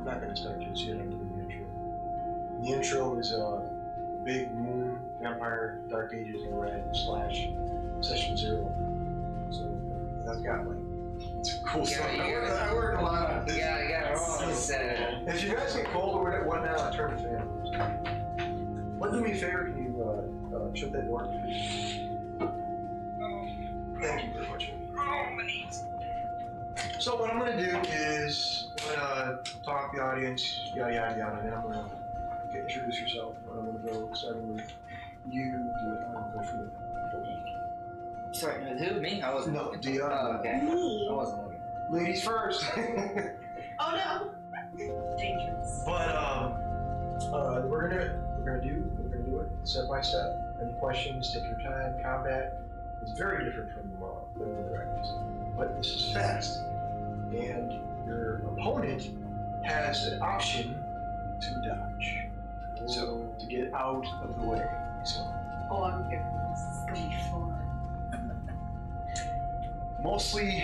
not going to start just yet. I'm doing the intro. The intro is a big moon, vampire, Dark Ages in red / Session 0. So that's got like it's cool stuff. I work a lot on this. Yeah. If you guys get cold or whatnot, I'll turn the fan. Well, do me a favor, can you shut that door? Thank you very much. So what I'm going to do is I'm going to talk to the audience, yada yada yada, and then I'm going to introduce yourself. And I'm going to go starting with you. Do it. I'm going to go for it. Sorry, who? Me? I wasn't. No, Dia. Okay. Me? I wasn't looking. Ladies first. Oh no! Dangerous. But we're gonna do it step by step. Any questions? Take your time. Combat is very different from the directives, but this is fast, and your opponent has an option to dodge, so to get out of the way. So. Oh, I'm here. This is gonna be fun. Mostly,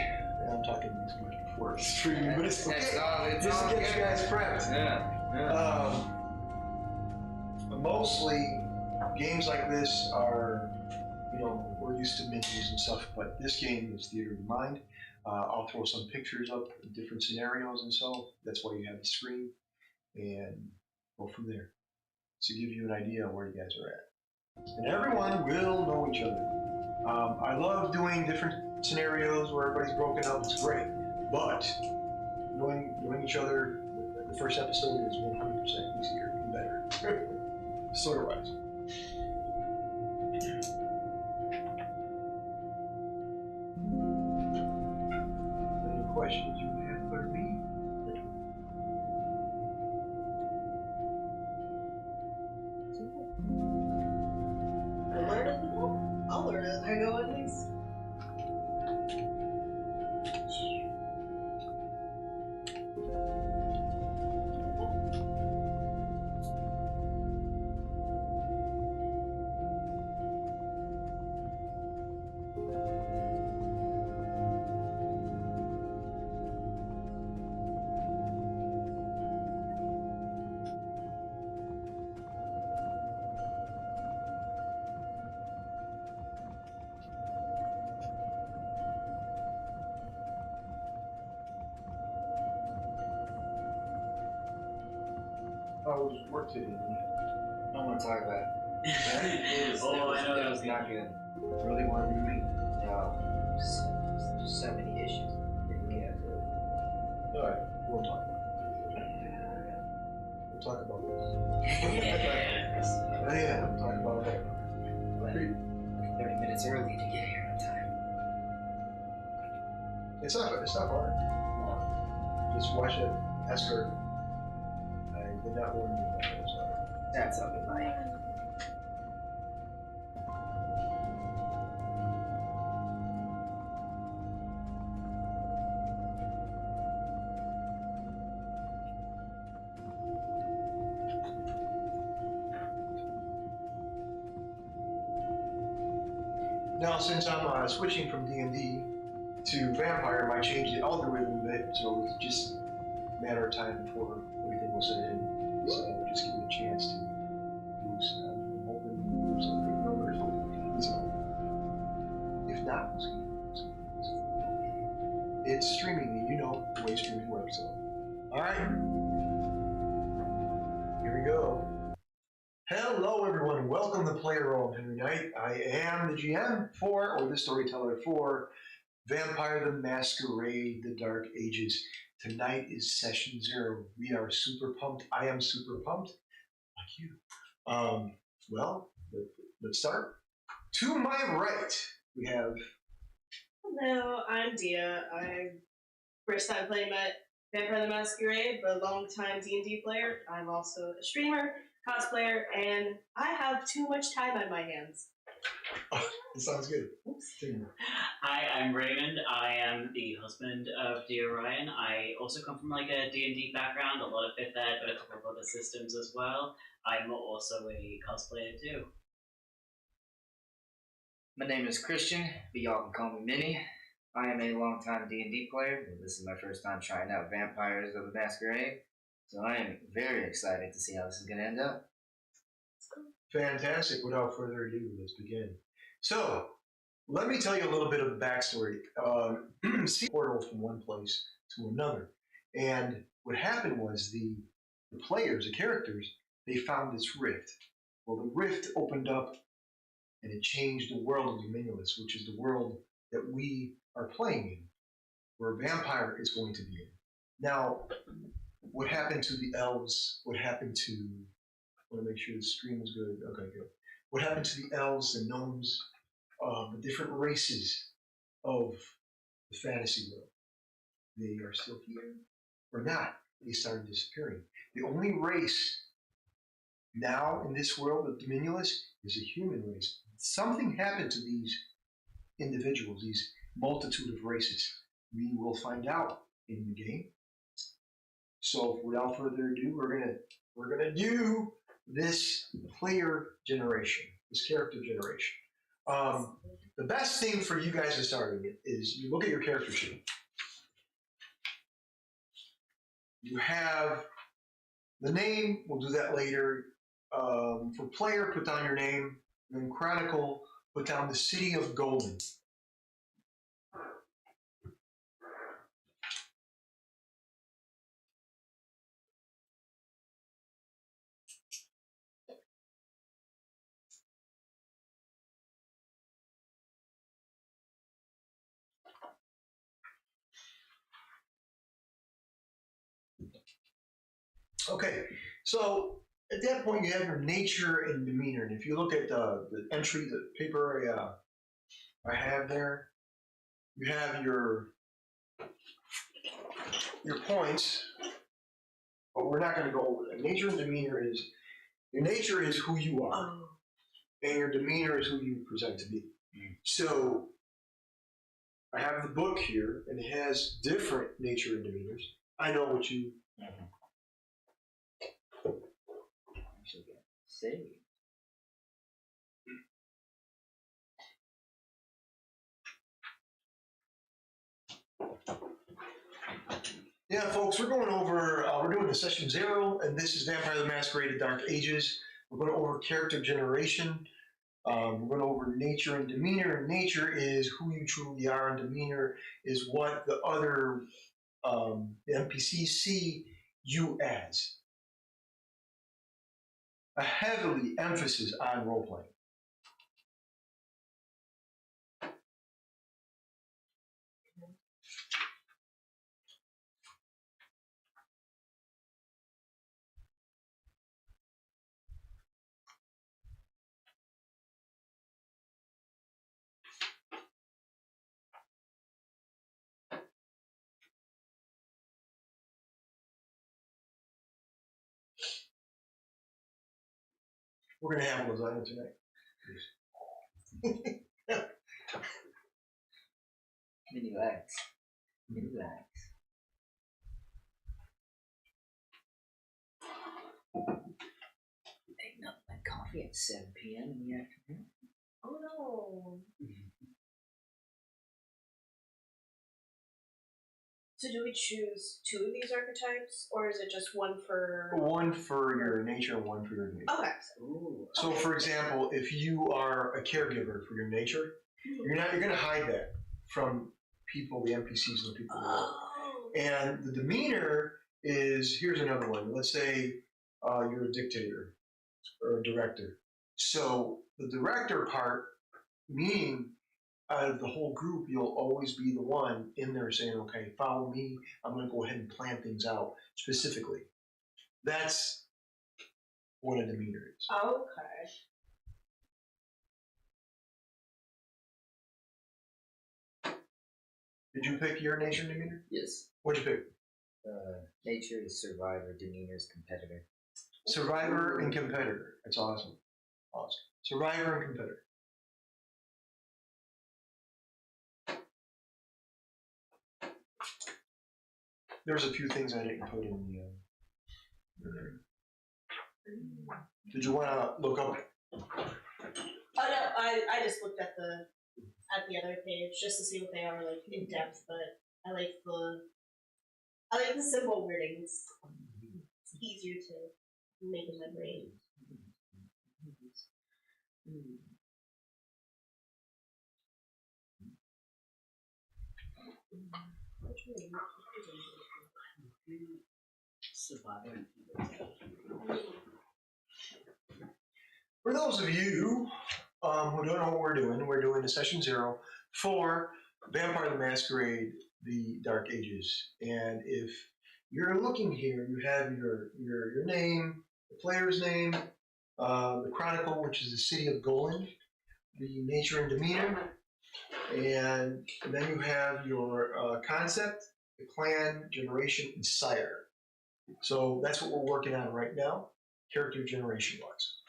I'm talking these guys before it's streaming, but it's okay. Just to get you guys prepped. Yeah. Mostly, games like this are, we're used to menus and stuff, but this game is theater of the mind. I'll throw some pictures up in different scenarios and so. That's why you have the screen, and go from there. To give you an idea of where you guys are at. And everyone will know each other. I love doing different scenarios where everybody's broken up. It's great, but knowing each other, the first episode is 100% easier and better, story-wise. Any questions you have for me? I learn as I go. I'll learn as I go, at least. How was work today? I don't want to talk about it. Right? It was not good. Really want to meet? No. Just so many issues. Yeah. Alright, we'll talk about it. We'll talk about this. Yeah, we'll talk about that. 30 minutes early to get here on time. It's not hard. No. Just watch it. Ask her. I did not warn you about that, sorry. That's up at night. Now, since I'm switching from D&D to Vampire, I might change the algorithm a bit, so it's just a matter of time before everything will set in. So we'll just give you a chance to boost. I'm hoping there's some big numbers. So, if not, we'll see. It's streaming, the way streaming works. So, all right, here we go. Hello, everyone. Welcome to Playerole. I'm Henry Knight. I am the GM for, or the storyteller for, Vampire the Masquerade: The Dark Ages. Tonight is Session 0. We are super pumped. I am super pumped, like you. Well, let's start. To my right, we have. Hello, I'm Dia. I'm first time playing Vampire the Masquerade, but a long time D&D player. I'm also a streamer, cosplayer, and I have too much time on my hands. Oh, that sounds good. Hi, I'm Raymond. I am the husband of Dia Ryan. I also come from a D&D background, a lot of 5th Ed, but a couple of other systems as well. I'm also a cosplayer too. My name is Christian, but y'all can call me Minnie. I am a longtime D&D player, and this is my first time trying out Vampires of the Masquerade. So I am very excited to see how this is going to end up. Fantastic. Without further ado, let's begin. So, let me tell you a little bit of the backstory. See portal from one place to another. And what happened was the players, the characters, they found this rift. Well, the rift opened up and it changed the world of Dominulus, which is the world that we are playing in, where a vampire is going to be in. Now, what happened to the elves? What happened to... I want to make sure the stream is good. Okay, good. What happened to the elves, the gnomes, the different races of the fantasy world? They are still here or not? They started disappearing. The only race now in this world of Dominulus is a human race. Something happened to these individuals, these multitude of races. We will find out in the game. So without further ado, we're gonna do this player generation, this character generation. The best thing for you guys to start with is you look at your character sheet. You have the name, we'll do that later. For player, put down your name. And then chronicle, put down the city of Golden. Okay, so at that point you have your nature and demeanor, and if you look at the entry, the paper I have there, you have your points, but we're not going to go over that. Nature and demeanor is, your nature is who you are, and your demeanor is who you present to be. So I have the book here, and it has different nature and demeanors. I know what you... Save. Yeah, folks, we're going over, we're doing the session 0, and this is Vampire the Masquerade: The Dark Ages. We're going over character generation. We're going over nature and demeanor. Nature is who you truly are, and demeanor is what the other the NPCs see you as. A heavily emphasis on role playing. We're going to have lasagna tonight. Mini legs. Mini legs. Ain't nothing like coffee at 7 p.m. in the afternoon. Oh no. So do we choose 2 of these archetypes, or is it just one for... One for your nature and one for your demeanor. Okay. Ooh. So, for example, if you are a caregiver for your nature, you're going to hide that from people, the NPCs and the people. Oh. And the demeanor is, here's another one. Let's say you're a dictator or a director. So the director part, meaning out of the whole group, you'll always be the one in there saying, okay, follow me. I'm going to go ahead and plan things out specifically. That's what a demeanor is. Okay. Did you pick your nature and demeanor? Yes. What'd you pick? Nature is survivor, demeanor is competitor. Survivor and competitor. That's awesome. Awesome. Survivor and competitor. There's a few things I didn't put in the. Did you want to look up? Oh no, I just looked at the other page just to see what they are like in depth, but I like the symbol wordings. easier to make in my brain. Survivor. For those of you who don't know what we're doing a session 0 for Vampire the Masquerade, the Dark Ages. And if you're looking here, you have your name, the player's name, the Chronicle, which is the city of Golan, the nature and demeanor, and then you have your concept, the clan, generation, and sire. So that's what we're working on right now, character generation wise.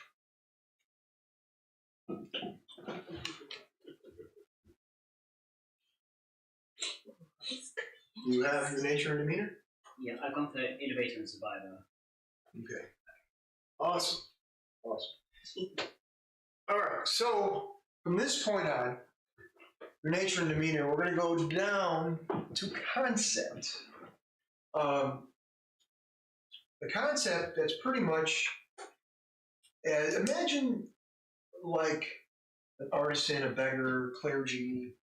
You have your nature and demeanor? Yeah, I've gone for innovator and survivor. Okay. Awesome. All right, so from this point on, your nature and demeanor, we're going to go down to concept. The concept that's pretty much, imagine like an artisan, a beggar, clergy,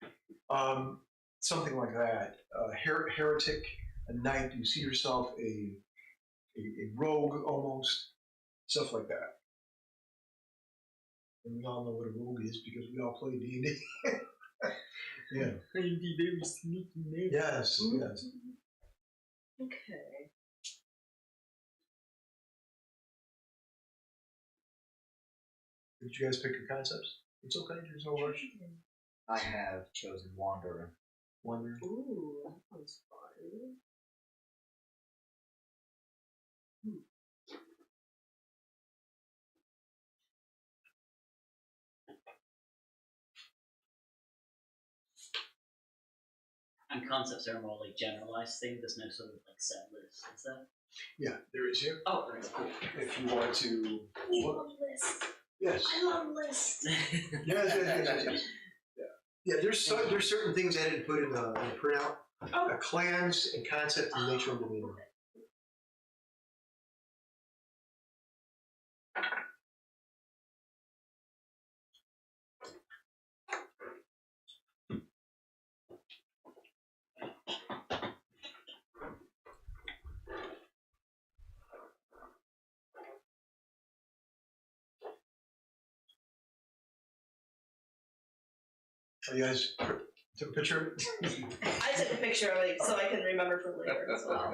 something like that. A heretic, a knight. You see yourself a rogue almost, stuff like that. And we all know what a rogue is because we all play D&D. Yeah. I'd be very sneaky, man. Yes, yes. Okay. Did you guys pick your concepts? It's okay, there's no rush. I have chosen Wanderer. Wonder. Ooh, that one's fun. And concepts are more like generalized thing. There's no sort of like set list, is there? Yeah, there is here. Oh, there is. Cool. If you want to. I love lists. Yes. I love lists. Yes. Yeah, there's certain things I didn't put in the printout. Clans and concept and nature and demeanor. Oh, you guys took a picture? I took a picture of it so I can remember for later as well.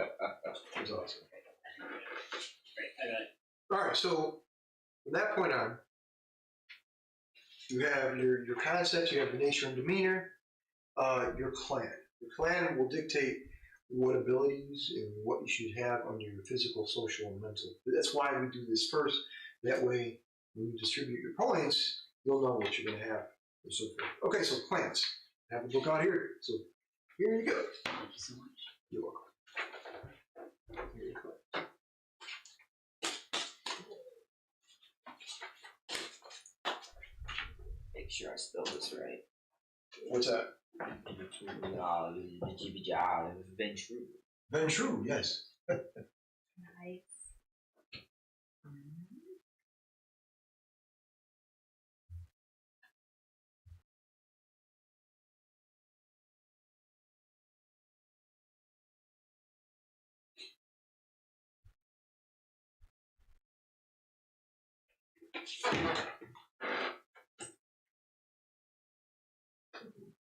That's awesome. Great, I got it. All right, so from that point on, you have your concepts, you have your nature and demeanor, your clan. Your clan will dictate what abilities and what you should have under your physical, social, and mental. That's why we do this first. That way, when you distribute your points, you'll know what you're going to have. And so forth. Okay, so clans. I have a book out here. So here you go. Thank you so much. You're welcome. Here you go. Make sure I spell this right. What's that? Ventrue. Ventrue, yes. Nice.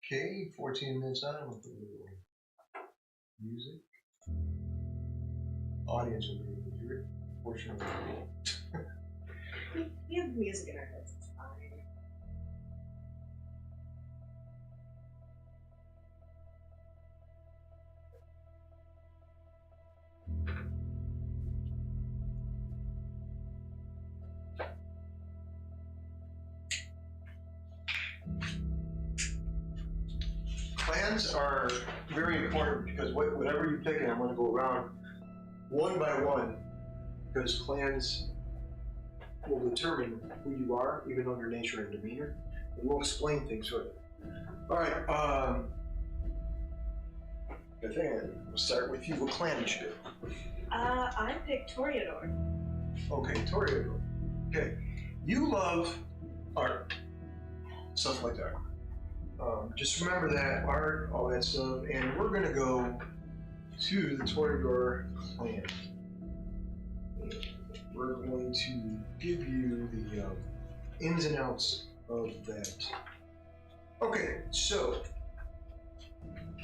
Okay, 14 minutes on. I'm going to put a little music. Audience will be able to hear it. Fortunately, We have music in our heads, it's fine. clans are very important because whatever you pick, and I'm going to go around one by one, because clans will determine who you are, even under nature and demeanor, and we'll explain things further. All right, Nathan, we'll start with you. What clan you should do? I picked Toreador. Okay, Toreador. Okay, you love art, stuff like that. Just remember that art, all that stuff, and we're gonna go to the Toreador clan. We're going to give you the ins and outs of that. Okay, so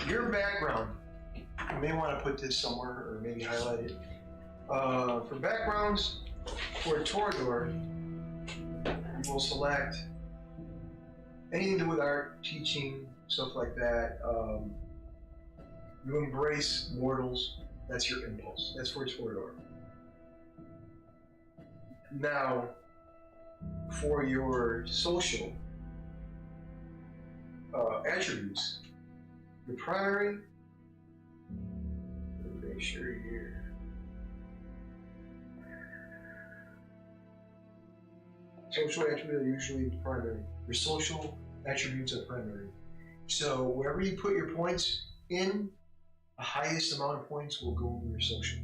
your background. You may want to put this somewhere or maybe highlight it. For backgrounds for Toreador, you will select anything to do with art, teaching, stuff like that. You embrace mortals. That's your impulse. That's for Toreador. Now, for your social attributes, your primary. Make sure here. Social attributes are usually primary. Your social attributes are primary. So wherever you put your points in, the highest amount of points will go in your social.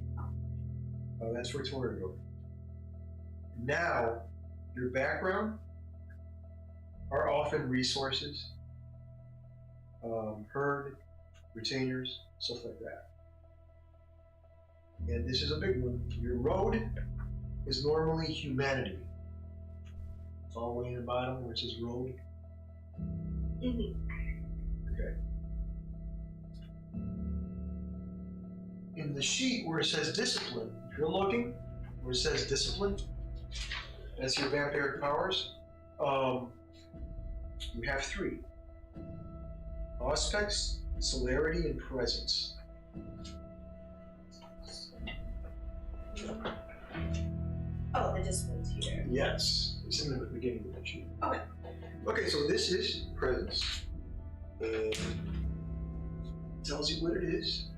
That's for Toreador. Now, your background are often resources, herd, retainers, stuff like that. And this is a big one. Your road is normally humanity. It's all the way in the bottom where it says road. Okay. In the sheet where it says discipline, if you're looking where it says discipline, that's your vampiric powers. You have 3. Aspects, celerity, and presence. Oh, the discipline's here. Yes, it's in the beginning of the sheet. Okay. Okay, so this is presence. And it tells you what it is.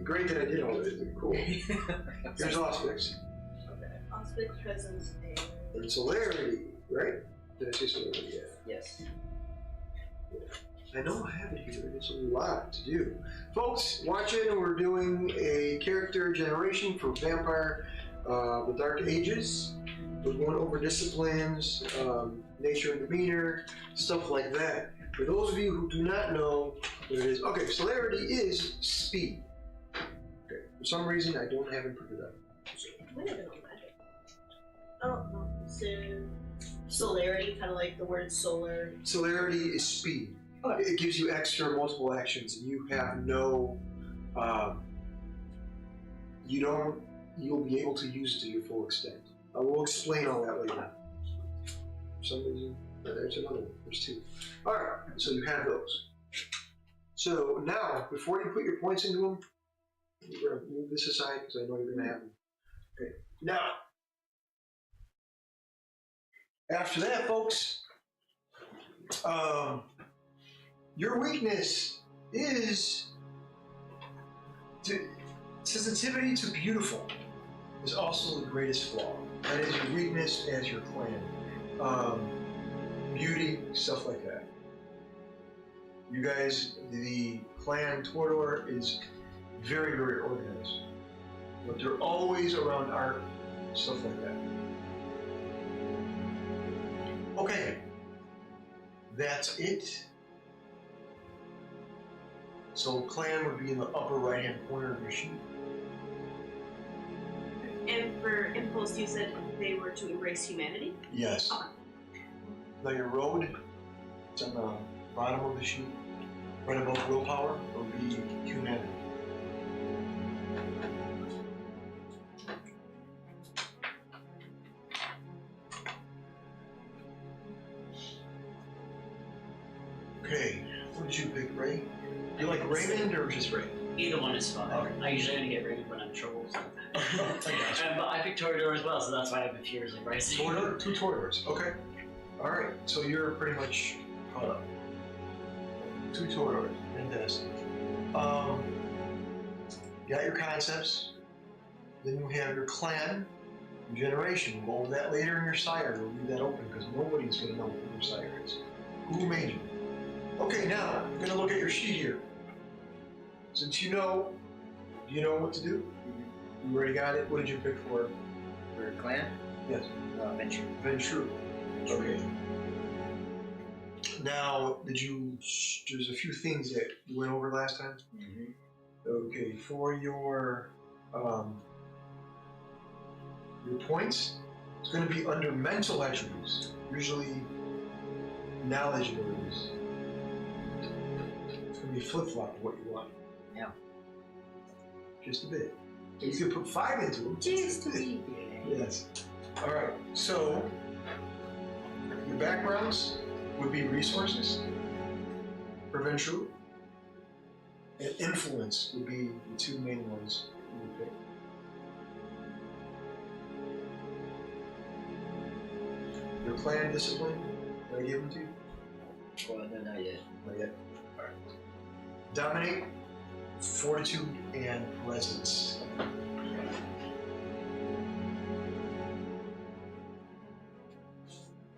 Great that I did all this. Cool. Here's aspects. Aspect, presence, And celerity, right? Did I say celerity? Yeah. Yes. I know I have it here. It's a lot to do. Folks, watching, we're doing a character generation for Vampire the Dark Ages. We're going over disciplines, nature and demeanor, stuff like that. For those of you who do not know what it is, okay, celerity is speed. Okay, for some reason I don't have it printed up. Might have been on magic. Oh, no. So, celerity, kind of like the word solar. Celerity is speed. Okay. It gives you extra multiple actions, and you have no, you'll be able to use it to your full extent. We'll explain all that later. For some reason, there's another one. There's 2. All right, so you have those. So now, before you put your points into them, we're going to move this aside because I know you're going to have them. Okay, now, after that, folks, your weakness is sensitivity to beautiful is also the greatest flaw. That is your weakness as your clan. Beauty, stuff like that. You guys, the clan Toreador is very, very organized. But they're always around art, stuff like that. Okay. That's it. So clan would be in the upper right-hand corner of your sheet. And for impulse, you said they were to embrace humanity? Yes. Okay. Now your road, it's on the bottom of the sheet, right above willpower, will be humanity. Okay, what did you pick, Ray? You like Raymond or just Ray? Either one is fine. Okay. I usually only get Raymond when I'm in trouble. So. I But I picked Toreador as well, so that's why I've been furiously racing. Toreador, 2 Toreadors. Okay. All right. So you're pretty much caught up. 2 Toreadors. Fantastic. Got your concepts. Then you have your clan, your generation. We'll go over that later in your sire. We'll leave that open because nobody's going to know who your sire is. Who made you? Okay, now, I'm going to look at your sheet here. Since you know do you know what to do? You already got it? What did you pick for? For a clan? Yes. Venture. Ventrue. Okay. Now, there's a few things that you went over last time? Mm-hmm. Okay, for your points, it's going to be under mental attributes, usually knowledge abilities. It's going to be flip-flop of what you want. Yeah. Just a bit. You could put 5 into them. Just a wee bit. Yes. All right, so your backgrounds would be resources for Ventrue, and influence would be the 2 main ones that you would pick. Your clan discipline, did I give them to you? Well, no, not yet. Not yet. All right. Dominate, fortitude, and presence.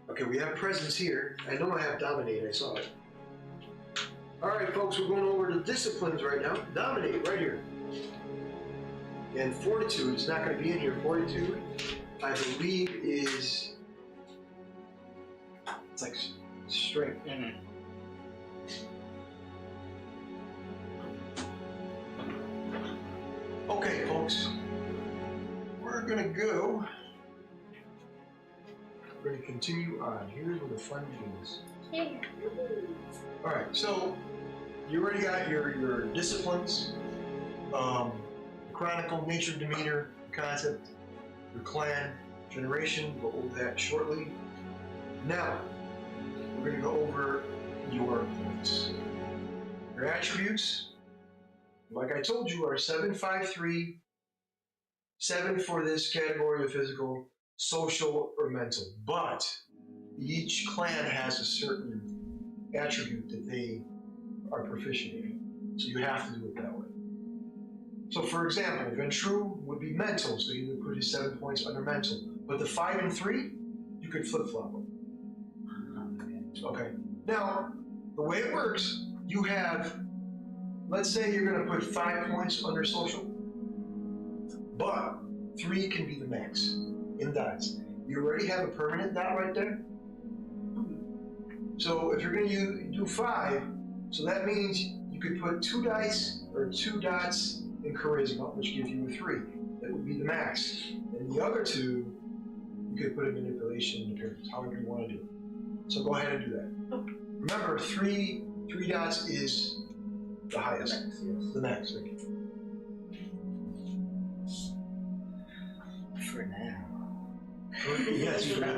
Okay, we have presence here. I know I have dominate, I saw it. Alright folks, we're going over to disciplines right now. Dominate, right here. And fortitude is not going to be in here. Fortitude, I believe, is... It's like strength. Mm-hmm. Okay, folks. We're going to go... We're going to continue on. Here's where the fun begins. Yeah. Alright, so you already got your disciplines, chronicle, nature, demeanor, concept, your clan, generation. We'll go over that shortly. Now, we're going to go over your points. Your attributes, like I told you, are 7, 5, 3, 7 for this category of physical, social, or mental. But each clan has a certain attribute that they are proficient in. So you have to do it that way. So for example, Ventrue would be mental, so you would put his 7 points under mental. But the 5 and 3, you could flip-flop them. Okay. Now, the way it works, you have, let's say you're going to put 5 points under social, but 3 can be the max in dots. You already have a permanent dot right there. So if you're going to do 5, so that means you could put 2 dice or 2 dots in charisma, which gives you a 3. That would be the max. And the other 2, you could put in manipulation and appearance, however you want to do it. So go ahead and do that. Remember, 3 dots is the highest. The max, yes. The max. Thank you. For now. Yes, for now.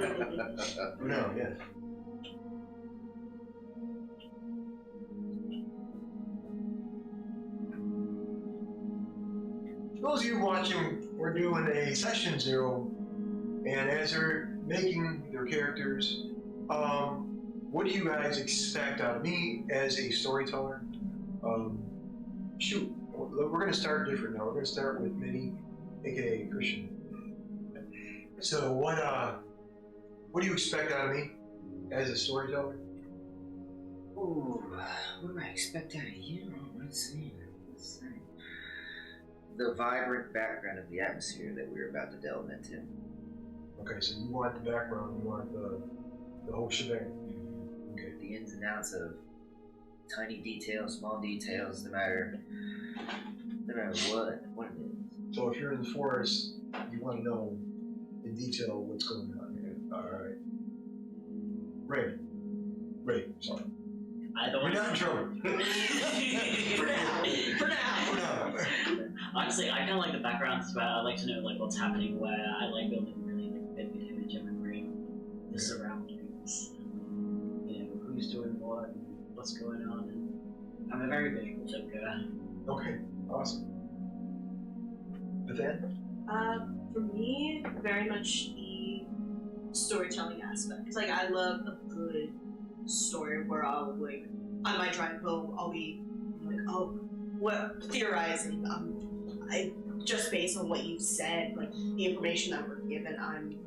For now, yes. Those of you watching, we're doing a session 0, and as they're making their characters, what do you guys expect out of me as a storyteller? Shoot, we're going to start different now. We're going to start with Minnie, aka Christian. So what do you expect out of me as a storyteller? Ooh, what do I expect out of you? Let's see. The vibrant background of the atmosphere that we're about to delve into. Okay, so you want the background, you want the whole shebang. Okay. The ins and outs of tiny details, small details, no matter what it is. So if you're in the forest, you want to know in detail what's going on here. Alright. Ray, sorry. We're not in trouble. For now. Honestly, I kind of like the background as well. I like to know like what's happening where. I like building really like vivid image in my brain, the surroundings, you know, who's doing what, and what's going on. And I'm a very visual thinker. Okay, awesome. But then? For me, very much the storytelling aspect. It's like I love a good story where I'll like on my drive home I'll be like, oh, what theorizing. I just based on what you said, like the information that we're given, I'm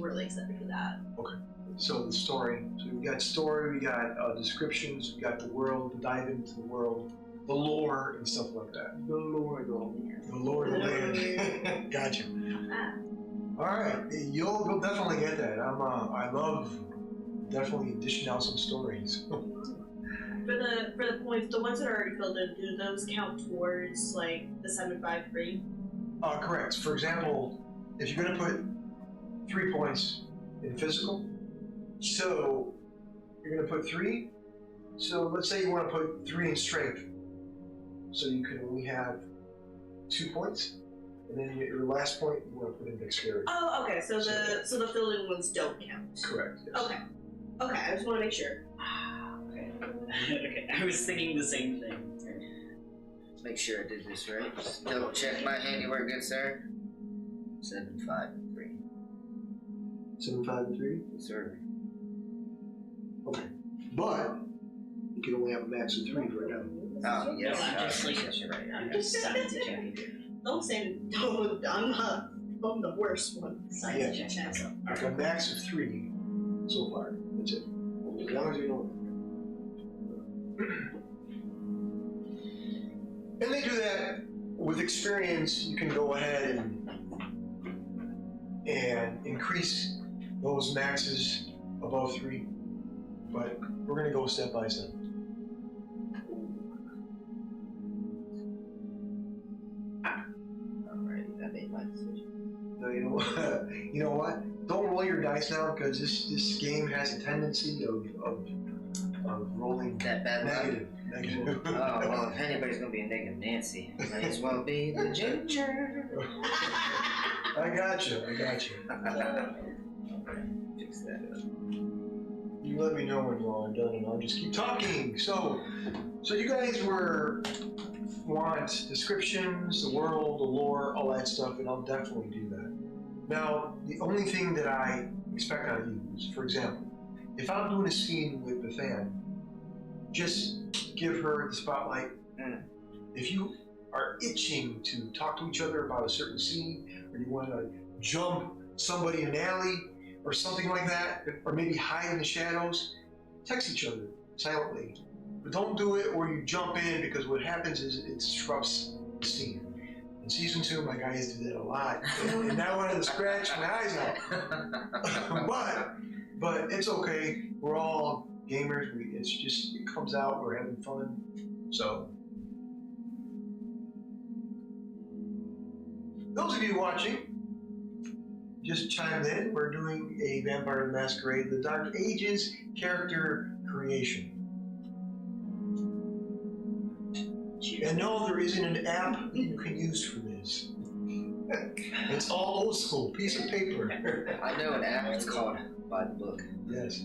really excited for that. Okay. So the story. So we got story, we got descriptions, we got the world, dive into the world. the lore and stuff like that. The lore of the land. The lore of the land. Gotcha. All right, you'll definitely get that. I love definitely dishing out some stories. For the points, the ones that are already filled in, do those count towards like the 753? Correct. For example, if you're going to put 3 points in physical, so you're going to put 3. So let's say you want to put 3 in strength, so you can only have 2 points, and then your last point you want to put in dexterity. Oh, okay. So the filled in ones don't count. Correct. Yes. Okay. Okay. I just want to make sure. Okay. Okay. I was thinking the same thing. Let's make sure I did this right. Just double check my handiwork, good sir. 753. 753. Yes, sir. Okay. But you can only have a max of 3 right now. Oh, yes. No, I'm just like, yes, you're right. I'm just sanity checking. Don't say don't. I'm the worst one. Yeah. Check. Like a max of 3 so far. That's it. As long as you know. And they do that with experience. You can go ahead and increase those maxes above 3. But we're going to go step by step. Alrighty, I made my decision. No, you know what? Don't roll your dice now, because this game has a tendency of rolling That bad luck? negative. Oh, well, if anybody's gonna be a negative Nancy, might as well be the ginger. I got you. Fix that up. You let me know when you're all done, and I'll just keep talking. So you guys want descriptions, the world, the lore, all that stuff, and I'll definitely do that. Now, the only thing that I expect out of you is, for example, if I'm doing a scene with the fan, just give her the spotlight. If you are itching to talk to each other about a certain scene, or you want to jump somebody in an alley, or something like that, or maybe hide in the shadows, text each other silently. But don't do it where you jump in, because what happens is it disrupts the scene. In season 2, my guys did that a lot, and now I wanted to scratch my eyes out. but it's okay. We're all gamers. It comes out. We're having fun. So, those of you watching, just chimed in. We're doing a Vampire the Masquerade: The Dark Ages character creation. And no, there isn't an app you can use for this. It's all old school, piece of paper. I know an app, it's called By the Book. Yes.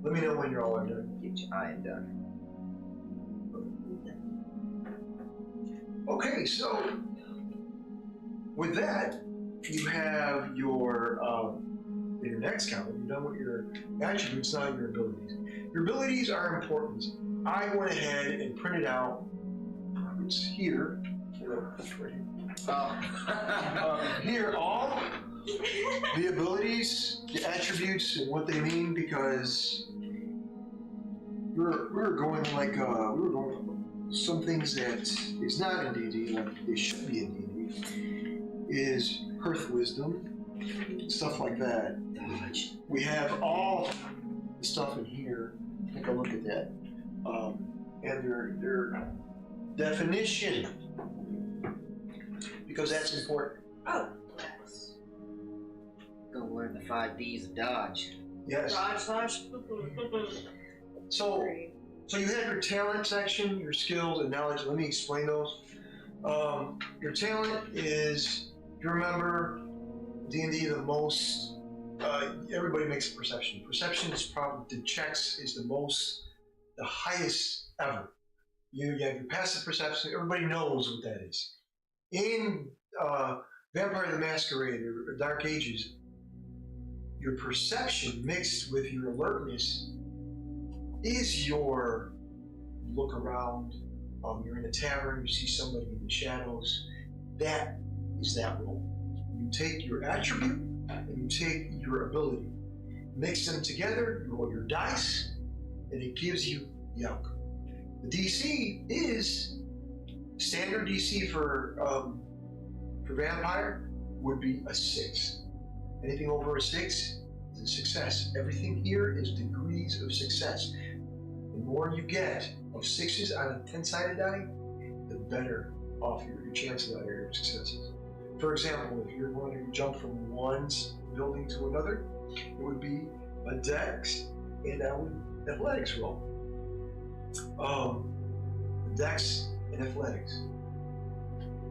Let me know when you're all done. I am done. Okay, so with that, you have your next count. You're done with your attributes, not your abilities. Your abilities are important. I went ahead and printed out. It's here. Here, all the abilities, the attributes, and what they mean, because we're going some things that is not in D&D, like they should be in D&D, is Earth Wisdom, stuff like that. We have all the stuff in here. Take a look at that. And their definition, because that's important. Oh. Go learn the 5 Ds of dodge. Yes. Dodge. So you have your talent section, your skills and knowledge. Let me explain those. Your talent is, if you remember D&D, the most, everybody makes a perception. Perception is probably, the checks is the highest ever. You have your passive perception. Everybody knows what that is. In Vampire the Masquerade or Dark Ages, your perception mixed with your alertness is your look around. You're in a tavern, you see somebody in the shadows. That is that role. You take your attribute and you take your ability, mix them together, you roll your dice, and it gives you the outcome. The DC is standard DC for vampire would be a 6. Anything over a 6 is a success. Everything here is degrees of success. The more you get of 6s on a 10-sided die, the better off your chances are your successes. For example, if you're going to jump from one building to another, it would be a dex and an athletics roll. Dex and athletics.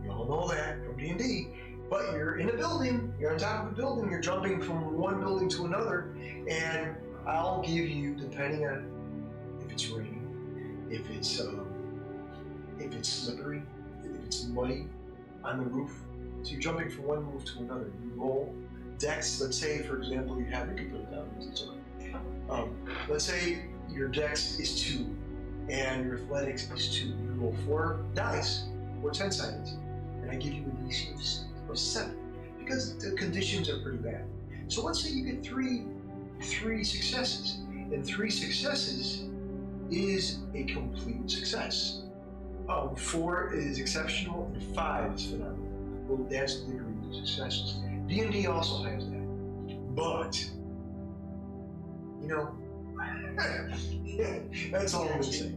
You all know that from D&D. But you're in a building, you're on top of a building, you're jumping from one building to another, and I'll give you, depending on if it's raining, if it's slippery, if it's muddy on the roof. So you're jumping from one roof to another. You roll dex. Let's say, for example, you can put it down. It's okay. Let's say your dex is 2 and your athletics is 2. You roll 4 dice, 4 10-sideds, and I give you a DC of 7 because the conditions are pretty bad. So let's say you get three successes, and 3 successes is a complete success. 4 is exceptional, and 5 is phenomenal. Well, that's the degree of successes. D&D also has that, but that's all I'm going to say.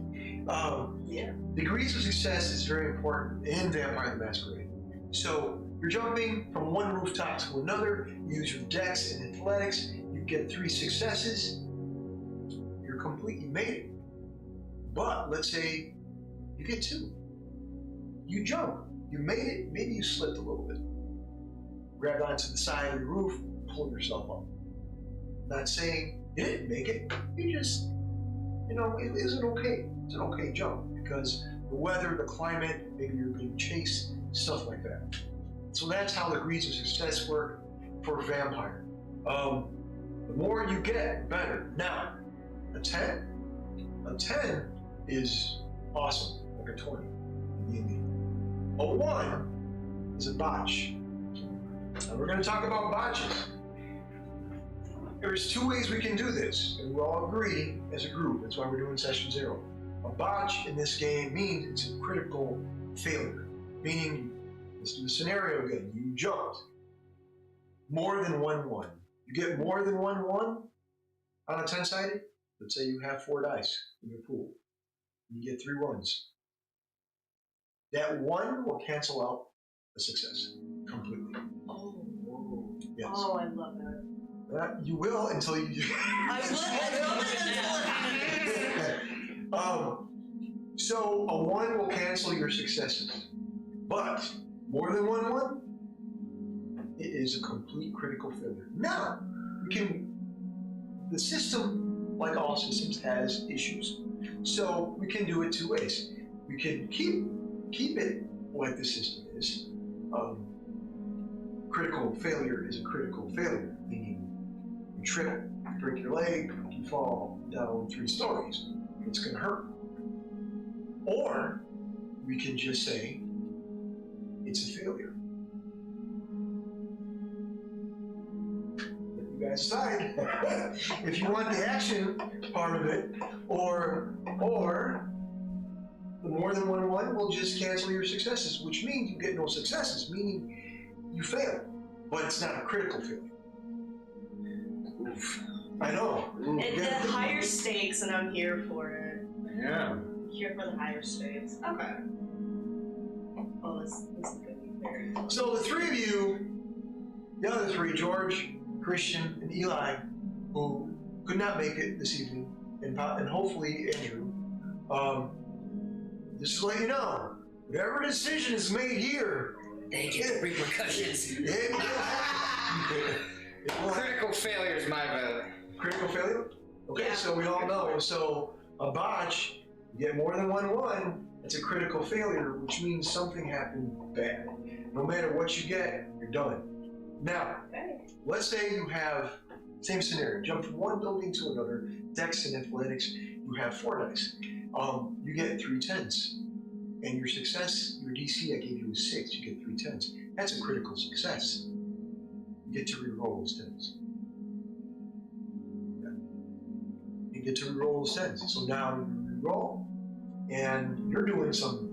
Degrees of success is very important in Vampire the Masquerade. So you're jumping from one rooftop to another. You use your dex and athletics. You get 3 successes. You're complete. You made it. But let's say you get 2. You jump. You made it. Maybe you slipped a little bit. Grab onto the side of the roof, pull yourself up. Not saying you didn't make it. You just, it isn't okay. It's an okay jump because the weather, the climate, maybe you're being chased, stuff like that. So that's how the degrees of success work for Vampire. The more you get, better. Now, a 10 is awesome, like a 20 in D&D. A 1 is a botch. And we're going to talk about botches. There's 2 ways we can do this, and we all agree as a group. That's why we're doing session 0. A botch in this game means it's a critical failure, meaning, let's do the scenario again. You jumped more than 1-1. You get more than 1-1 on a 10-sided. Let's say you have 4 dice in your pool. You get 3 1s. That 1 will cancel out a success completely. Oh, yes. Oh, I love that. You will until you do. So a 1 will cancel your successes, but more than 1-1, it is a complete critical failure. Now, the system, like all systems, has issues. So we can do it 2 ways. We can keep it like the system is. Critical failure is a critical failure, meaning you trip, break your leg, you fall down 3 stories. It's going to hurt. Or we can just say it's a failure. Let you guys decide if you want the action part of it, or the more than 1-1 will just cancel your successes, which means you get no successes, meaning you fail, but it's not a critical failure. Oof. I know. It's the higher stakes, and I'm here for it. Yeah. I'm here for the higher stakes. Okay. Oh, this is going to be very fun. So the 3 of you, the other 3, George, Christian, and Eli, who could not make it this evening, and hopefully Andrew, just to let you know, whatever decision is made here, They get repercussions. Critical failure is my vote. Critical failure? Okay, Yeah. so we all know. So a botch, you get more than 1-1, it's a critical failure, which means something happened bad. No matter what you get, you're done. Now, let's say you have, same scenario, jump from one building to another, dex and athletics, you have 4 dice. You get 3 10s. And your success, your DC I gave you is 6, you get 3 10s. That's a critical success. You get to reroll those 10s. Yeah. You get to reroll those 10s. So now you reroll, and you're doing some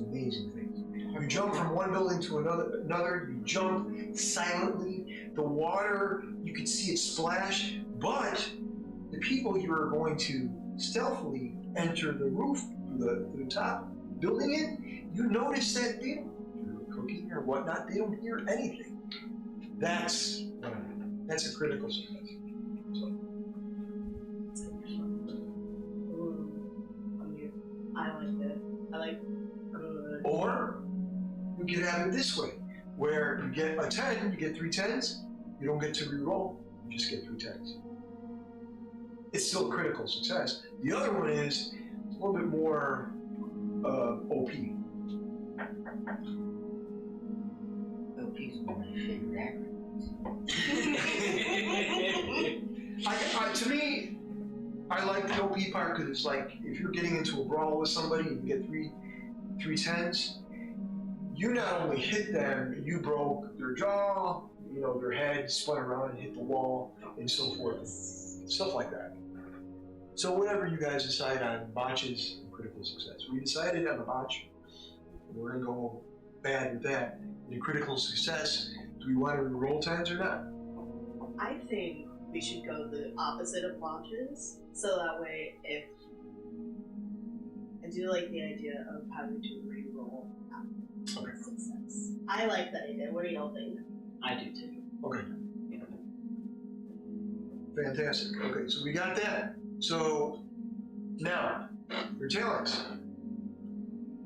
amazing things. You jump from one building to another. You jump silently. The water, you can see it splash, but the people you're going to stealthily enter the roof through the top building in, you notice that they don't hear cooking or whatnot. They don't hear anything. That's a critical success. So. I like that. I like good. Or you could have it this way, where you get a 10, you get 3 10s, you don't get to re-roll, you just get 3 10s. It's still a critical success. The other one is a little bit more OP. OP's one of my favorite To me, I like the OP part because it's like if you're getting into a brawl with somebody and you get 3 10s, you not only hit them, you broke their jaw, their head spun around and hit the wall, and so forth. Stuff like that. So whatever you guys decide on botches and critical success. We decided on a botch. We're gonna go bad with that. In critical success, do we want to roll 10s or not? I think we should go the opposite of botches, so that way I do like the idea of having to re-roll after success. I like that idea. What do y'all think? I do too. Okay. Fantastic. Okay, so we got that. So now, your talents.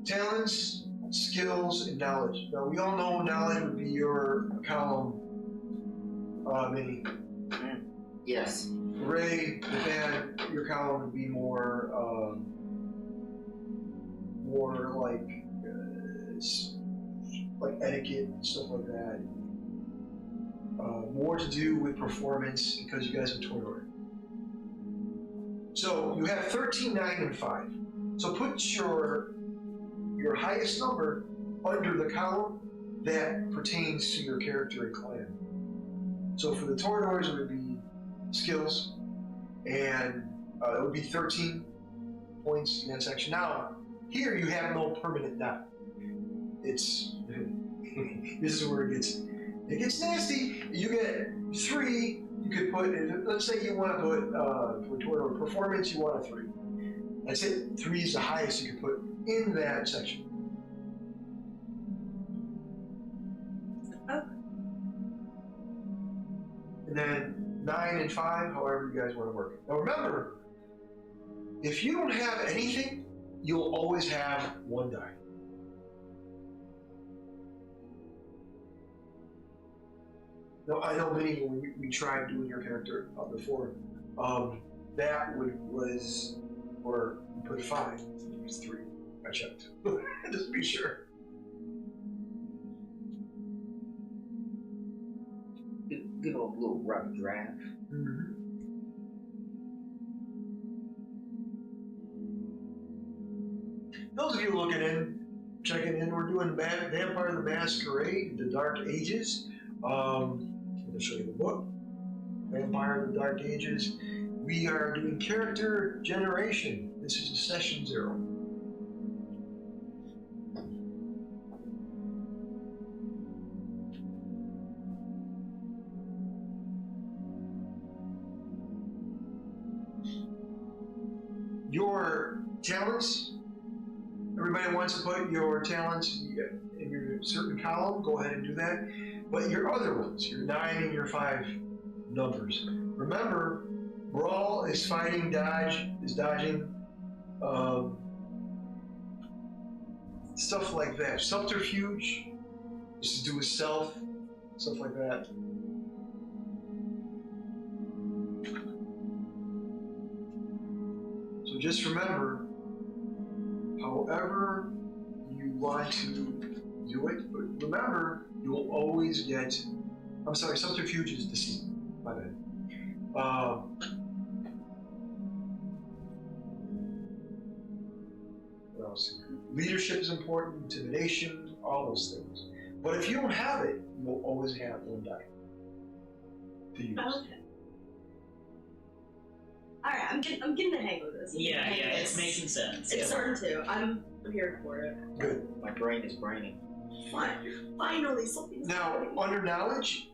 Talents, skills, and knowledge. Now we all know knowledge would be your column, Minnie. Yes. Ray, Nathan, your column would be more like etiquette and stuff like that. More to do with performance because you guys are total. So you have 13, 9, and 5. So put your highest number under the column that pertains to your character and clan. So for the Toradors, it would be skills, and it would be 13 points in that section. Now, here you have no permanent dot. It's this is where it gets nasty. You get 3. You could put, let's say you want to put for Torador performance, you want a 3. That's it. 3 is the highest you could put in that section. Oh. And then 9 and 5, however you guys want to work it. Now remember, if you don't have anything, you'll always have 1 die. Now I know many when we tried doing your character before, that was where you put 5, it was 3. I checked, just to be sure. Give a little rough draft. Mm-hmm. Those of you looking in, checking in, we're doing Vampire the Masquerade, The Dark Ages. I'm going to show you the book, Vampire the Dark Ages. We are doing character generation. This is session 0. Your talents, everybody wants to put your talents in your certain column, go ahead and do that. But your other ones, your 9 and your 5 numbers. Remember, brawl is fighting, dodge is dodging, stuff like that. Subterfuge is to do with stealth, stuff like that. So just remember, however you want to do it, but remember, you will always get, I'm sorry, subterfuge is deceit, my bad. What else? Leadership is important, intimidation, all those things. But if you don't have it, you will always have 1 die to use. Okay. Alright, I'm getting the hang of this. Yeah, it's making sense. It's starting to. I'm here for it. Good. My brain is braining. Finally, something's Now, happening. under knowledge,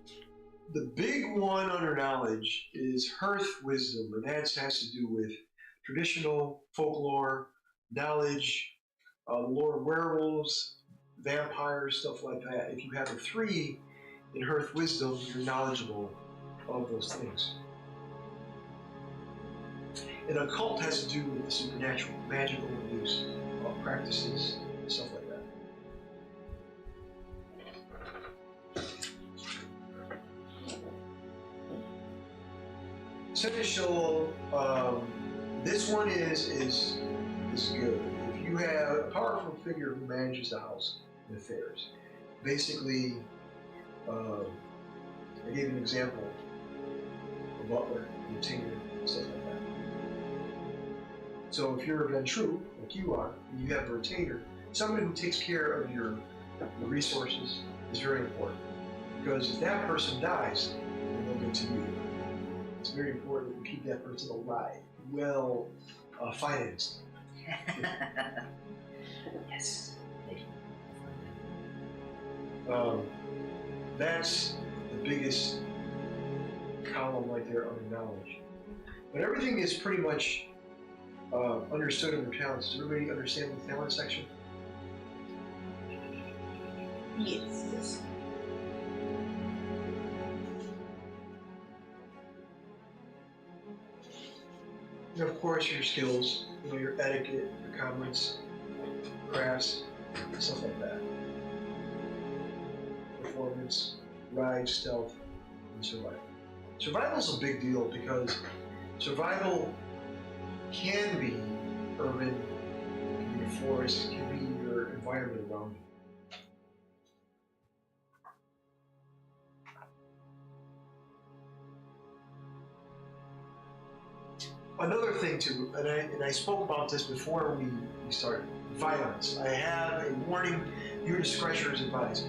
the big one under knowledge is Hearth Wisdom, and that has to do with traditional folklore, knowledge, lore of werewolves, vampires, stuff like that. If you have a 3 in Hearth Wisdom, you're knowledgeable of those things. And occult has to do with the supernatural, magical abuse, practices, stuff like that. Seneschal, this one is good. If you have a powerful figure who manages the house and affairs, basically, I gave an example, a butler, a retainer, stuff like that. So if you're a Ventru, like you are, and you have a retainer, somebody who takes care of your resources is very important. Because if that person dies, then they'll get to you. It's very important that you keep that person alive, well financed. Yes. That's the biggest column right there under knowledge. But everything is pretty much understood under talents. Does everybody understand the talent section? Yes. And of course, your skills, your etiquette, your comments, crafts, stuff like that. Performance, ride, stealth, and survival. Survival is a big deal because survival can be urban, can be the forest, can be your environment around you. Another thing too, and I spoke about this before we started, violence. I have a warning, your discretion is advised.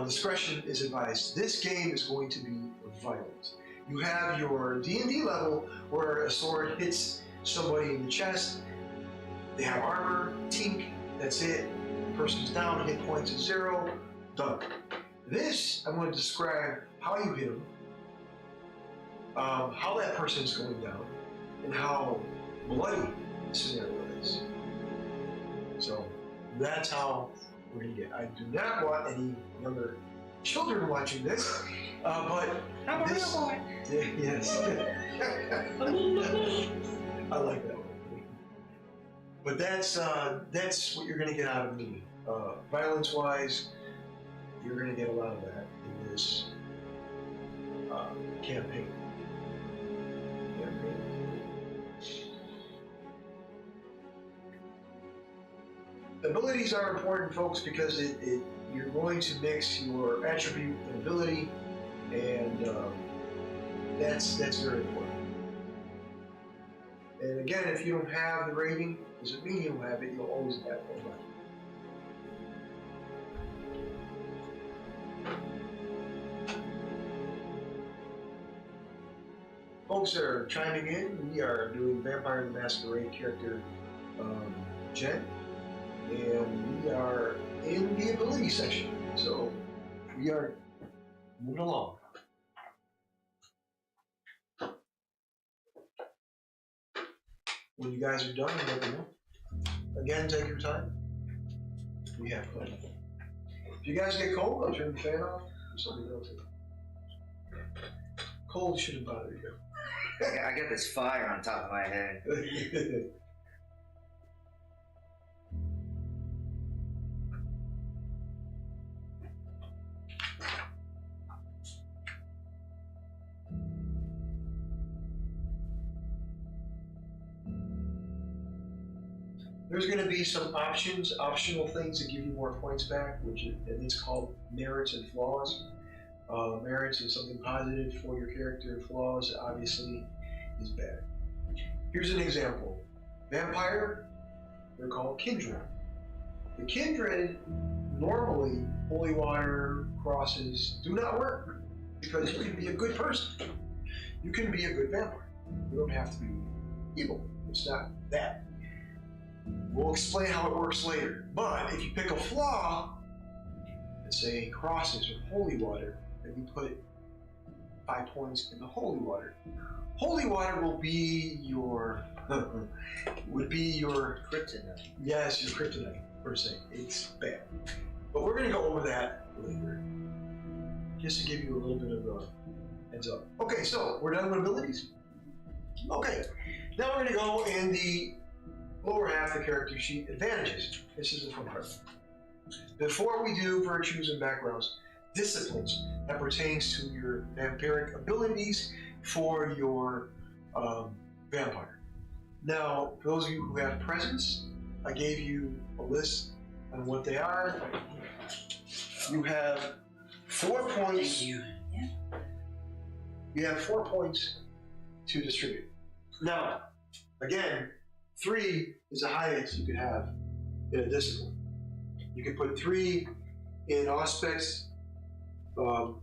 Discretion is advised. This game is going to be violent. You have your D&D level where a sword hits somebody in the chest, they have armor, tink, that's it, the person's down, hit points at 0, done. This, I'm going to describe how you hit them, how that person's going down, and how bloody the scenario is. So that's how we're gonna get. I do not want any younger children watching this, but I'm a this, real boy. yes, I like that one. But that's what you're gonna get out of me. Violence-wise, you're gonna get a lot of that in this campaign. Abilities are important, folks, because you're going to mix your attribute and ability, and that's very important. And again, if you don't have the rating, doesn't mean you don't have it. You'll always have one left. Folks that are chiming in, we are doing Vampire the Masquerade character Jen. And we are in the ability section, so we are moving along. When you guys are done, let me know. Again, take your time. We have plenty. If you guys get cold, I'll turn the fan off. Something else. Cold shouldn't bother you. I got this fire on top of my head. There's going to be some optional things that give you more points back, and it's called merits and flaws. Merits is something positive for your character. Flaws, obviously, is bad. Here's an example. Vampire, they're called kindred. The kindred, normally, holy water, crosses, do not work, because you can be a good person. You can be a good vampire. You don't have to be evil. It's not that. We'll explain how it works later. But if you pick a flaw, let's say crosses or holy water, and you put 5 points in the holy water. Holy water will be your Kryptonite. yes, your kryptonite per se. It's bad. But we're gonna go over that later. Just to give you a little bit of a heads up. Okay, so we're done with abilities? Okay. Now we're gonna go in the lower half of the character sheet, advantages. This is the fun part. Before we do virtues and backgrounds, disciplines that pertains to your vampiric abilities for your vampire. Now, for those of you who have presence, I gave you a list on what they are. You have 4 points. Thank you. You have 4 points to distribute. Now, again, 3 is the highest you could have in a discipline. You can put 3 in aspects, 1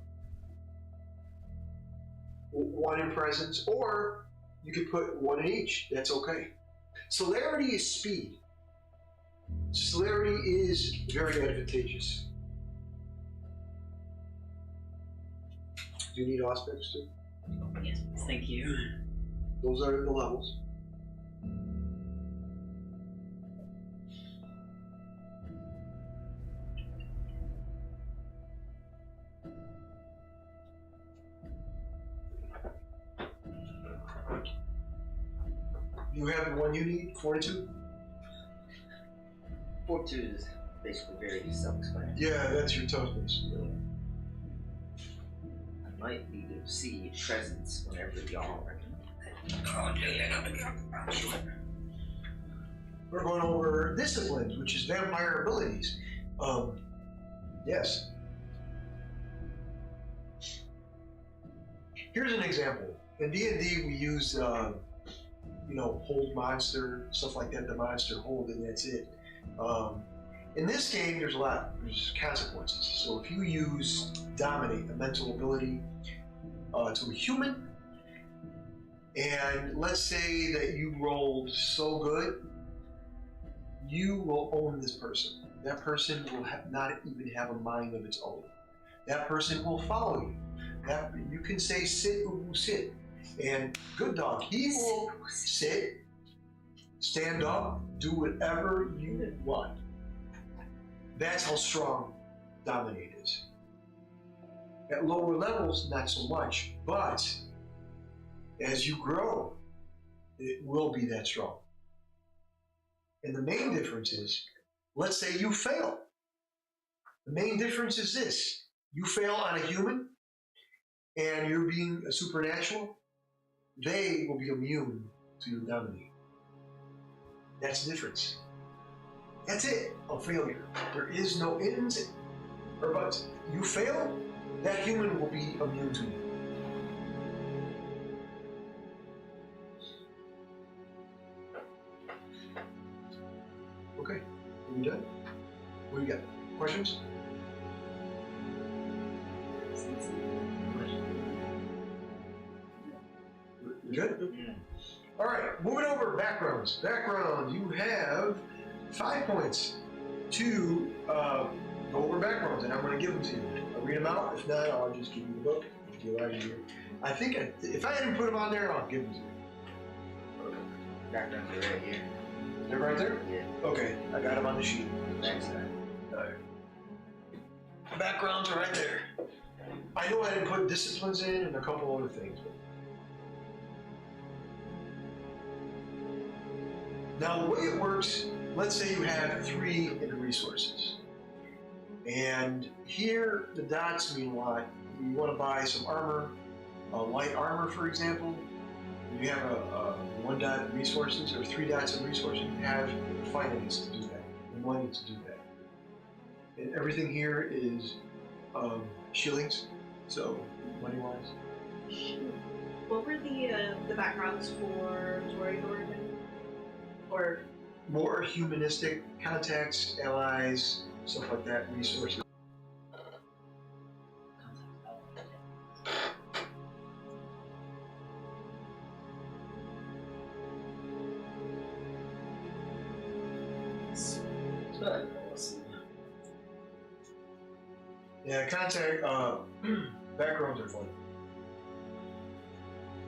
in presence, or you could put 1 in each. That's okay. Celerity is speed. Celerity is very advantageous. Do you need aspects too? Yes, thank you. Those are the levels. You have the one you need, Fortitude? Fortitude is basically very self-explanatory. Yeah, that's your toughness. I might need to see presence whenever y'all are. We're going over disciplines, which is vampire abilities. Yes. Here's an example. In D&D, we use, hold monster, stuff like that. The monster hold, and that's it. In this game, there's consequences. So if you use dominate, a mental ability, to a human, and let's say that you rolled so good, you will own this person. That person will not even have a mind of its own. That person will follow you. You can say sit or sit, and good dog, he will sit, stand up, do whatever you want. That's how strong dominate is. At lower levels, not so much, but as you grow, it will be that strong. And the main difference is, let's say you fail. The main difference is this: you fail on a human, and you're being a supernatural, they will be immune to your dominating. That's the difference. That's it, a failure. There is no ins or buts. You fail, that human will be immune to you. Okay, are we done? What do you got? Questions? You good? All right, moving over backgrounds. Background, you have 5 points to go over backgrounds, and I'm going to give them to you. I'll read them out. If not, I'll just give you the book. Get out of here. I think if I didn't put them on there, I'll give them to you. Backgrounds are right here. They're right there? Yeah. Okay, I got them on the sheet. Backside. All right. Backgrounds are right there. I know I didn't put disciplines in and a couple other things. Now, the way it works, let's say you have 3 in the resources. And here, the dots mean a lot. You want to buy some armor, light armor, for example. You have a 1 dot in resources, or 3 dots in resources. You have finance to do that, and money to do that. And everything here is shillings, so money-wise. What were the backgrounds for Tori Dorgan? Or more humanistic contacts, allies, stuff like that, resources. Yeah, contact, backgrounds are fun.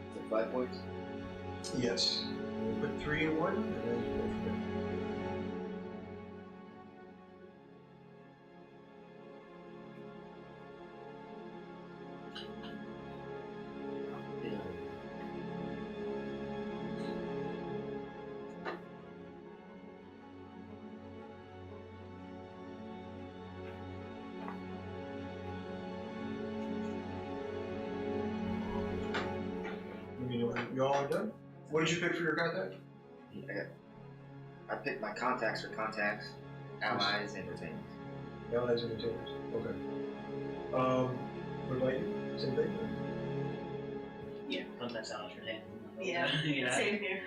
Is it 5 points? Yes. We'll put 3 in one, and then we'll go from there. You all are done? What did you pick for your contact? I picked my contacts for contacts, allies, and retainers. Allies and retainers. Okay. What about you? Same thing? Yeah, contacts out for him. Yeah. Yeah. Same here.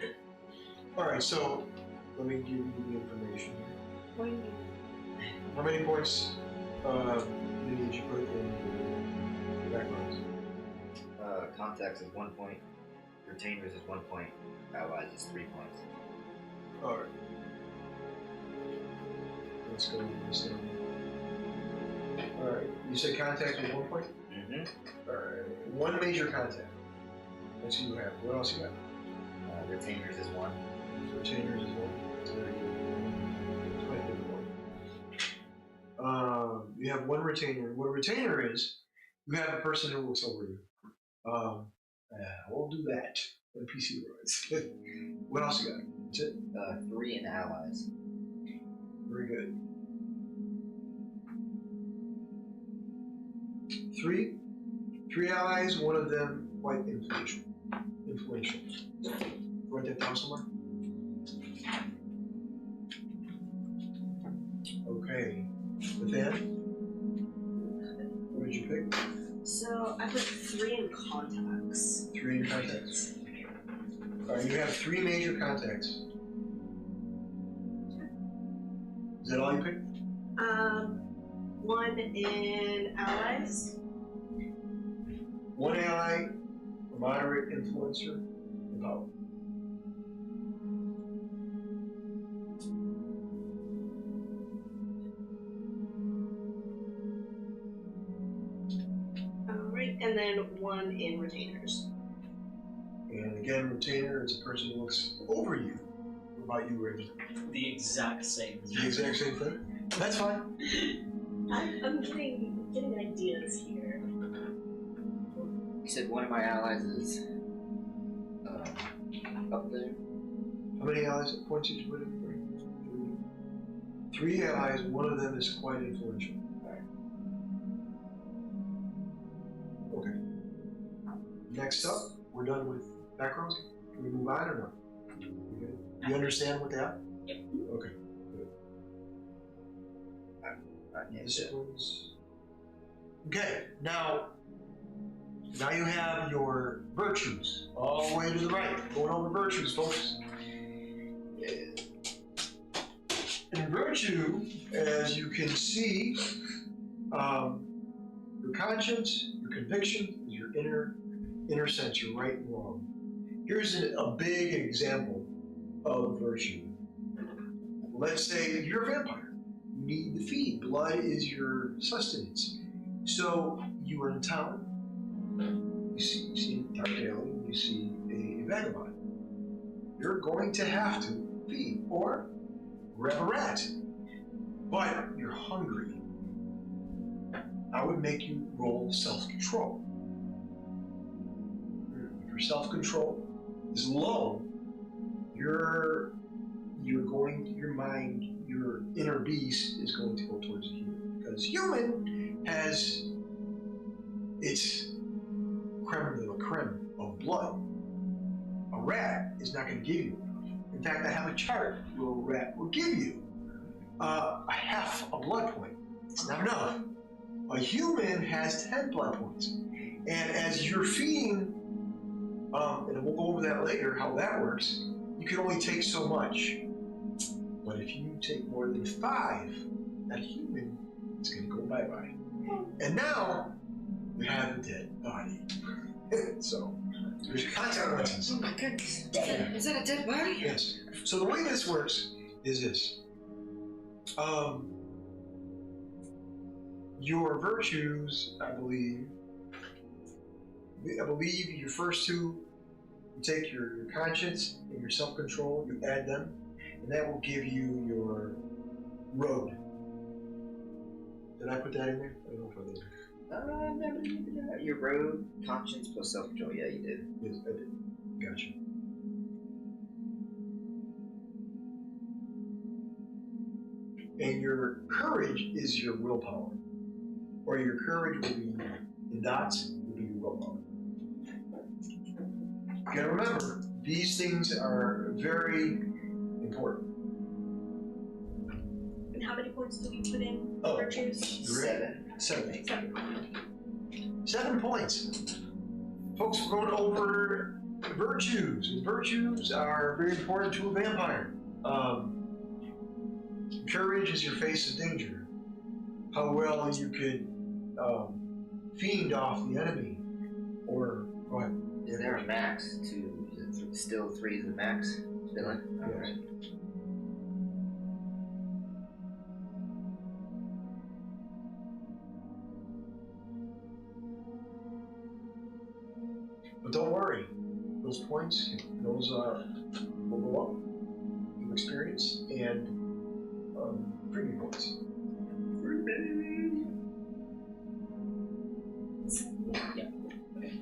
Alright, so let me give you the information here. What do you mean? How many points did you put in backgrounds? Contacts is 1 point, retainers is 1 point, allies is 3 points. Alright. Let's go with this down. Alright, you said contact was 1 point? Mm-hmm. Alright, 1 major contact. Let's see what you have. What else you got? Retainers is 1. Retainers is 1. That's very good. That's quite a good one. You have 1 retainer. What a retainer is, you have a person who looks over you. We'll do that on PC words. What else you got? That's it? 3 in allies. Very good. 3 allies, 1 of them quite influential. Write that down somewhere. Okay. Nathan, what did you pick? So I put 3 in contacts. 3 in contacts. Alright, you have 3 major contacts. Is that all you picked? 1 in allies. 1 ally, a moderate influencer, about. Alright, and then 1 in retainers. And again, retainer is a person who looks over you. What about you, Raven? The exact same. The exact same thing? That's fine. I'm getting ideas here. You said 1 of my allies is up there. How many allies at points did you put in? 3 allies, 1 of them is quite influential. Okay. Next up, we're done with backgrounds. Can we move on or no? You good? You understand what they are? Yep. Okay. Good. Disciplines. Okay, now you have your virtues all the way to the right. Going over virtues, folks. In virtue, as you can see, your conscience, your conviction is your inner sense, your right and wrong. Here's a big example of virtue. Let's say you're a vampire. You need to feed. Blood is your sustenance. So you are in town. You see a dark alley. You see a vagabond. You're going to have to feed or grab a rat. But you're hungry. I would make you roll self-control. If your self-control is low, your mind, your inner beast is going to go towards the human. Because human has its creme de la creme of blood. A rat is not going to give you enough. In fact, I have a chart where a rat will give you a half a blood point. It's not enough. A human has 10 blood points. And as you're feeding, and we'll go over that later, how that works, you can only take so much. But if you take more than 5, that human is going to go bye-bye. And now, you have a dead body. So, there's your consequences. Oh my goodness. Is that a dead body? Yes. So the way this works is this. your virtues, I believe your first two, you take your conscience and your self-control, you add them, and that will give you your road. Did I put that in there? I don't know if I did. Never did that. Your road, conscience plus self-control. Yeah, you did. Yes, I did. Gotcha. And your courage is your willpower. Or your courage will be the dots, will be your willpower. You gotta remember, these things are very important. And how many points do we put in Oh. virtues? 7. 7 points. Folks, we're going over virtues. And virtues are very important to a vampire. Courage is your face of danger. How well you could fiend off the enemy. Or, go ahead. Is there a max to? Is it still 3 is the max? Villain? Yes. Alright. But don't worry, those points, those will go up in experience and premium points. Yeah. Okay.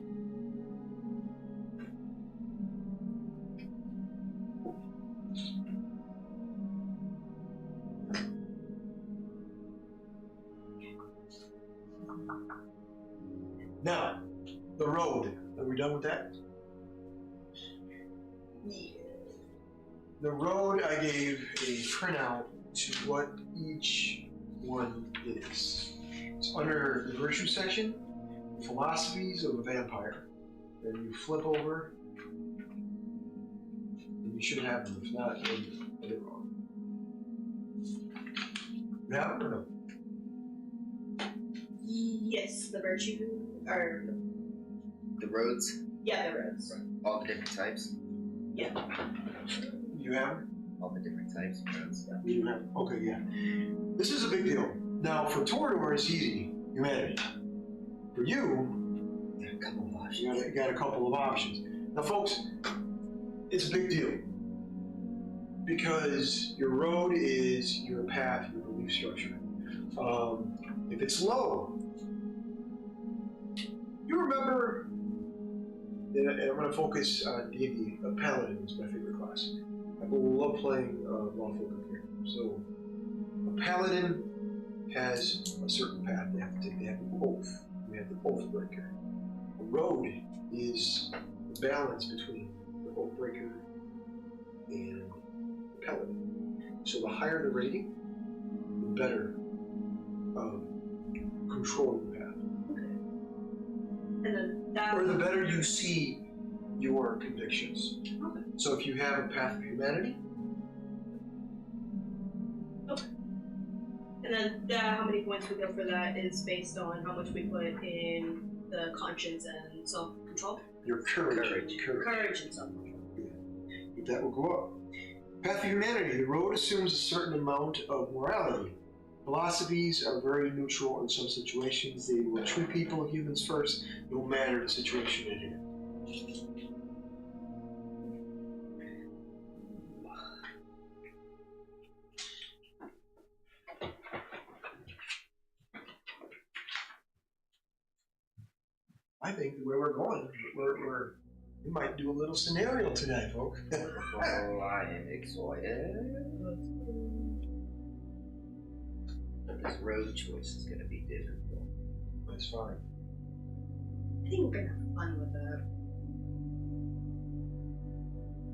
Now, the road. Are we done with that? Yeah. The road, I gave a printout to what each one is. It's under the virtue section, philosophies of a vampire. Then you flip over, and you should have them. If not, then I did it wrong. You have them or no? Yes, the virtue, or The roads, yeah, the roads. all the different types. Yeah. You have them? All the different types of roads. You have them. Okay, yeah. This is a big deal. Now, for Torador, it's easy. Humanity. For you, Yeah, a couple of options. you got a couple of options. Now, folks, it's a big deal because your road is your path, your belief structure. If it's low, you remember, and I'm going to focus on D&D. Paladin is my favorite class. I love playing lawful good here. So, a paladin has a certain path they have to take. They have an oath. They have the oath breaker. A road is the balance between the oath breaker and the paladin. So the higher the rating, the better control you have. Okay. And then that. Or the better you see your convictions. Okay. So if you have a path of humanity, And then how many points we go for that is based on how much we put in the conscience and self-control. your courage. Courage and self-control. That will go up. Path of humanity, the road assumes a certain amount of morality. Philosophies are very neutral in some situations. They will treat people and humans first, no matter the situation it is. I think the way we're going, we might do a little scenario today, folks. Oh, I am excited. This road choice is going to be difficult. That's fine. I think we're gonna have fun with that.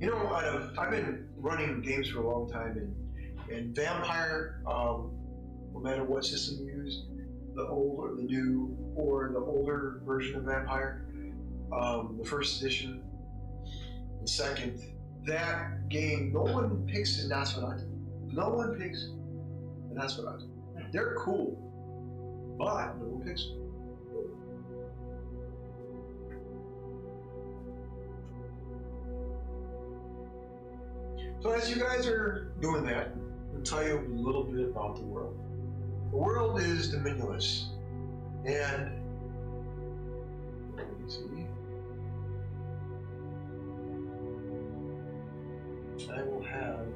You know, I've been running games for a long time, and Vampire, no matter what system you use, the old or the new, or the older version of Vampire, the first edition, the second, that game, no one picks the Nosferatu. No one picks the Nosferatu. They're cool, but no one picks them. So as you guys are doing that, I'll tell you a little bit about the world. The world is dominionless. And let me see. I will have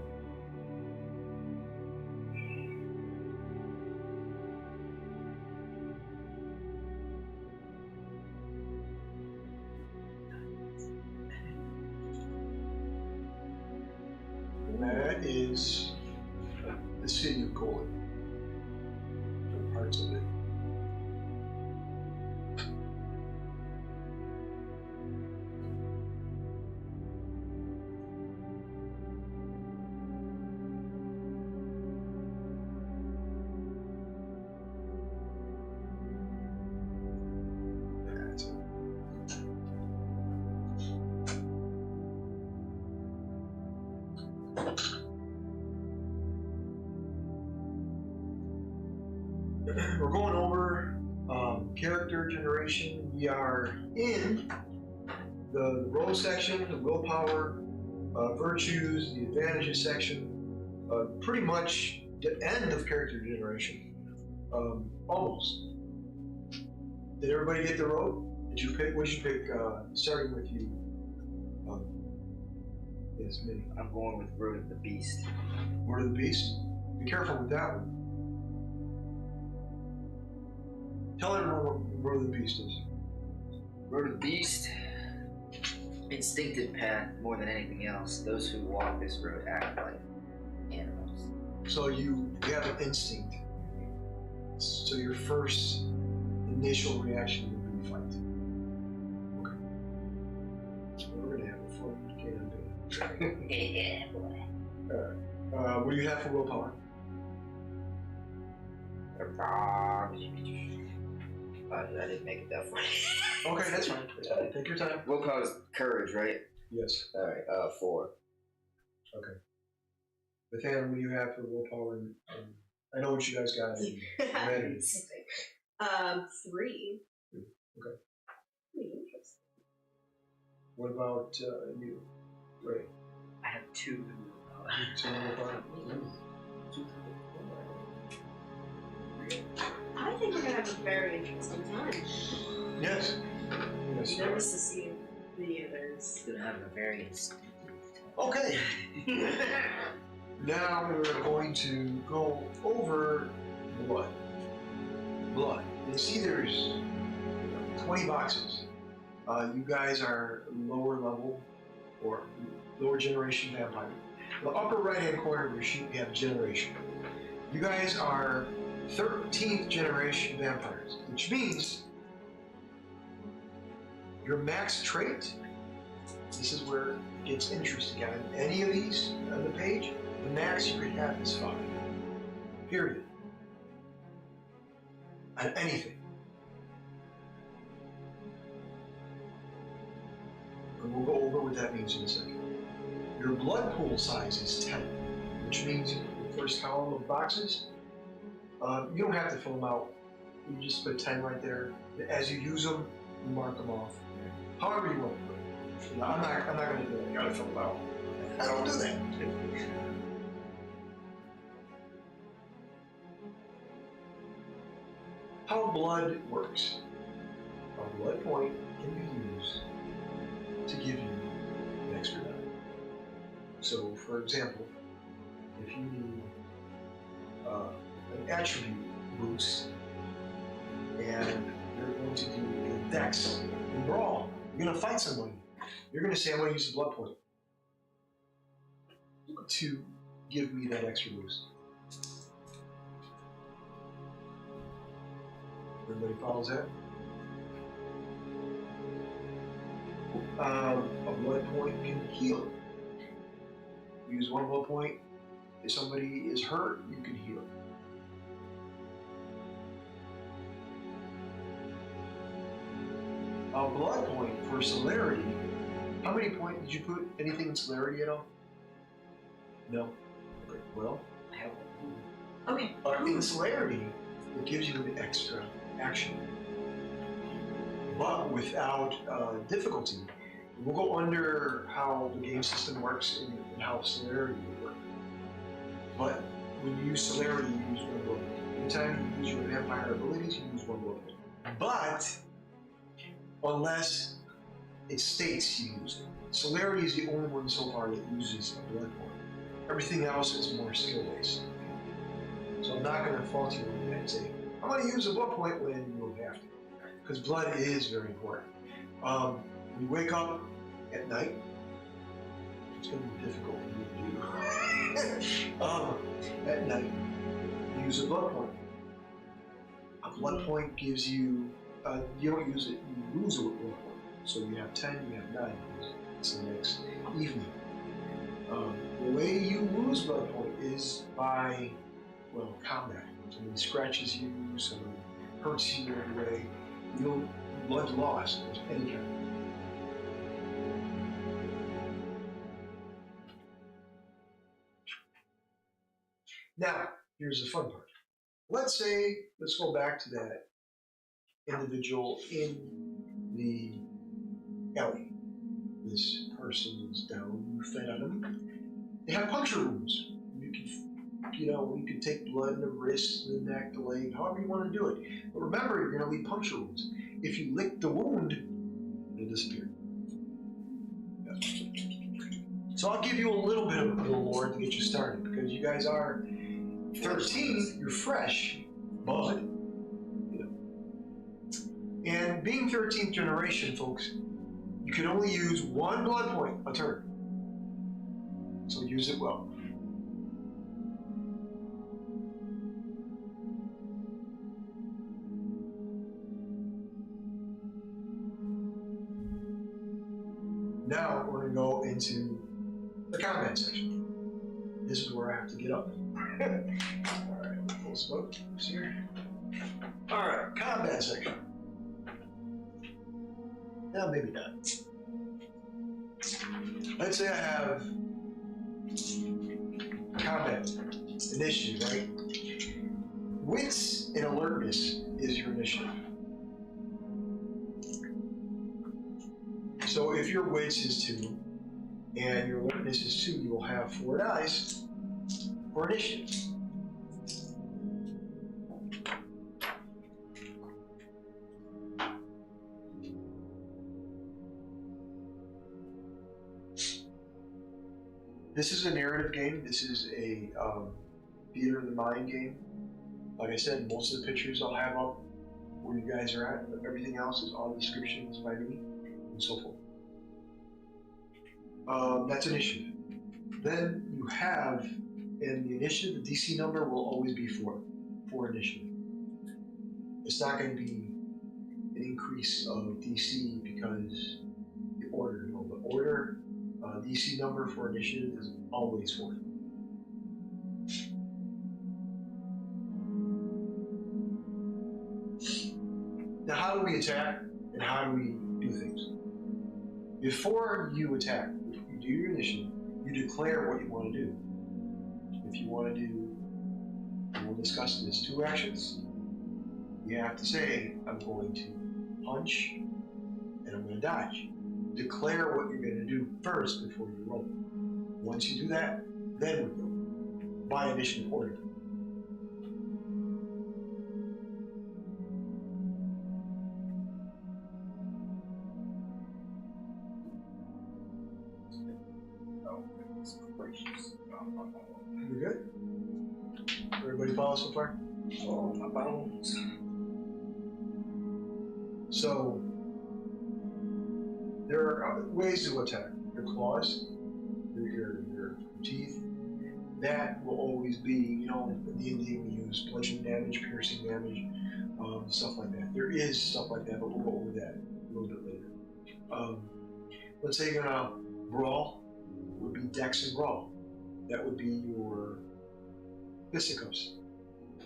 that is the city of Gold. Parts of it. That's it. We're going over character generation. We are in the role section, the willpower, virtues, the advantages section. Pretty much the end of character generation. Almost. Did everybody get the road? Did you pick? What did you pick? Starting with you. Yes, Minnie. I'm going with Road of the Beast. Word of the Beast. Be careful with that one. Tell everyone what Road of the Beast is. Road of the Beast. Instinctive path more than anything else. Those who walk this road act like animals. So you have an instinct. So your first initial reaction would be fight. Okay. We're gonna have a fun campaign. Yeah, boy. What do you have for willpower? I didn't make it that far. Okay, that's fine. Take your time. Willpower is courage, right? Yes. Alright, 4. Okay. Nathan, what do you have for willpower? I know what you guys got. Ready. 3. Okay. Pretty interesting. What about you, Ray? I have 2 willpower. So willpower. I think we're gonna have a very interesting time. Yes. Yes. I'm nervous to see the others. Gonna have a very instinctive. Okay. Now we're going to go over blood. Blood. You see there's 20 boxes. You guys are lower level or lower generation vampire. The upper right hand corner of your sheet you have generation. You guys are 13th generation vampires, which means your max trait, this is where it gets interesting. On any of these on the page, the max you could have is 5. Period. On anything. And we'll go over what that means in a second. Your blood pool size is 10, which means the first column of boxes, you don't have to fill them out. You just put 10 right there. As you use them, you mark them off. However you want to put it. No, I'm not going to do it. You got to fill them out. I don't do that. How blood works. A blood point can be used to give you an extra die. So, for example, if you need an attribute boost, and you're going to do a dex and brawl, you're going to fight someone, you're going to say, I'm going to use a blood point to give me that extra boost. Everybody follows that? A blood point can heal. Use 1 blood point. If somebody is hurt, you can heal. A blood point for celerity. How many points did you put anything in celerity at all? No. Okay, well, I have Okay. in celerity, it gives you an extra action, but without difficulty. We'll go under how the game system works and how celerity will work. But when you use celerity, you use 1 blood point. Anytime you use your vampire abilities, you use 1 blood point. but unless it states you use it. Celerity is the only one so far that uses a blood point. Everything else is more skill-based. So I'm not going to fault you on that and say, I'm going to use a blood point when you don't have to. Because blood is very important. You wake up at night. It's going to be difficult for you to do. At night, you use a blood point. A blood point gives you, you don't use it, you lose a blood point. So you have 10, you have 9. It's the next evening. The way you lose blood point is by, well, combat. Someone scratches you, someone hurts you in any way. You don't blood loss of any kind. Now, here's the fun part. Let's go back to that individual in the alley. This person is down, you fed on them. They have puncture wounds. You can take blood in the wrist, the neck, the leg, however you want to do it. But remember, you're going to leave puncture wounds. If you lick the wound, it'll disappear. Yeah. So I'll give you a little bit of lore to get you started, because you guys are 13, you're fresh, but, And being 13th generation, folks, you can only use one blood point a turn. So use it well. Now we're going to go into the combat section. This is where I have to get up. Alright, full smoke. Here. Alright, combat section. No, maybe not. Let's say I have combat initiative, right? Wits and alertness is your initiative. So if your wits is 2 and your alertness is 2, you will have 4 dice for initiative. This is a narrative game. This is a theater of the mind game. Like I said, most of the pictures I'll have up where you guys are at, but everything else is all descriptions by me and so forth. That's initiative. Then you have, in the initiative, the DC number will always be 4 for initiative. It's not going to be an increase of DC because the order, no, the order DC number for initiative is always 4. Now, how do we attack and how do we do things? Before you attack, if you do your initiative, you declare what you want to do. If you want to do, and we'll discuss this, 2 actions, you have to say, I'm going to punch and I'm going to dodge. Declare what you're going to do first before you roll. Once you do that, then we go by initiative order. You good? Everybody follow so far? Oh, my bones. So, there are ways to attack. Your claws, your teeth, that will always be, in D&D we use bludgeoning damage, piercing damage, stuff like that. There is stuff like that, but we'll go over that a little bit later. Let's say you're gonna brawl, it would be dex and brawl. That would be your fisticuffs.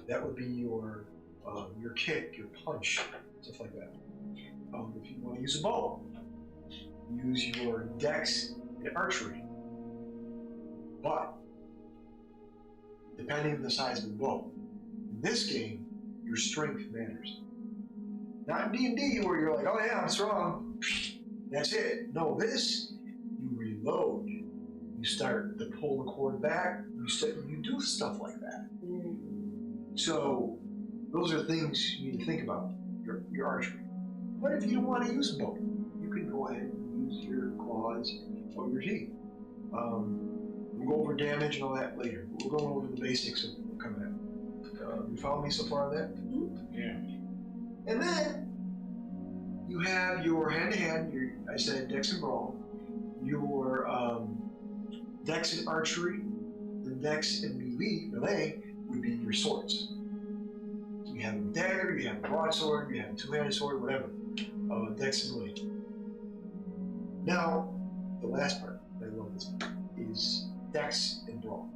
That would be your kick, your punch, stuff like that. If you want to use a bow, use your dex and archery. But, depending on the size of the bow, in this game, your strength matters. Not in D&D where you're like, oh yeah, I'm strong. That's it. No, this, you reload. You start to pull the cord back. You do stuff like that. So, those are things you need to think about. your archery. But if you don't want to use a bow, you can go ahead and use your claws or your teeth. We'll go over damage and all that later. We're going over the basics of combat. You follow me so far on that? Yeah. And then you have your hand-to-hand, I said dex and brawl, your dex and archery, the dex and melee would be your swords. You have a dagger, you have a broadsword, you have a two-handed sword, whatever. Dex and melee. Now, the last part, I love this part, is dex and brawl.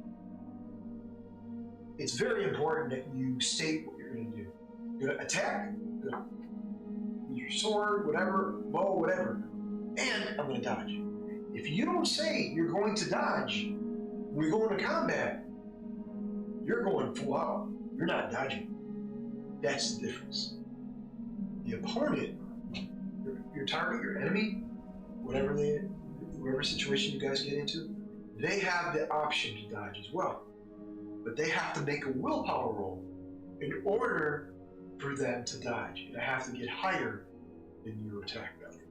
It's very important that you state what you're going to do. You're going to attack, you're going to use your sword, whatever, bow, whatever, and I'm going to dodge. If you don't say you're going to dodge, when we go into combat, you're going full out. You're not dodging. That's the difference. The opponent, your target, your enemy, whatever situation you guys get into, they have the option to dodge as well. But they have to make a willpower roll in order for them to dodge. And I have to get higher than your attack value.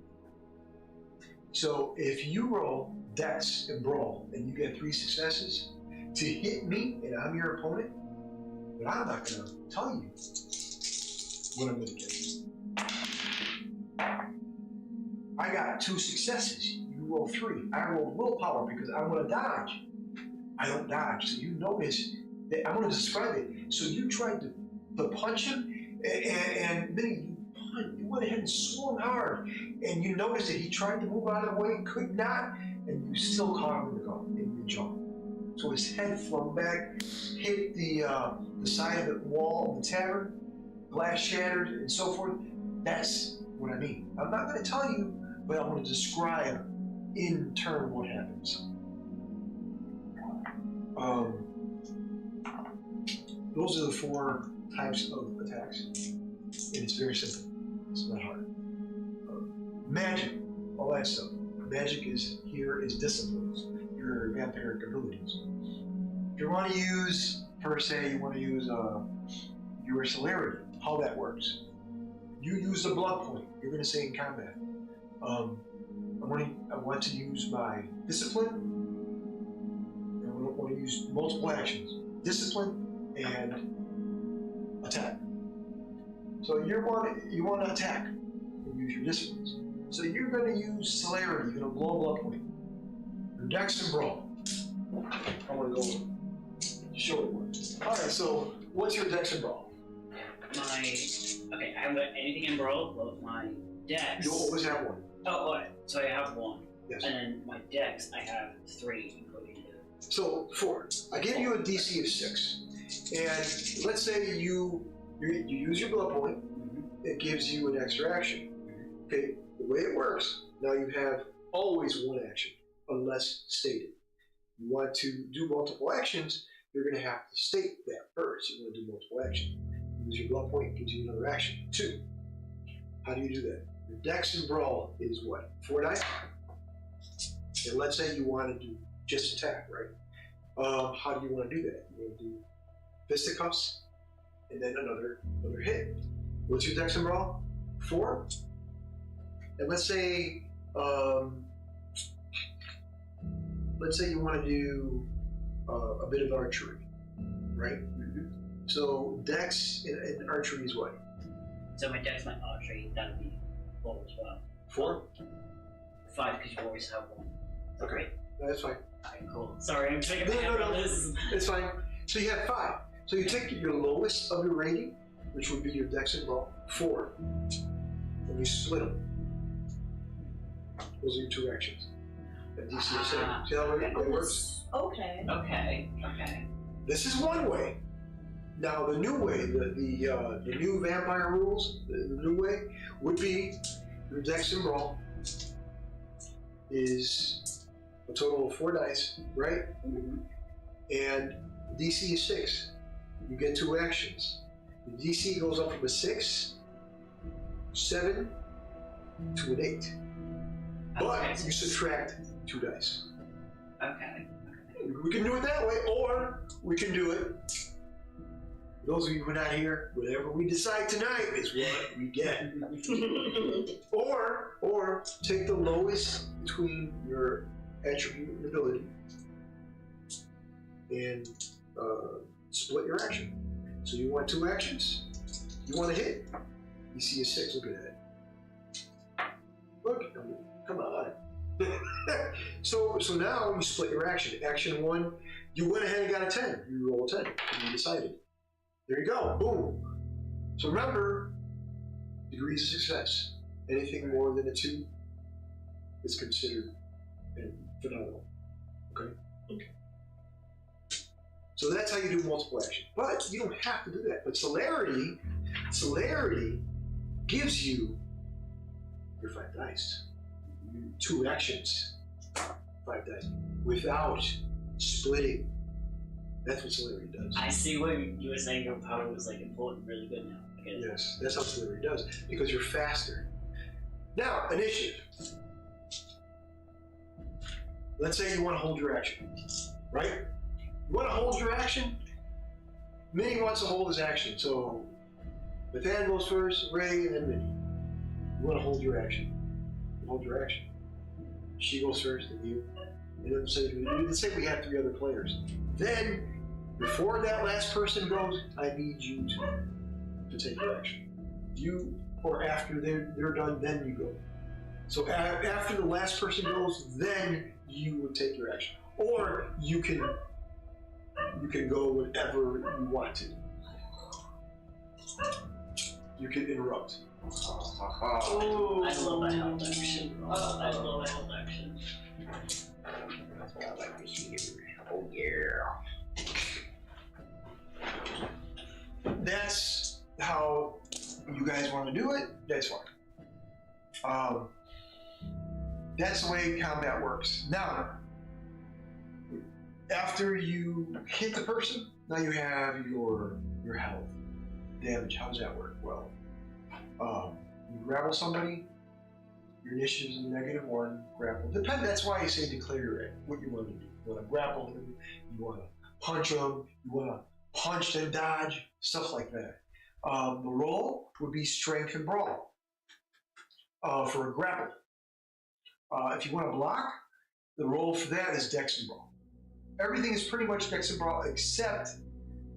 So if you roll dex and brawl and you get 3 successes to hit me and I'm your opponent, but I'm not going to tell you what I'm going to get. I got 2 successes. You roll 3. I rolled willpower because I want to dodge. I don't dodge. So you notice that I'm going to describe it. So you tried to punch him, and then you went ahead and swung hard, and you noticed that he tried to move out of the way, could not, and you still caught him in the jaw. So his head flung back, hit the side of the wall of the tavern, glass shattered, and so forth. That's what I mean. I'm not going to tell you, but I'm going to describe in turn what happens. Those are the 4 types of attacks, and it's very simple. It's not hard. Magic, all that stuff. Magic is disciplines, your vampiric abilities. If you want to use, per se, your celerity, how that works. You use the blood point. You're going to say in combat. I want to use my discipline. I want to use multiple actions. Discipline and attack. So you want to attack and use your disciplines. So you're going to use celerity. You're going to blow a blood point. Your dex and brawl. I want to go show it one. All right. So what's your dex and brawl? I haven't got anything in brawl, but my dex. You always have one. Oh, all right. So I have 1. Yes. And then my dex, I have 3, including the. So 4. I give you a DC of 6, and let's say you use your blood point. It gives you an extra action. Okay. The way it works, now you have always 1 action, unless stated. You want to do multiple actions, you're going to have to state that first. You want to do multiple actions. Use your blood point, gives you another action. 2. How do you do that? Your dex and brawl is what? 4 dice? And let's say you want to do just attack, right? How do you want to do that? You want to do fisticuffs and then another hit. What's your dex and brawl? 4. And let's say you want to do a bit of archery, right? So dex and archery is what? So my dex, my archery, that would be 4 as well. 4? 5 because you always have 1. Okay, that's fine. Alright, cool. Sorry, I'm taking my No. on this. It's fine. So you have 5. So you take your lowest of your rating, which would be your dex and brawl, 4, and you split them. Those are your 2 actions. At DC of 7. See how it works? Okay. Okay. This is one way. Now the new way, the new vampire rules, the new way would be your dex and brawl is a total of 4 dice, right? And DC is 6. You get 2 actions. The DC goes up from a 6, 7 to an 8. But you subtract 2 dice. Okay. We can do it that way, or we can do it For those of you who are not here, whatever we decide tonight is what we get. Or take the lowest between your attribute and ability and split your action. So you want 2 actions. You want to hit. You see a 6. Look at that. Look, come on. So now you split your action. Action 1, you went ahead and got a 10. You roll a 10. And you decided. There you go. Boom. So remember, degrees of success. Anything more than a 2 is considered phenomenal. Okay? So that's how you do multiple action. But you don't have to do that. But celerity gives you your 5 dice. 2 actions, 5 dice, without splitting. That's what celerity does. I see what you were saying. Your power was like important, really good now. Yes, that's how celerity does, because you're faster. Now, initiative. Let's say you want to hold your action, right? You want to hold your action? Minnie wants to hold his action, so Nathan goes first, Ray, and then Minnie. You want to hold your action. You hold your action. She goes first, and you. And then let's say we have 3 other players. Then, before that last person goes, I need you to take your action. You, or after they're done, then you go. So after the last person goes, then you would take your action. Or you can go whenever you want to. You can interrupt. Oh, I love a held action. I love a held action. That's what I like to hear. Oh yeah. That's how you guys want to do it. That's fine. That's the way combat works. Now, after you hit the person, now you have your health damage. How does that work? Well, you grapple somebody, your initiative is -1, grapple. That's why you say declare what you want to do. You want to grapple him, you want to punch him, you want to punch and dodge, stuff like that. The roll would be strength and brawl for a grapple. If you want to block, the roll for that is dex and brawl. Everything is pretty much dex and brawl except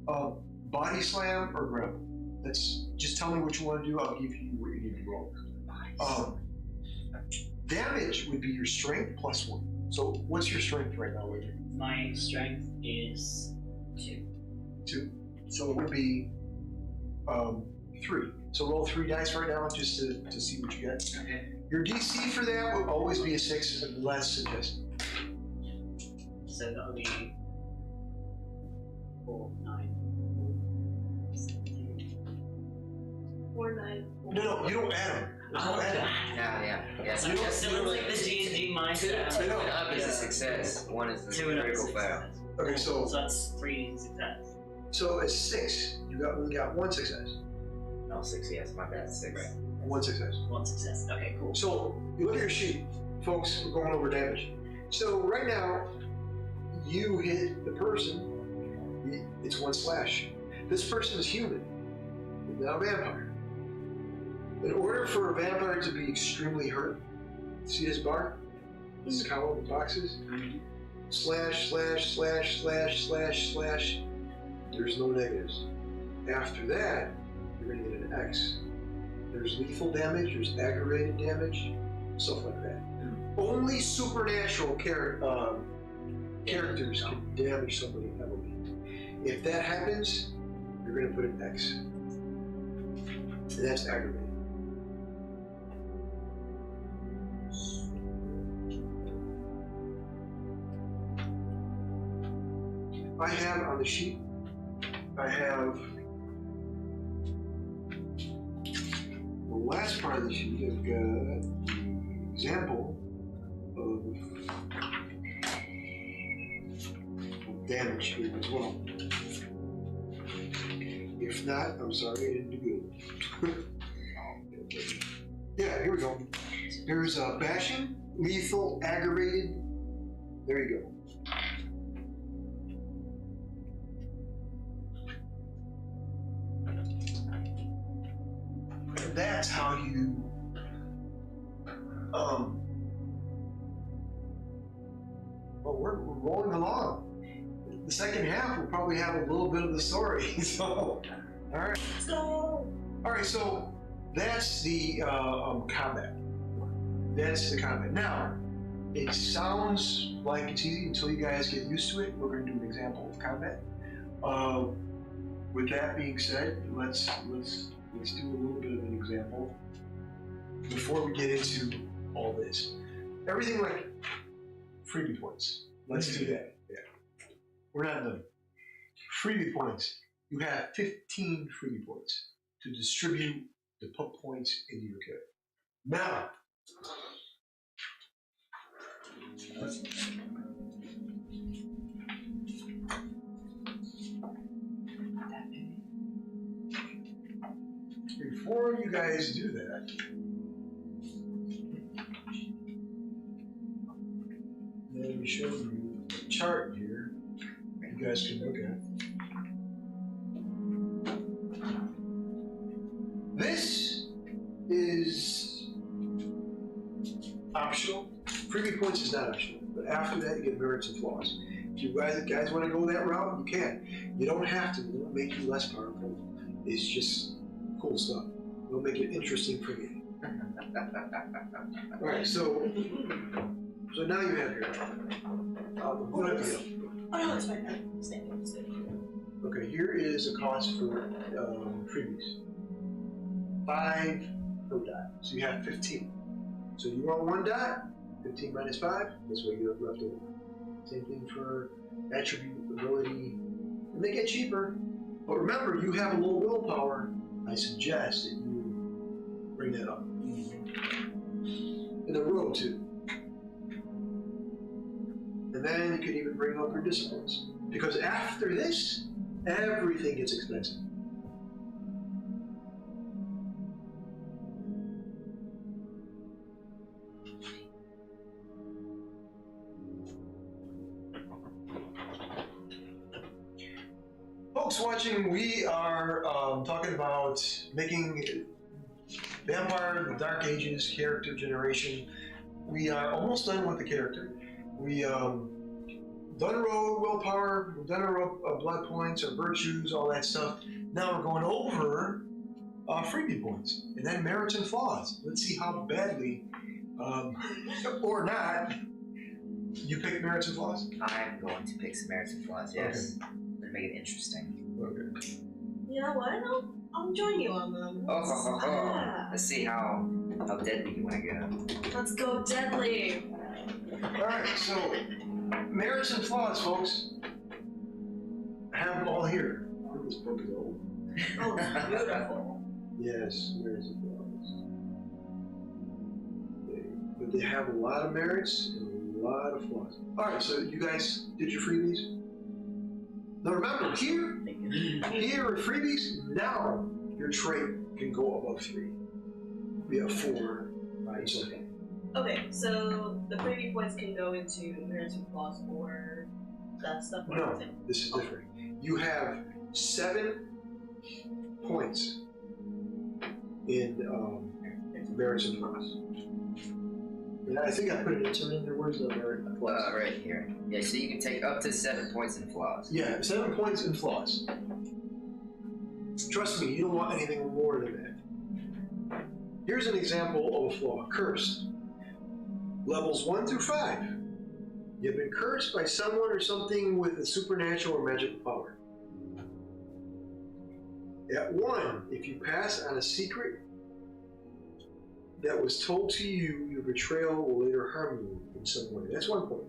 body slam or grapple. That's just tell me what you want to do. I'll give you what you need to roll. Damage would be your strength +1. So what's your strength right now, William? My strength is 2. 2. So it would be 3. So roll 3 dice right now just to see what you get. Okay. Your DC for that would always be a 6 unless suggested. So that would be 4, 9. 4, 9. No, you don't add them. There's no add 'em. Yeah. So it's still like the D&D mindset. 2 and up is a success. 1 is the 2 and up is critical fail. success. Okay, So that's 3 success. so it's 6. You only got 1 success. No, 6, yes, my bad, 6. Right. 1 success. 1 success. Okay, cool. So you look at your sheet, folks. We're going over damage. So right now, you hit the person. It's 1 slash. This person is human, not a vampire. In order for a vampire to be extremely hurt, see this bar? This is column of boxes. Slash, slash, slash, slash, slash, slash. There's no negatives. After that, you're going to get an X. There's lethal damage, there's aggravated damage, stuff like that. Only supernatural characters can damage somebody heavily. If that happens, you're going to put an X. And that's aggravated. I have on the sheet, I have the last part of the sheet. I've got the example of damage here as well. If not, I'm sorry, I didn't do good. Yeah, here we go. There's bashing, lethal, aggravated. There you go. that's how you well, we're rolling along. The second half will probably have a little bit of the story. So, all right. Let's go. All right, so that's the combat. That's the combat. Now, it sounds like it's easy until you guys get used to it. We're going to do an example of combat. With that being said, let's do a little bit of an example before we get into all this. Everything like freebie points. Let's do that. Yeah. We're not done. Freebie points. You have 15 freebie points to distribute to put points into your character. Now, before you guys do that, let me show you a chart here you guys can look at. This is optional. Freebie points is not optional, but after that you get merits and flaws. If you guys want to go that route, you can. You don't have to. It won't make you less powerful. It's just cool stuff. It'll make it interesting for me. All right, so now you have your. What have you? Oh no, it's fine. I'm staying. Okay, here is a cost for freebies. 5 per dot. So you have 15. So you roll 1 dot, 15 minus 5, that's what you have left over. Same thing for attribute, ability, and they get cheaper. But remember, you have a low willpower. I suggest that you bring that up. And a rogue too. And then you can even bring up your disciplines. Because after this, everything gets expensive. Folks watching, we are talking about making Vampire the Dark Ages character generation. We are almost done with the character. We done a row of willpower, we've done a row of blood points, or virtues, all that stuff. Now we're going over freebie points, and then merits and flaws. Let's see how badly, or not, you pick merits and flaws? I'm going to pick some merits and flaws, yes. Okay. Make it interesting. Okay. You know what? I'll join you on them. Oh. Let's see how deadly you want to go. Let's go deadly. All right, so merits and flaws, folks. I have them all here. This book is old. Oh, beautiful. Yes, merits and flaws. But they have a lot of merits and a lot of flaws. All right, so you guys did your freebies? Now remember, here are freebies. Now your trait can go above 3. We have 4. Right, so Okay, so the freebie points can go into merits and flaws or that stuff. no, this is different. You have 7 points in merits and flaws. And I think I put an answer in there. Where's the merit and flaws? Right here. Yeah, so you can take up to 7 points in flaws. Yeah, 7 points in flaws. Trust me, you don't want anything more than that. Here's an example of a flaw. Cursed. Levels 1 through 5. You've been cursed by someone or something with a supernatural or magical power. At 1, if you pass on a secret that was told to you, your betrayal will later harm you in some way. That's 1 point.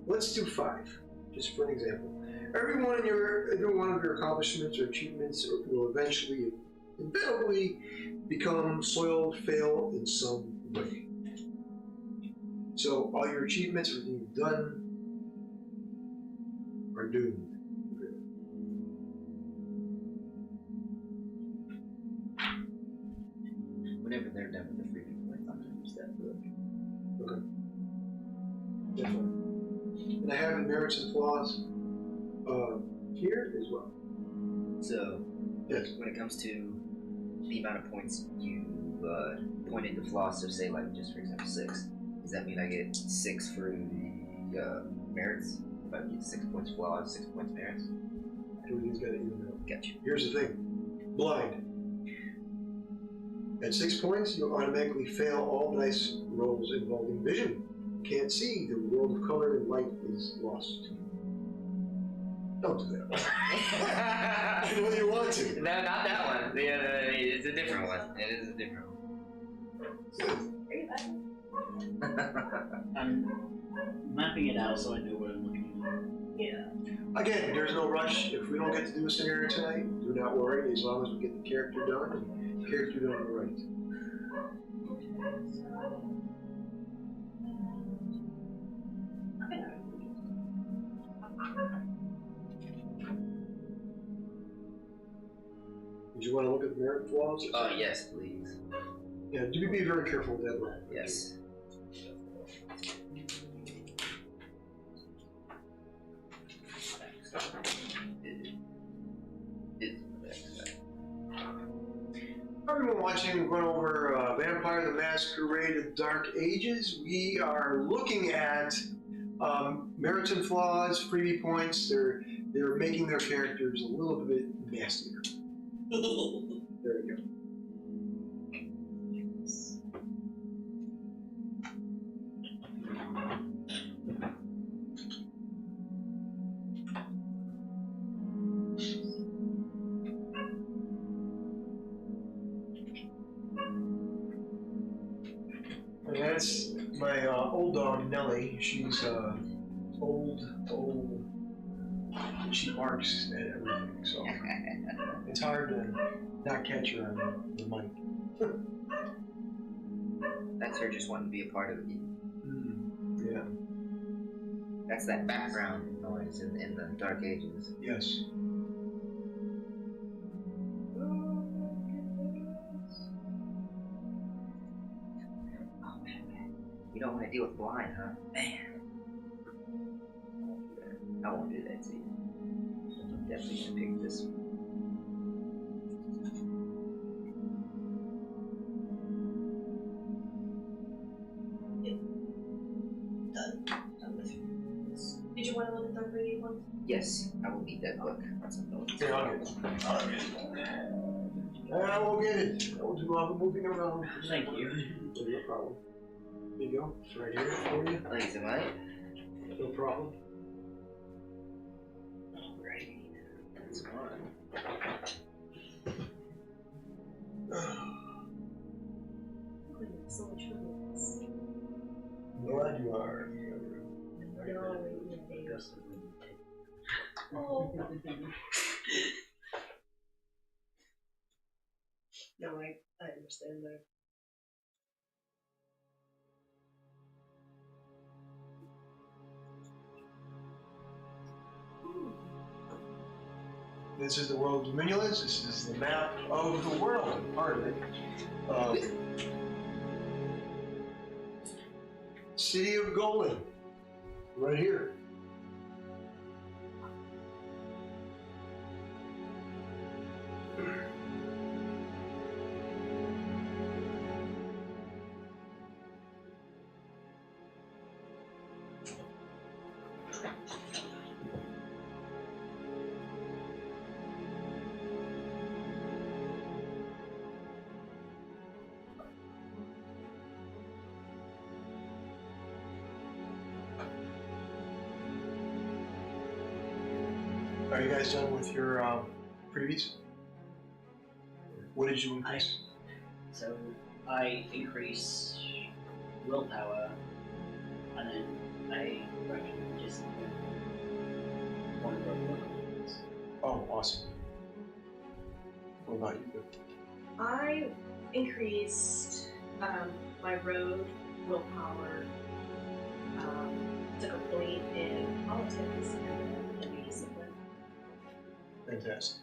Let's do 5, just for an example. Every one of your accomplishments or achievements will eventually, inevitably, become soiled, fail in some way. So all your achievements, everything you've done, are doomed. Whenever they're done with the freebie points, I'm going to use that book. Okay. Definitely. And I have the merits and flaws here as well. So, yes. when it comes to the amount of points you pointed to flaws, so say like just for example 6. Does that mean I get 6 for the merits? If I get 6 points flaws, 6 points merits? Everything's got to even out. Gotcha. Here's the thing. Blind. At 6 points, you automatically fail all dice rolls involving vision. You can't see. The world of color and light is lost. Don't do that. I know you want to. No, not that one. It's a different one. It is a different one. I'm mapping it out so I know what I'm looking at. Yeah. Again, there's no rush. If we don't get to do a scenario tonight, do not worry. As long as we get the character done, and the character done right. Did you want to look at the merit flaws? Oh, yes, please. Yeah, do be very careful with that one. Yes. Everyone watching, we're going over Vampire the Masquerade of the Dark Ages. We are looking at merits and flaws, freebie points. They're making their characters a little bit nastier. There we go. And that's my old dog, Nellie. She's old. She barks at everything, so it's hard to not catch her on the mic. That's her just wanting to be a part of it. Yeah. That's that background noise in the Dark Ages. Yes. You don't want to deal with blind, huh? Man. I won't do that to you. I'm definitely gonna pick this one. Done with this. Did you want to look at the reading one? Yes, I will need that book. That's a note. Here, I'll get it. I will get it. I will do all the moving around. Thank you. No problem. There you go. It's right here for you. Thanks, mate. No problem. Alrighty. That's one. So much fun. Glad you are. Oh. No, I understand that. This is the world of Dominions. This is the map of the world, part of it. City of Golden, right here. Are you guys done with your freebies? What did you increase? So I increase willpower, and then I reckon just one of the Oh, awesome. What about you? I increased my road willpower, took a point in politics and new discipline. Fantastic.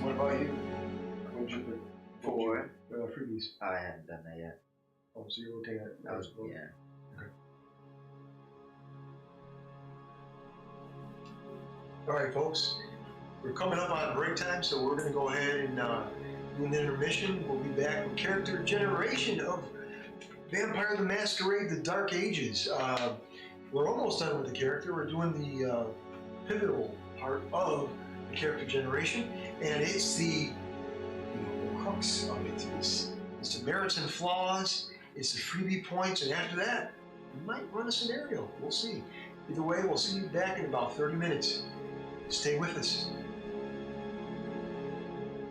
What about you? What did you put? For Freebies. I haven't done that yet. Oh, so you're looking at That was yeah. All right, folks. We're coming up on break time, so we're going to go ahead and do an intermission. We'll be back with character generation of Vampire the Masquerade: The Dark Ages. We're almost done with the character. We're doing the pivotal part of the character generation, and it's the crux of it. It's the merits and flaws. It's the freebie points, and after that, we might run a scenario. We'll see. Either way, we'll see you back in about 30 minutes. Stay with us.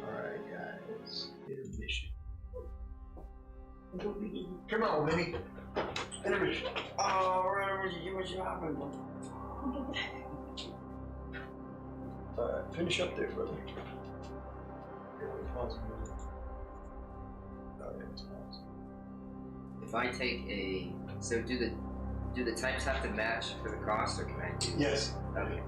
All right, guys. Intermission. Come on, Minnie. Intermission. All right, what you happened? Finish up there, brother. Here, we pause a minute. Oh, yeah, it's paused. If I take a do the types have to match for the cost, or can I do? Yes. Okay.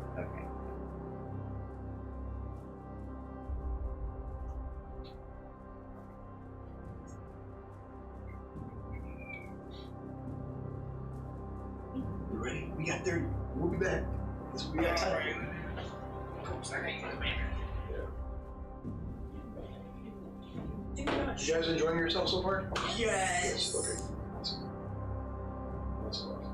You ready? We got 30. We'll be back. We got time. You guys enjoying yourself so far? Yes. Okay. Awesome. That's awesome.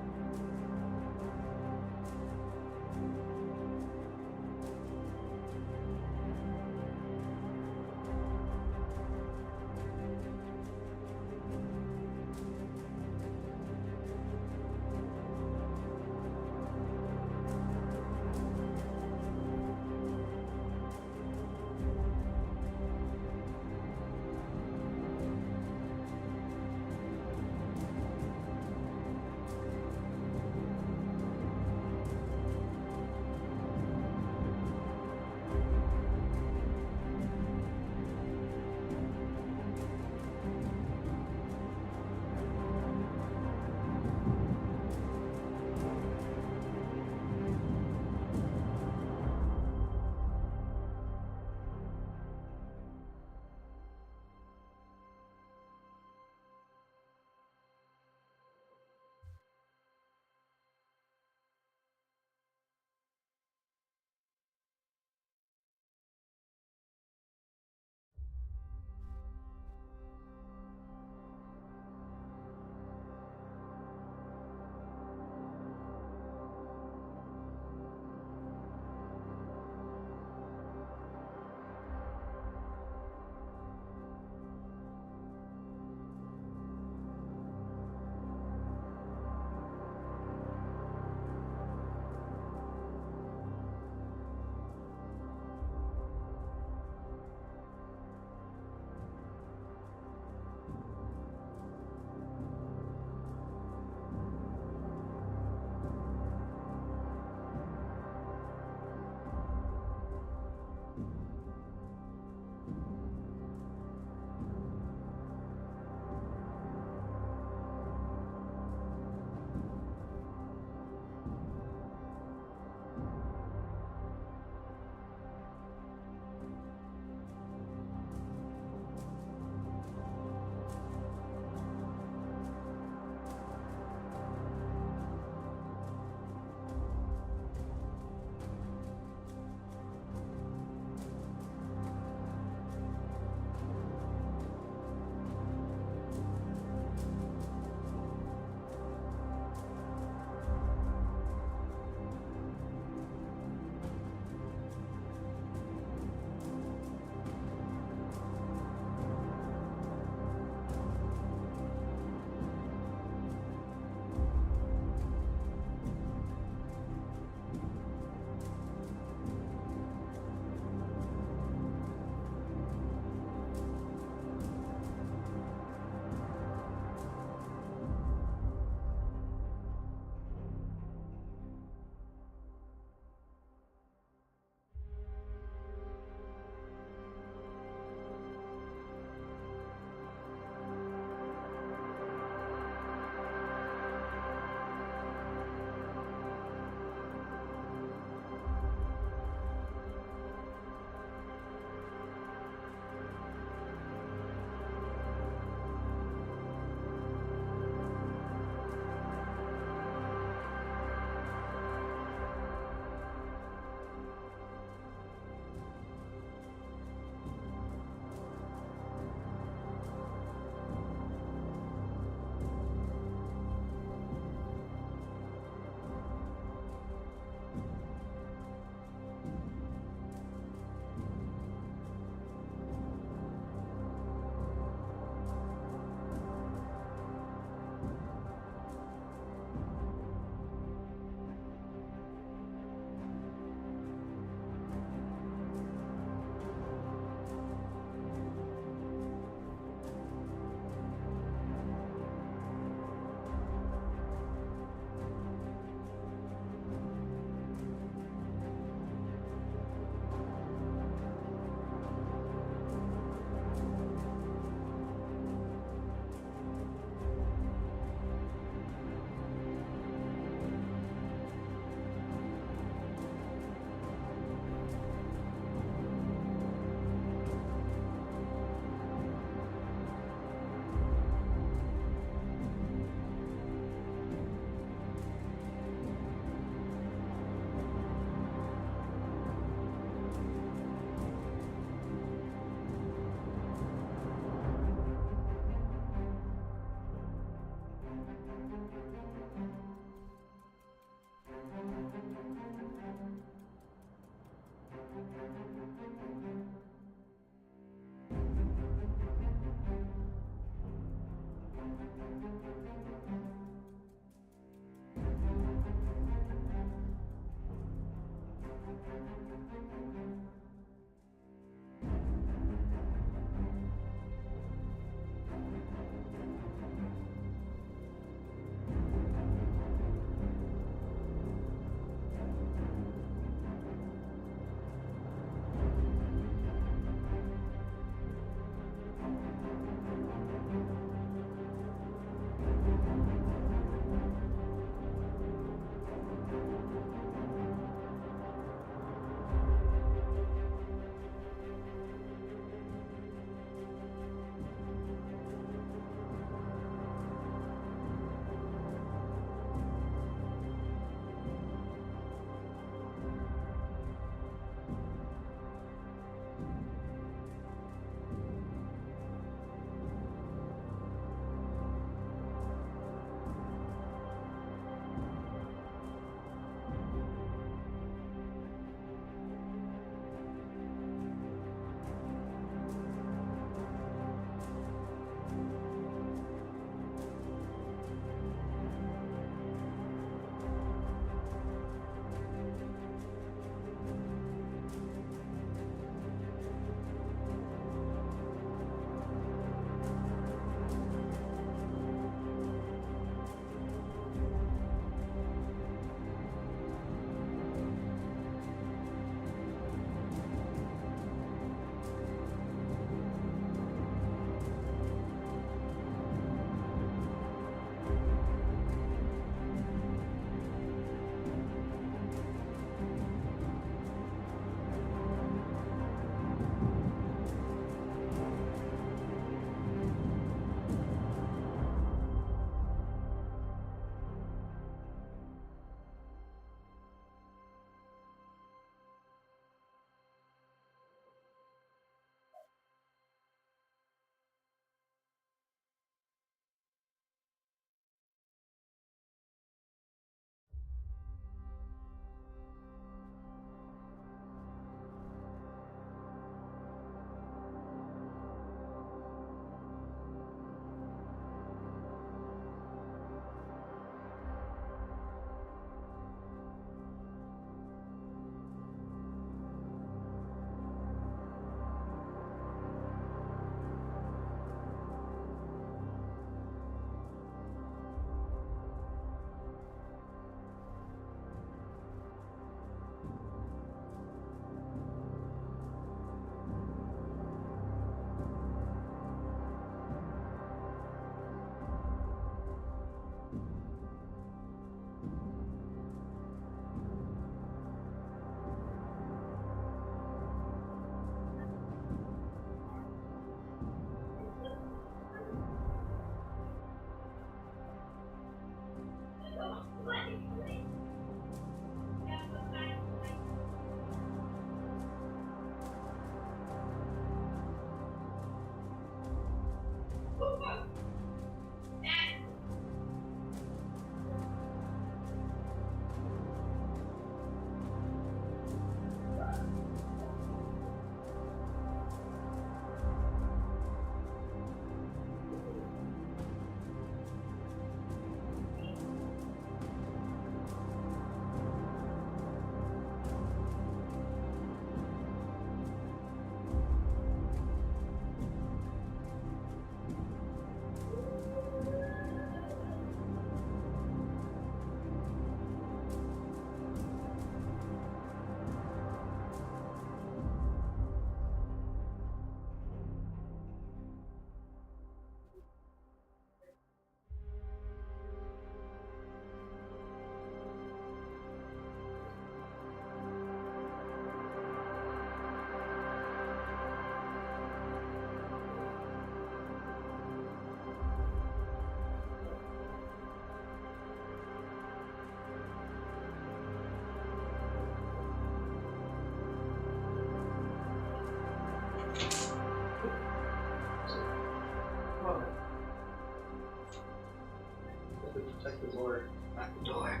Check the door. Lock the door.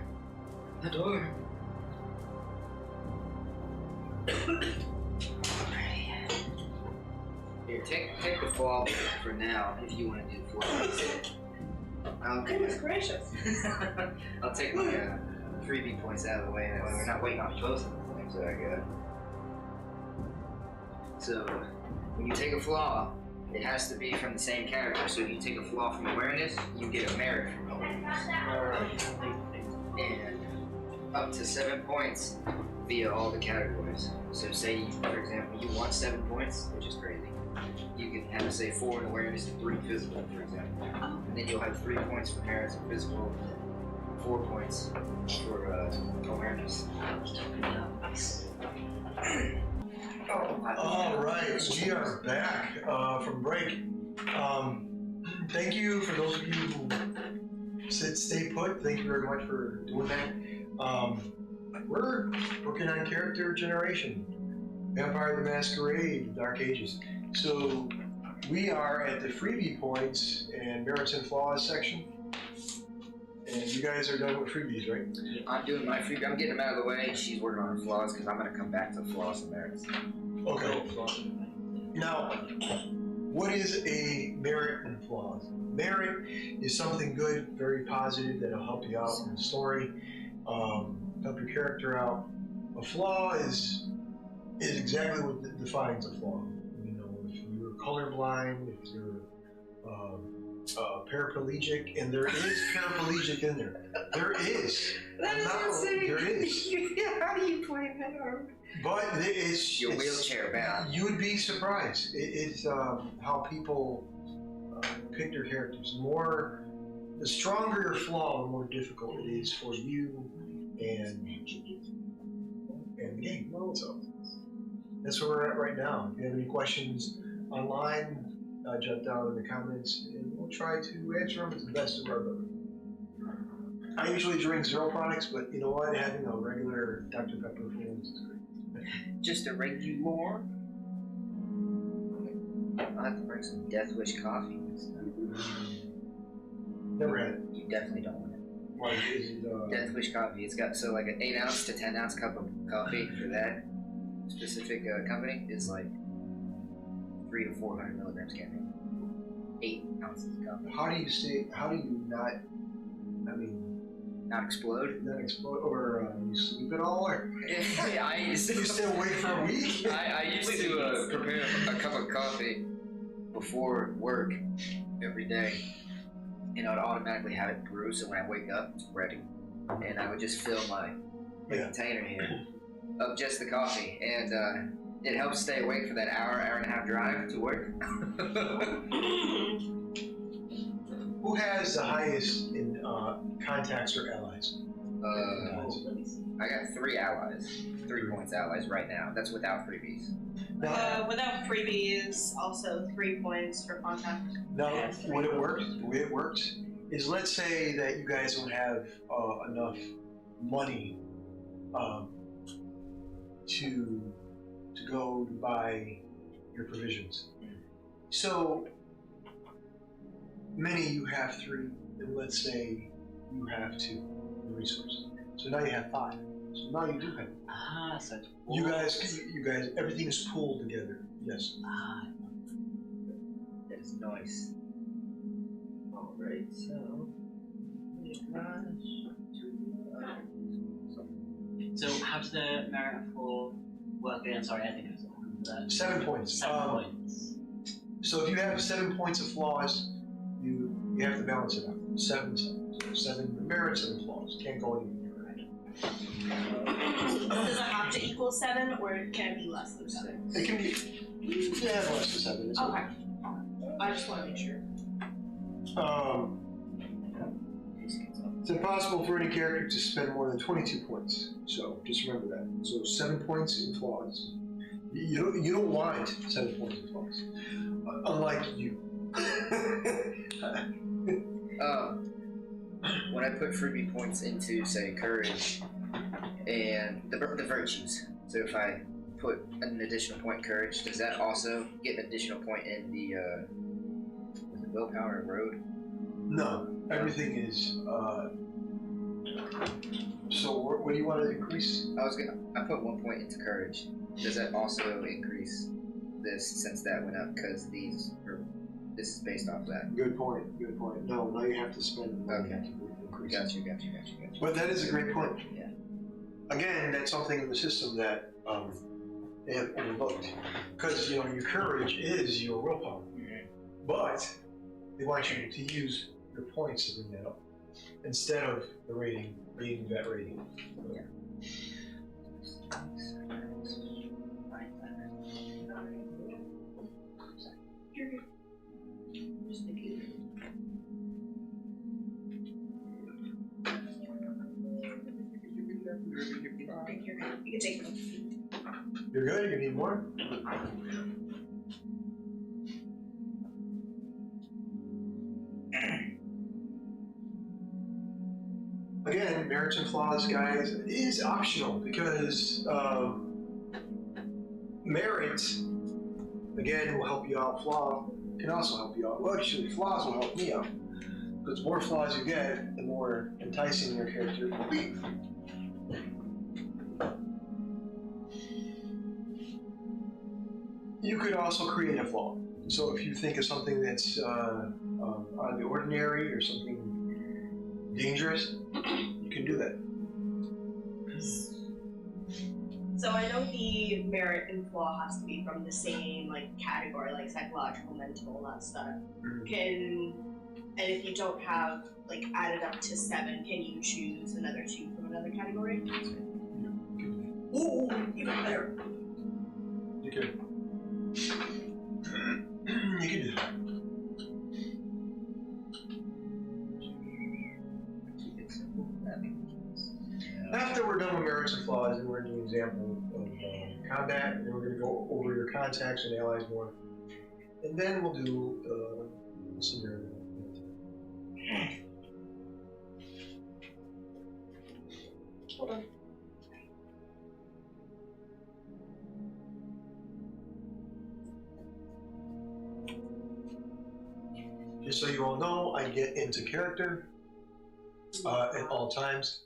The door. Here, take the flaw for now if you want to do the flaw. Goodness gracious. I'll take my freebie points out of the way. That way we're not waiting on both of the things that I got. So, when you take a flaw, it has to be from the same character. So if you take a flaw from awareness, you get a merit from awareness. And up to 7 points via all the categories. So say, for example, you want 7 points, which is crazy. You can have, say, 4 in awareness and 3 in physical, for example. And then you'll have 3 points for merits in physical, 4 points for awareness. All right, we are back from break. Thank you for those of you who stay put. Thank you very much for doing that. We're working on character generation, Vampire the Masquerade, Dark Ages. So we are at the freebie points and merits and flaws section. And you guys are done with freebies, right? I'm doing my freebie. I'm getting them out of the way. She's working on her flaws because I'm going to come back to flaws and merits. Okay. Now, what is a merit and flaws? Merit is something good, very positive, that'll help you out in the story, help your character out. A flaw is exactly what defines a flaw. You know, if you're colorblind, if you're paraplegic, and there is paraplegic in there. There is. That is insane. There is. How do you play that out? But it's You're wheelchair bound. You would be surprised. It's how people pick their characters. The stronger your flaw, the more difficult it is for you and the game. So that's where we're at right now. If you have any questions online, jump down in the comments, and we'll try to answer them to the best of our ability. I usually drink zero products, but you know what? Having a regular Dr. Pepper for once is great. Just a regular. I'll have to bring some Death Wish coffee next time. Never had it. You definitely don't want it. Why is it? Death Wish coffee. It's got so like an 8 ounce to 10 ounce cup of coffee for that specific company is like 300 to 400 milligrams caffeine. 8 ounces of coffee. How do you not? I mean, not explode? Not explode, or you sleep at all, or you stay awake for a week? I used to prepare a cup of coffee before work every day, and I'd automatically have it brew, so when I wake up, it's ready. And I would just fill my container here of just the coffee, and it helps stay awake for that hour and a half drive to work. Who has the highest in contacts or allies? I got 3 allies. 3 points allies right now. That's without freebies. Without freebies, also 3 points for contact. Now, the way it works is, let's say that you guys don't have enough money to go to buy your provisions. So many you have 3, and let's say you have 2 resources. So now you have 5. So now you do have. So it's You guys, everything is pooled together. Yes. That is nice. Alright, so. So how does the merit for work again? Sorry, I think it was that. 7 points. 7 points. So if you have 7 points of flaws, you have to balance it out. 7 merits, 7 flaws. Can't go any near that. Does it have to equal 7, or can it be less than 7? It can be. Yeah, less than 7. It's Okay. I just want to make sure. It's impossible for any character to spend more than 22 points. So just remember that. So 7 points in flaws. You don't want 7 points in flaws. Unlike you. When I put freebie points into, say, courage and the virtues, so if I put an additional point in courage, does that also get an additional point in the willpower or road? No, everything is. So what do you want to increase? I put 1 point into courage. Does that also increase this since that went up? Because this is based off that. Good point. Good point. No, now you have to spend money to increase. Got you. But that is a great point. Yeah. Again, that's something in the system that they have overlooked, because your courage is your willpower, but they want you to use your points to bring that up instead of the rating, being that rating. Yeah. You can take them. You're good? You need more? Again, merits and flaws, guys, is optional because merit, again, will help you out. Flaw can also help you out. Well, actually, flaws will help me out. Because the more flaws you get, the more enticing your character will be. You could also create a flaw. So if you think of something that's out of the ordinary or something dangerous, you can do that. So I know the merit and flaw has to be from the same category, like psychological, mental, that stuff. And if you don't have added up to 7, can you choose another 2 from another category? Ooh, even better. You can. You can do that. After we're done with merits and flaws, then we're going to do an example of combat, and then we're going to go over your contacts and allies more. And then we'll do scenario. Hold on. Just so you all know, I get into character at all times.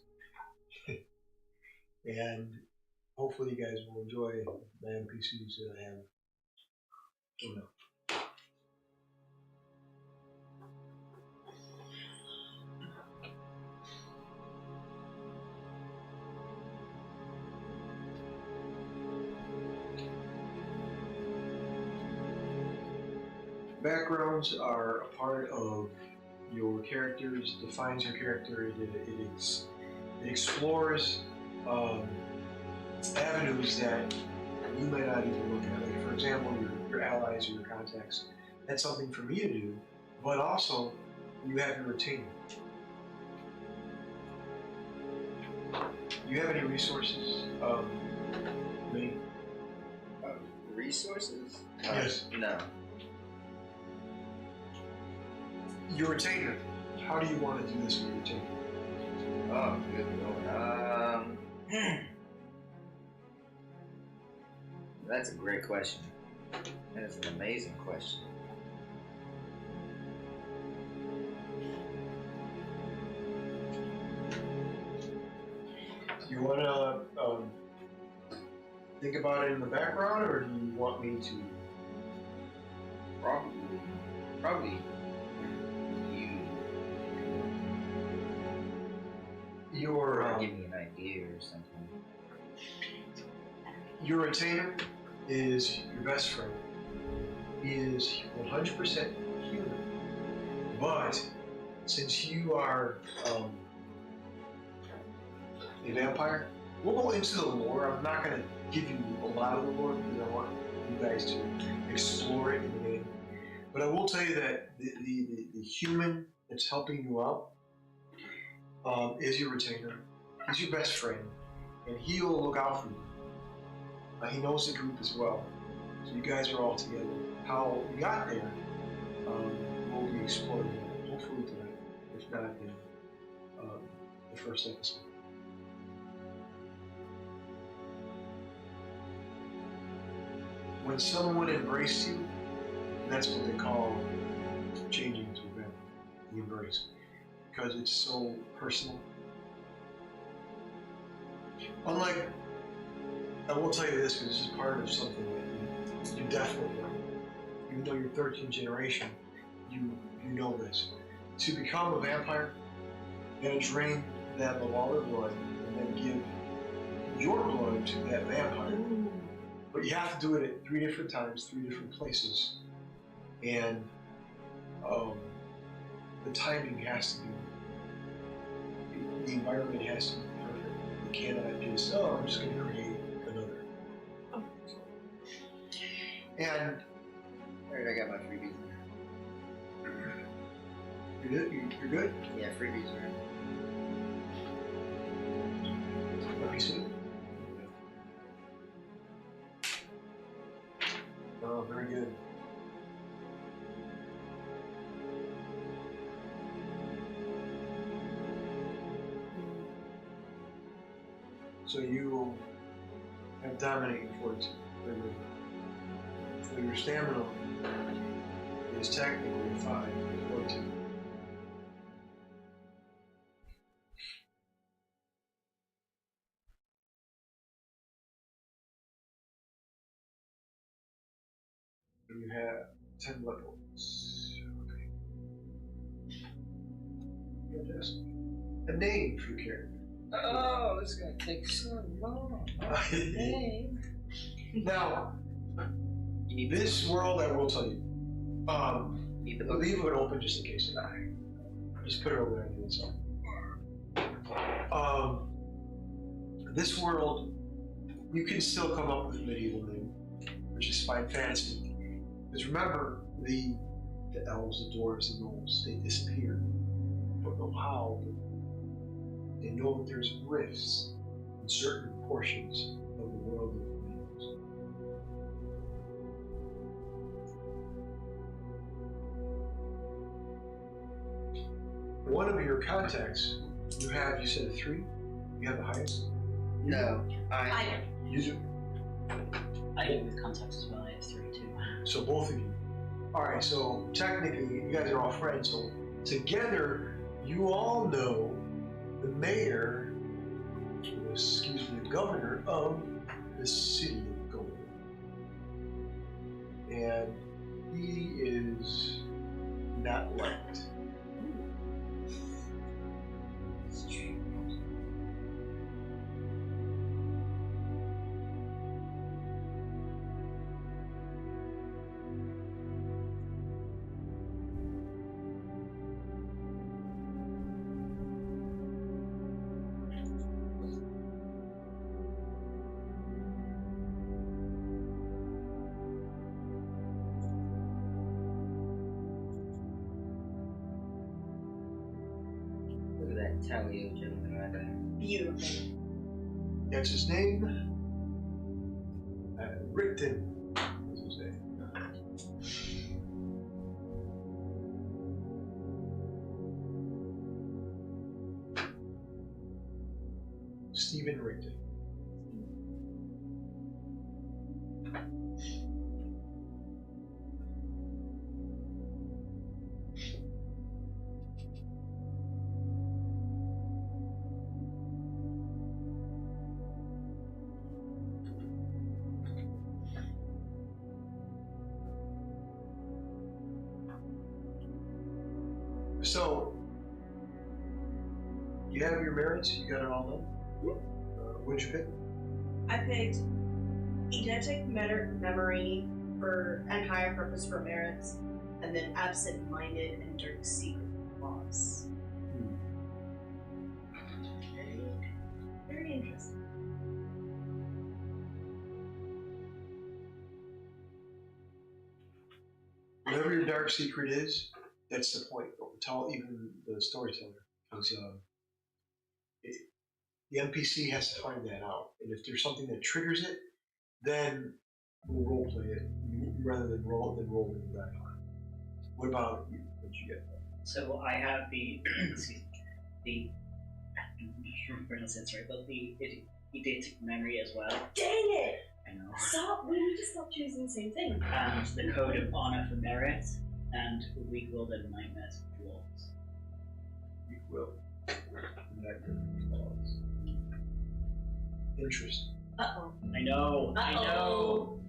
And hopefully you guys will enjoy the NPCs that I have. Backgrounds are a part of your characters, defines your character, it explores avenues that you may not even look at. Like, for example, your allies or your contacts. That's something for me to do, but also you have your retainer. Do you have any resources? Me? Resources? Yes. No. Your retainer. How do you want to do this with your retainer? Oh, good Lord. That's a great question. That is an amazing question. Do you want to think about it in the background, or do you want me to? Probably you. Your give me an idea or something. Your retainer is your best friend. He is 100% human, but since you are a vampire, we'll go into the lore. I'm not going to give you a lot of the lore because I want you guys to explore it in the game. But I will tell you that the human that's helping you out is your retainer. He's your best friend, and he will look out for you. He knows the group as well, so you guys are all together. How we got there, we'll be exploring that, hopefully tonight, if not in the first episode. When someone embraced you, that's what they call changing into a vampire. the Inverness, because it's so personal. Unlike, I will tell you this because this is part of something that you definitely know. Even though you're 13th generation, you know this. To become a vampire, you gotta drain them of all their blood and then give your blood to that vampire. But you have to do it at 3 different times, 3 different places. And the timing has to be, the environment has to be perfect. You cannot just, I'm just going to create another. And Alright, I got my freebies. you're good? You're good? Yeah, freebies, right? Let me see. Oh, very good. So you have dominating fortitude. So your stamina is technically 5 fortitude. You have 10 levels. Okay. Fantastic. A name for your character. Oh, this is gonna take so long. Name. Now, this world, I will tell you, Need the book. leave it open just in case. Just put it over there and it's on. This world, you can still come up with medieval name, which is fine fantasy. Because remember, the elves, the dwarves, the gnomes, they disappeared. Don't know how, but they know that there's rifts in certain portions of the world of males. One of your contacts, you said a 3? You have the highest? No, You do. I do with contacts as well. I have 3 too. So both of you. Alright, so technically you guys are all friends, so together you all know the mayor, the governor of the city of Gold. And he is not liked. look at that Talio gentleman right there. Beautiful. That's his name. Rickton is his name. Stephen Rickton. So, you have your merits, you got it all done? What'd you pick? I picked eidetic memory and higher purpose for merits, and then absent-minded and dark secret flaws. Very, very interesting. Whatever your dark secret is, that's the point. Don't tell even the storyteller, because the NPC has to find that out. And if there's something that triggers it, then we'll roleplay it rather than rolling the die on it. What about you? What'd you get? So I have the excuse me, I'm not sure if I pronounce it right, but the eidetic memory as well. Dang it! I know. Stop! We need to stop choosing the same thing. And the code of honor for merit, and weak willed and nightmares for dwarves. You will. Not your flaws. Interesting. Uh-oh. I know. I know.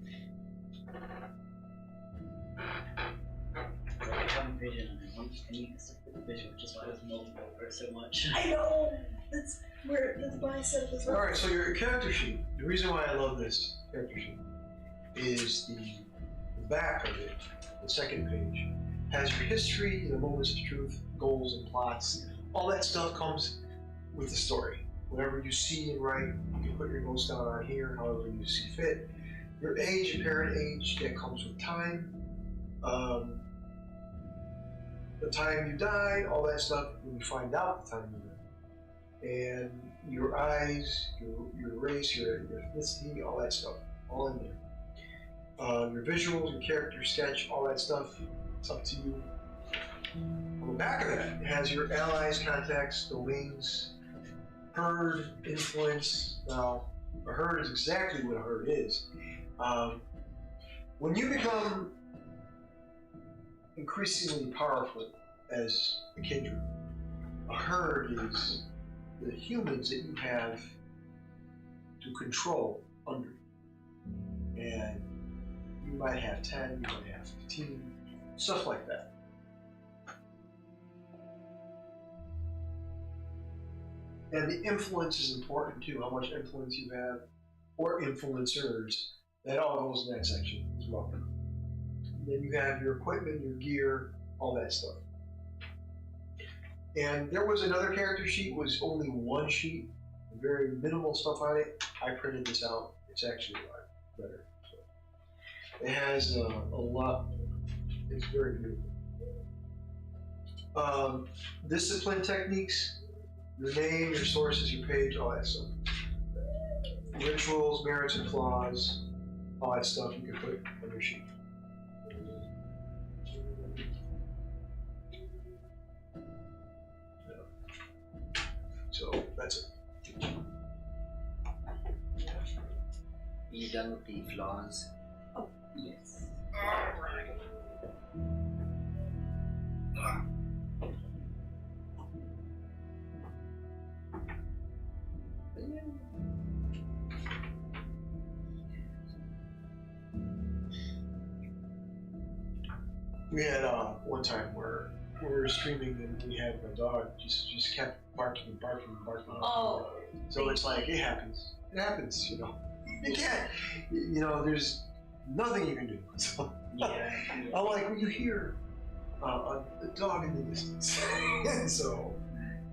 I have a vision, and I need to stick with the vision, which is why I was mulling over so much. I know! That's why I said this. Alright, so your character sheet, the reason why I love this character sheet is the back of it, the second page, has your history, the moments of truth, goals and plots. All that stuff comes with the story. Whatever you see and write, you can put your notes down on here, however you see fit. Your age, your parent age, that comes with time. The time you died, all that stuff, when you find out the time you died. And your eyes, your race, your ethnicity, all that stuff, all in there. Your visuals, your character sketch, all that stuff, it's up to you. On the back of that, it has your allies, contacts, domains, herd, influence. Now, a herd is exactly what a herd is. When you become increasingly powerful as a kindred, a herd is the humans that you have to control under you. And you might have 10, you might have 15, stuff like that. And the influence is important too, how much influence you have, or influencers. That all goes in that section as well. And then you have your equipment, your gear, all that stuff. And there was another character sheet, was only one sheet, very minimal stuff on it. I printed this out. It's actually a lot better. So it has a lot. It's very beautiful. Discipline techniques, your name, your sources, your page, all that stuff. Rituals, merits and flaws, all that stuff you can put on your sheet. So that's it. Are you done with the flaws? Oh, yes. Alright. We had one time where we were streaming and we had my dog just kept barking and barking and barking. Oh. So it's like, it happens. It happens, you know. You can't, you know, there's nothing you can do. So, Yeah. I'm like, when you hear a dog in the distance. And so,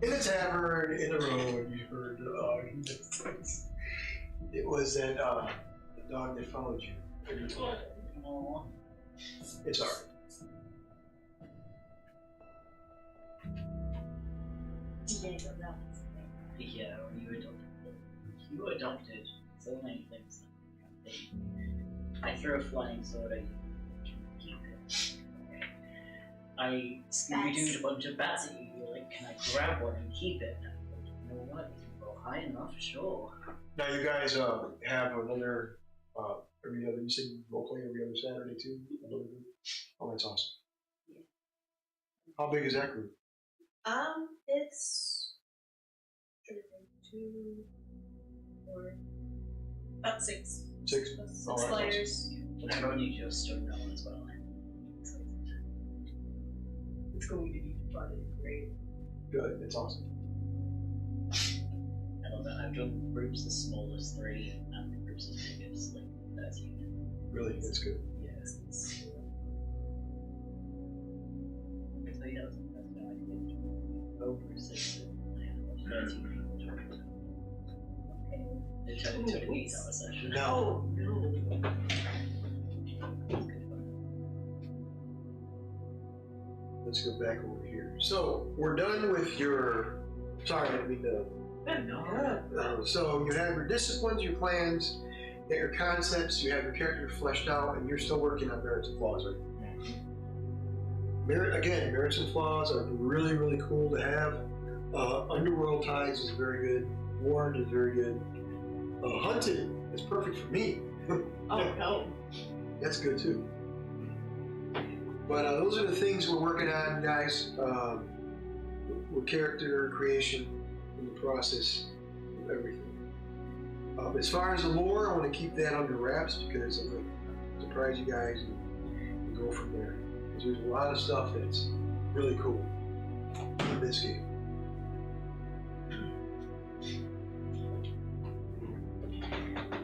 in a tavern, in the road, you heard a dog in the distance. It was that the dog that followed you. Aww. It's alright. Diego, no. Yeah, when you adopted so many things. I threw a flying sword at you. Keep it. Okay. I Scooby-Dooed a bunch of bats at you. You're like, can I grab one and keep it? And I'm like, you know what? You can go high enough, sure. Now you guys have another every other, you said role play every other Saturday too? Oh, that's awesome. Yeah. How big is that group? It's 2, 4, about 6. 6? Six Oh, that's players. I've only just started that one as well. It's going to be fun and great. Good, that's awesome. I love that. I've done groups as small as 3 and groups as big as like 13. Really, that's good. Yes. So yeah, that's no idea. Over 6 and I have 13 people joined. Okay. It took an 8-hour session. Now, No. let's go back over here. So, we're done with your, sorry, I didn't mean to. No. So you have your disciplines, your plans, you have your concepts, you have your character fleshed out, and you're still working on merits and flaws, right? Again, merits and flaws are really, really cool to have. Underworld Ties is very good. Warned is very good. Hunted is perfect for me. Oh no. That's good too. But those are the things we're working on, guys. we're character creation in the process of everything. As far as the lore, I want to keep that under wraps because I'm going to surprise you guys and go from there. Because there's a lot of stuff that's really cool in this game.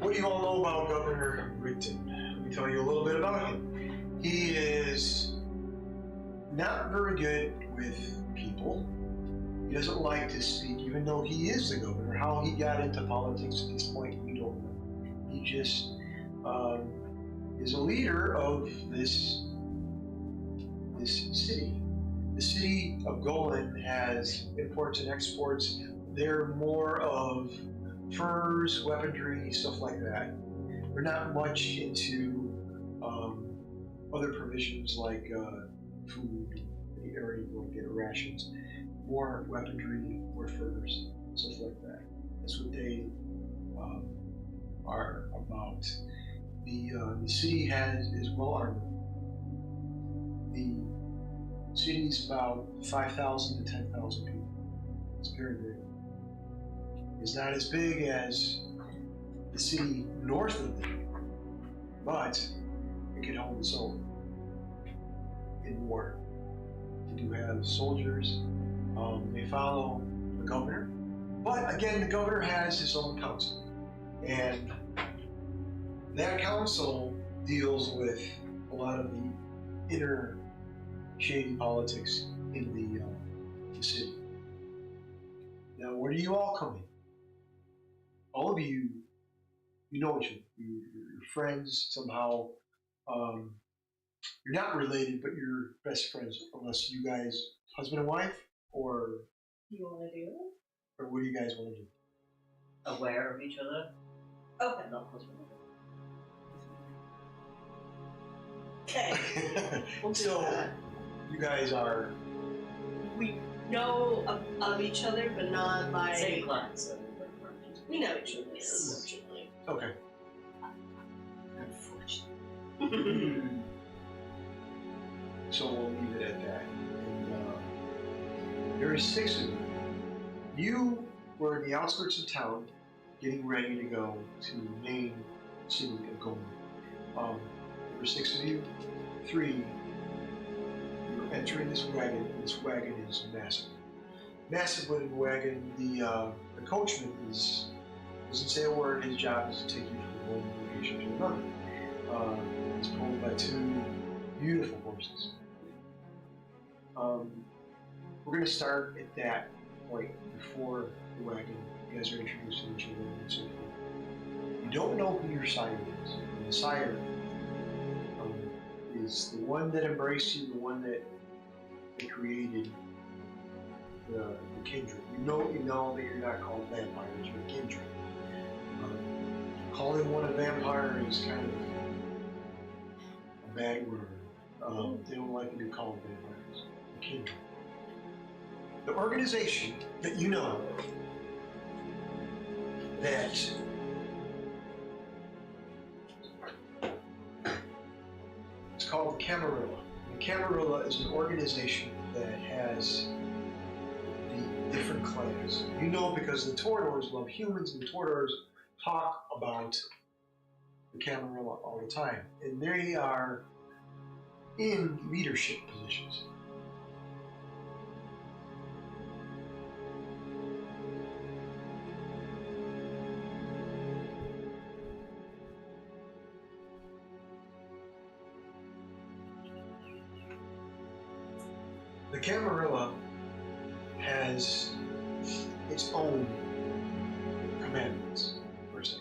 What do you all know about Governor Rigton? Let me tell you a little bit about him. He is not very good with people. He doesn't like to speak, even though he is the governor. How he got into politics at this point, we don't know. He just is a leader of this city. The city of Golan has imports and exports. They're more of furs, weaponry, stuff like that. They're not much into other provisions like food, the area you go get rations. More weaponry, more furs, stuff like that. That's what they are about. The city is well armored. The city is about 5,000 to 10,000 people. It's very big. It's not as big as the city north of them, but it can hold its own in war. They do have soldiers. They follow the governor, but again, the governor has his own council, and that council deals with a lot of the inner shady politics in the city. Now, where do you all come in? All of you know each other. You're friends somehow. You're not related, but you're best friends, unless you guys, husband and wife, or You want to do it? or what do you guys want to do? Aware of each other. Okay. Not husband. Okay. We'll do So, that. you guys are We know of each other, but not like Same class. So we know each other. Yes. Unfortunately. okay. unfortunately. So we'll leave it at that. And, there are 6 of you. You were in the outskirts of town, getting ready to go to the main city of Golan. There were 6 of you. 3, you were entering this wagon, and this wagon is massive. Massive wooden wagon. The coachman doesn't say a word. His job is to take you from one location to another. It's pulled by 2 beautiful horses. We're going to start at that point before the wagon. You guys are introducing each other and so forth. You don't know who your sire is. And the sire is the one that embraced you, the one that created the kindred. You know that you're not called vampires, you're a kindred. Calling one a vampire is kind of a bad word. They don't like to be called vampires. A kindred. The organization that you know that it's called Camarilla. And Camarilla is an organization that has the different clans. You know because the Toradors love humans, and the Toradors talk about the Camarilla all the time. And they are in leadership positions. The Camarilla has its own commandments, per se.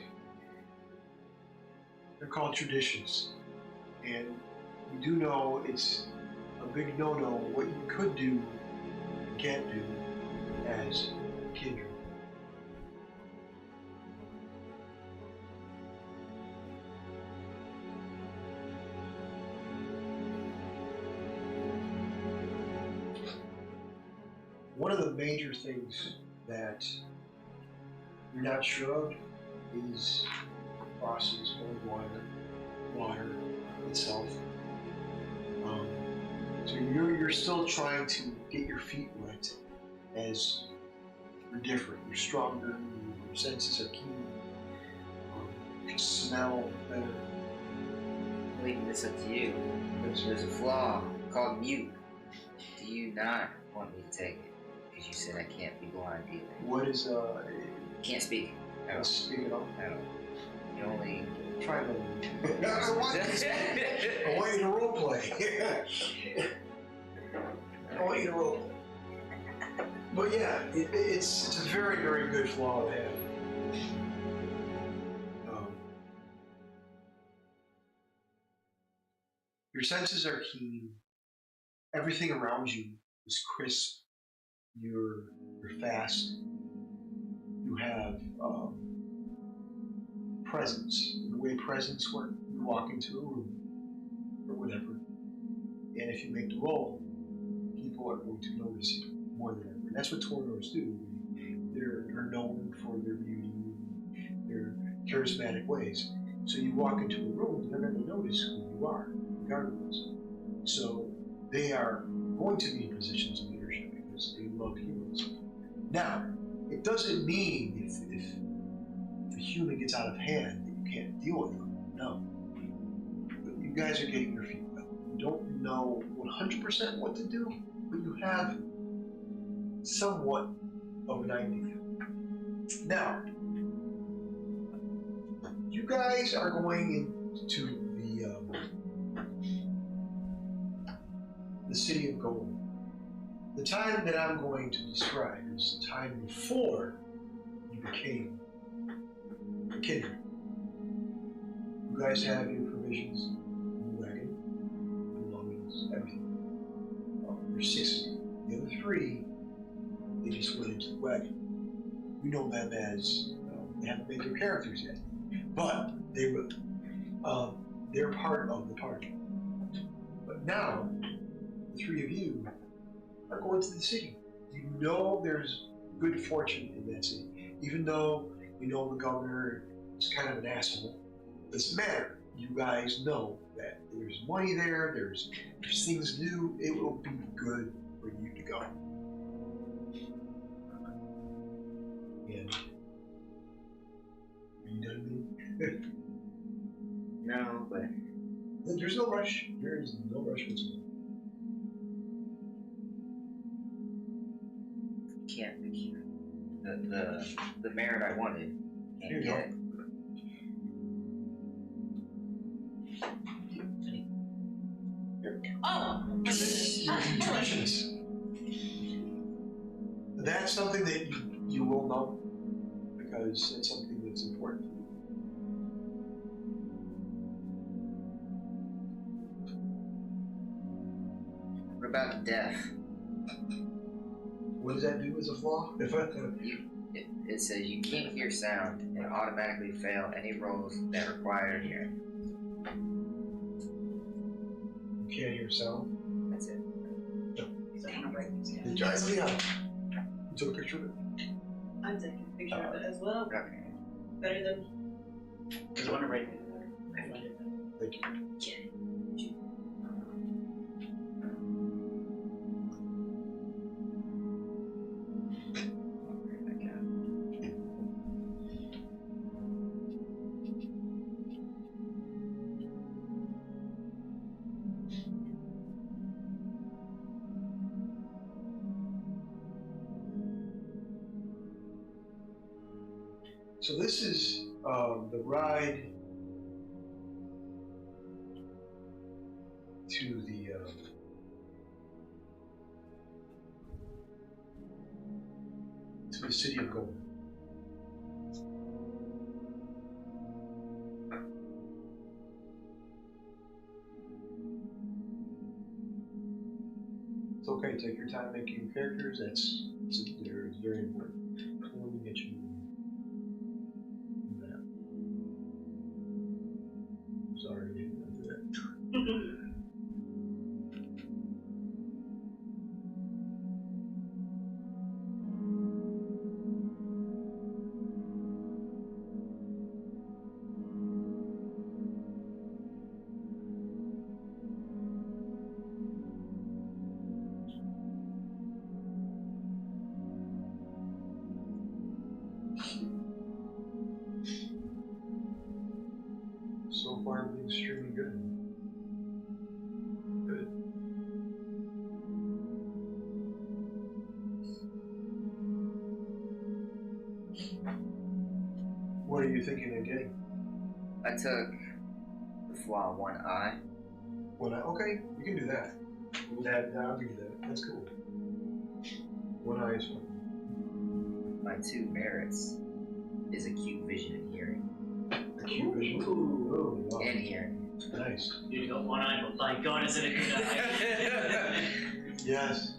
They're called traditions, and you do know it's a big no-no what you could do and can't do as a kindred. One of the major things that you're not sure of is the process of water itself. So you're still trying to get your feet wet as you're different. You're stronger. Your senses are keen. You can smell better. I'm leaving this up to you. There's a flaw called mute. Do you not want me to take it? Because you said I can't be blind either. What is Can't speak. I don't speak at all? I don't. You only Try to. I want you to role play. I want you to role play. But yeah, it's a very, very good flaw to have. Your senses are keen. Everything around you is crisp. You're fast. You have presence. The way presence work, you walk into a room or whatever, and if you make the roll, people are going to notice you more than ever. And that's what Toreadors do. They're known for their beauty and their charismatic ways. So you walk into a room, they're going to notice who you are, regardless. So they are going to be in positions of leadership because they love humans. Now, it doesn't mean if a human gets out of hand that you can't deal with them. No. But you guys are getting your feet wet. You don't know 100% what to do, but you have somewhat of an idea. Now, you guys are going into the city of gold. The time that I'm going to describe is the time before you became a kindred. You guys have your provisions, your wagon, belongings, everything. There's 6 of you. The other 3, they just went into the wagon. We know them as, they haven't made their characters yet, but they will. They're part of the party. But now, the 3 of you are going to the city. You know there's good fortune in that city. Even though you know the governor is kind of an asshole, it doesn't matter. You guys know that there's money there, there's things to do, it will be good for you to go. And are you done with me? no, but There's no rush. There is no rush whatsoever. can't be the merit I wanted. Here you Can't get it. Oh! You're traditions. That's something that you will know because it's something that's important. What about death? What does that do as a flaw? It says you can't hear sound and automatically fail any rolls that require hearing. You can't hear sound. That's it. I'm gonna write these down. Did you took a picture of it? I'm taking a picture of it as well. Okay. Better than There's one right there. I find it. Thank you. So this is the ride to the city of gold. It's okay, take your time making your characters. It's very important. Let me get you. Sorry, I didn't do that. you thinking of getting? I took the flaw one eye. Okay, you can do that. I'll give you that. That's cool. One eye is fine. My 2 merits is acute vision and hearing. Acute vision. Ooh, wow. And hearing. Nice. You got one eye, but thank God is it a good eye? Yes.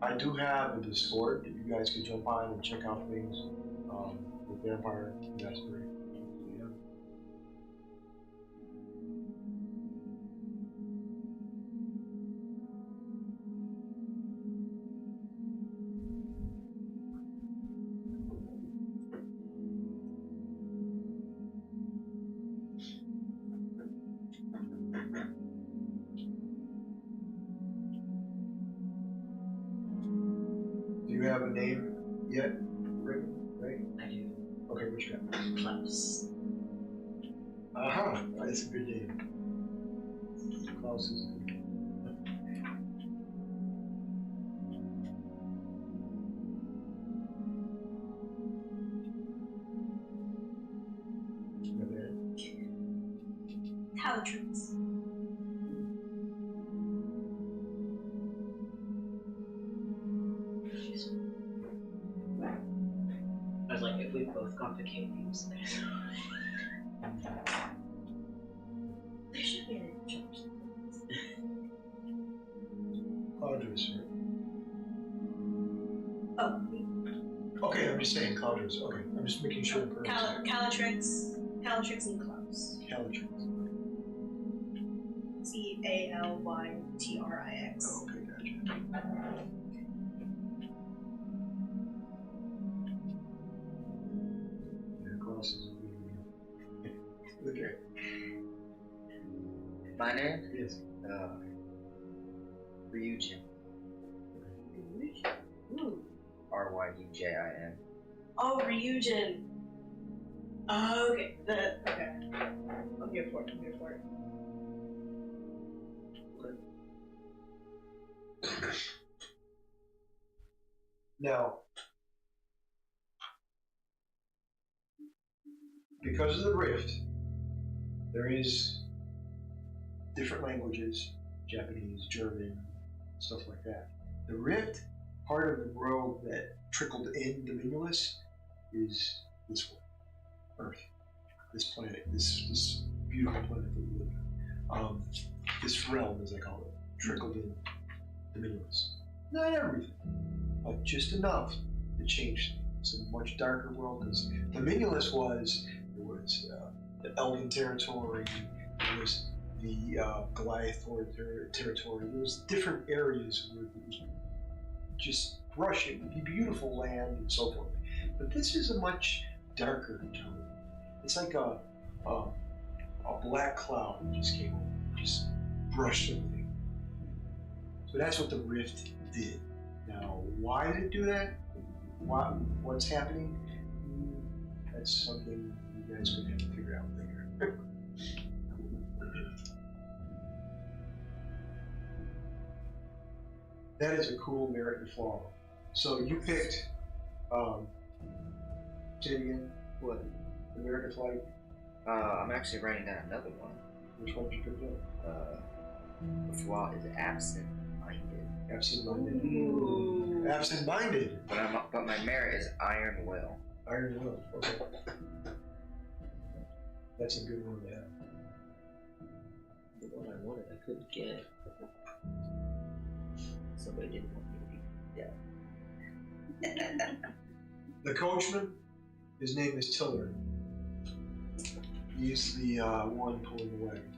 I do have a Discord that you guys can jump on and check out things with Vampire Masquerade. Yeah. Do you have a name yet, Rick? Right? I do. Okay, what you got? Klaus. That's a good name. Klaus is a good name. Calatrix. I was like, if we've both gone for Kate names, There should be an jump. Cloudress, right? Oh, Okay, I'm just saying Cloudress. Okay, I'm just making sure. Calatrix and Klaus. Calatrix. Calytrix. Oh, okay, gotcha. Yeah, Klaus is a good name. Okay. My name? Yes. Ryujin. Ooh. Ryujin. Oh, Ryujin. Oh, okay. Okay. I'm here for it. Now, because of the rift, there is different languages, Japanese, German, stuff like that. The rift, part of the world that trickled in Dominulus, is this one, Earth, this planet, this beautiful planet that we live in. This realm, as I call it, trickled in Dominulus. Not everything, but just enough to change things. It's a much darker world because Dominulus was the Elven territory, there was the Goliath territory. There was different areas where it was just brush, it would be beautiful land and so forth. But this is a much darker tone. It's like a black cloud that just came over, just brushed everything. So that's what the rift did. Now, why did it do that? What's happening? That's something you guys are going to have to figure out later. That is a cool merit and flaw. So you picked, say it again, what? The merit and flight? I'm actually writing down another one. Which one did you pick up? The flaw is absent-minded. Absent-minded. Ooh. Absent-minded. But my merit is iron will. Iron will. Okay. That's a good one to have. The one I wanted, I couldn't get. Somebody didn't want me to be dead. The coachman, his name is Tiller. He's the one pulling the wagon.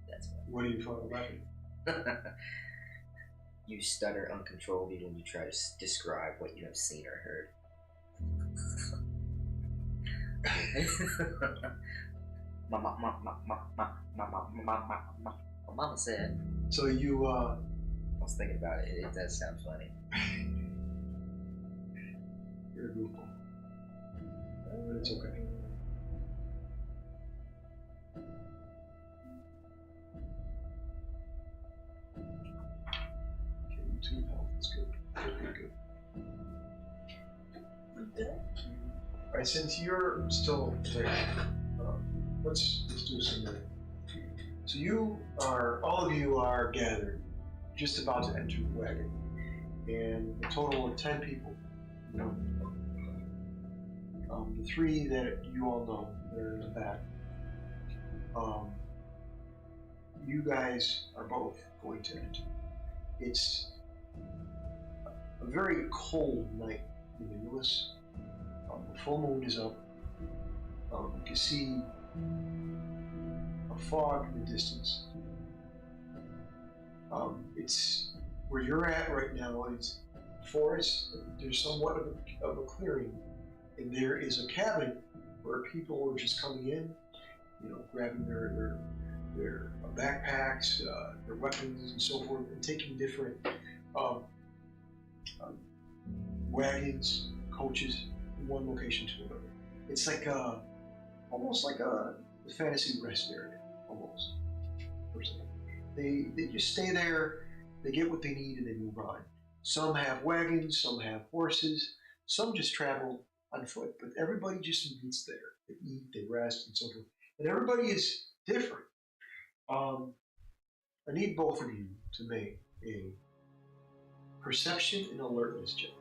That's What do you found a weapon. You stutter uncontrollably when you try to describe what you have seen or heard. My mama said. So you, I was thinking about it. It does sound funny. You're a goofball. But it's okay. Okay, you 2 health. That's good. Good. Good. Alright, since you're still there, let's do some more. So all of you are gathered, just about to enter the wagon, and a total of 10 people. The 3 that you all know, they're in the back. You guys are both going to enter. It's a very cold night in the Lewis. The full moon is up. You can see a fog in the distance. It's where you're at right now. It's forest. There's somewhat of a clearing, and there is a cabin where people are just coming in, grabbing their backpacks, their weapons, and so forth, and taking different wagons, coaches, from one location to another. It's like almost like a fantasy rest area, almost. They just stay there, they get what they need, and they move on. Some have wagons, some have horses, some just travel on foot, but everybody just meets there. They eat, they rest, and so forth. And everybody is different. I need both of you to make a perception and alertness check.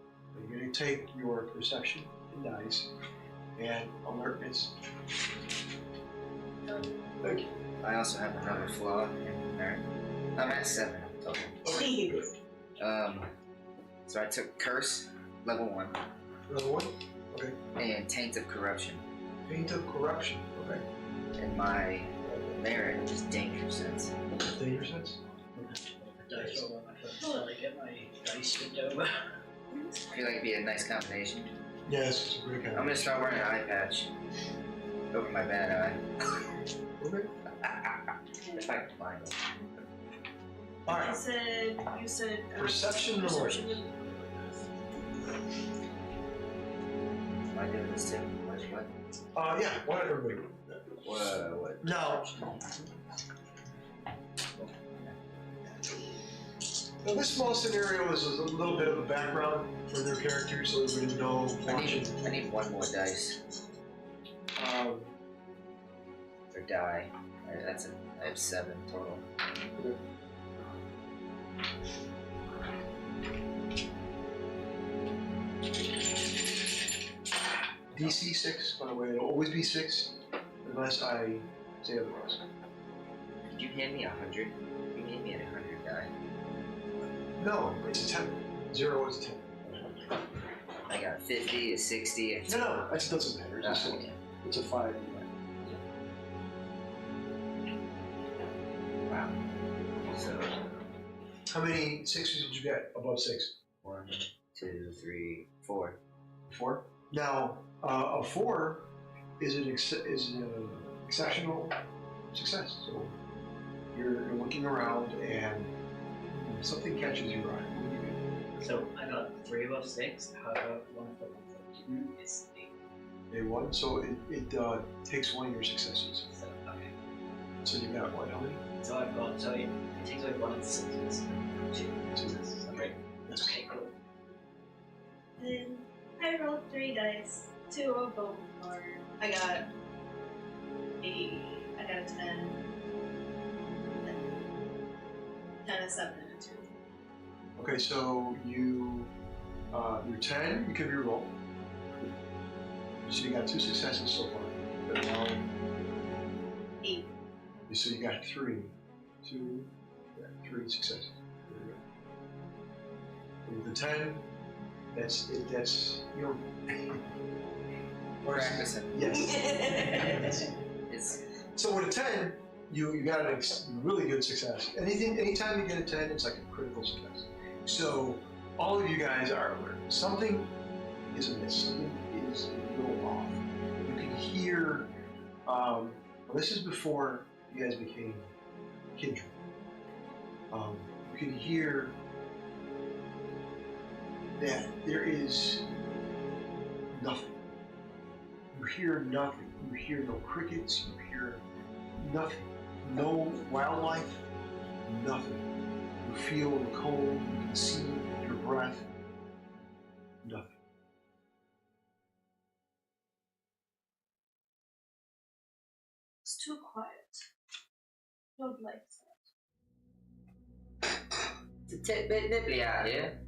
You're going to take your perception and dice and alertness. Thank you. I also have another flaw in there. I'm at 7 total. So I took Curse, level 1. Level 1? Okay. And Taint of Corruption. Taint of Corruption, okay. And my merit is Danger Sense. Danger Sense? Dice roll on my phone until I get my dice skipped over. I feel like it'd be a nice combination. Yes, it's a great kind. I'm gonna start wearing an eye patch over my bad eye. Okay. If I can find it. Alright. You said Perception and perception. alertness. Am I doing this too? What? Yeah, why don't everybody do that? What? Now, this small scenario is a little bit of a background for their characters, so everybody knows watching. I need one more dice. Or die. I have 7 total. DC 6, by the way, it'll always be 6, unless I say otherwise. Did you hand me 100? You gave me a 100 die. No, it's a 10. 0 is a 10. I got 50, a 60, a No, that doesn't matter. It's, okay. It's a 5. Wow. So, How many 6s did you get above 6? 1, 2, 3, 4. 4? Now, a 4 is an exceptional success. So you're looking around and something catches your eye. What do you do? So I got 3 above 6. How about one of them is 8? A 1, so it takes one of your successes. So okay. So you got what? How many? So I've got it takes away 1 of the 6s. 2 successes. Okay. Yes. Okay, cool. Then I rolled 3 dice. 2 of them are. I got a 10. 10, a 7, and a 2. Okay, so you're 10. You can reroll. So you got 2 successes so far. But now 8. So you got 3. 2, 3 successes. There you go. With the 10, that's practicing. Yes. It's So with a 10, You got a really good success. Anytime you get a 10, it's like a critical success. So all of you guys are aware. Something is amiss. Something is a little off. You can hear, this is before you guys became kindred. You can hear that there is nothing. You hear nothing. You hear no crickets. You hear nothing. No wildlife. Nothing. You feel the cold. You can see your breath. Nothing. It's too quiet. Don't like that. It's a bit nippy out here.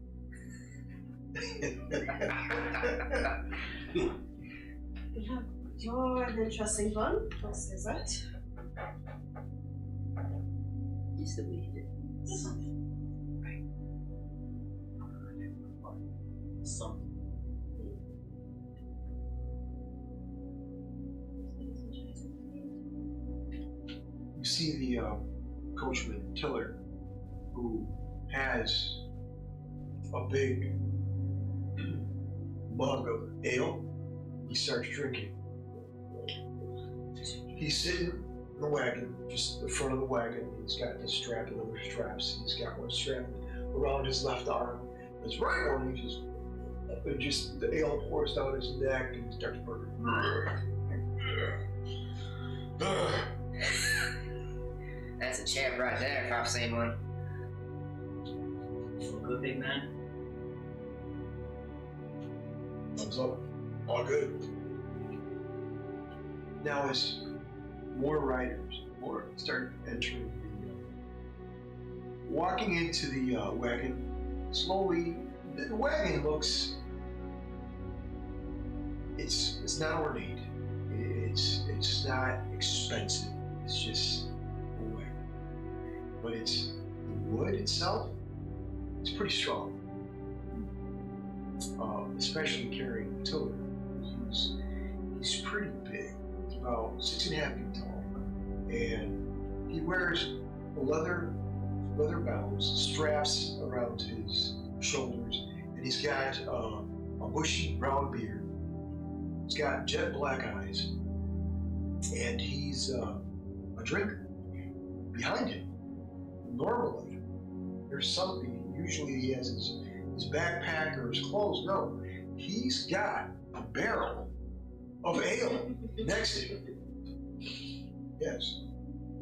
You're an interesting one. I'll say that. Just the way it is. Some. You see the coachman, Tiller, who has a big mug of ale. He starts drinking. He's sitting in the wagon, just the front of the wagon. He's got this strap and other straps. He's got one strap around his left arm. His right one, he just the ale pours down his neck and starts burning. That's a champ right there, if I've seen one. All good, big man. Thumbs up. All good. Now as more riders start entering walking into the wagon, slowly, the wagon looks, it's not ornate, it's not expensive, it's just a wagon. But it's, the wood itself, it's pretty strong. Especially carrying Tiller. He's pretty big. He's about 6.5 feet tall. And he wears leather belts, straps around his shoulders, and he's got a bushy brown beard. He's got jet black eyes, and he's a drinker. Behind him, normally, there's something, usually he has his backpack or his clothes. No, he's got a barrel of ale next to him. Yes.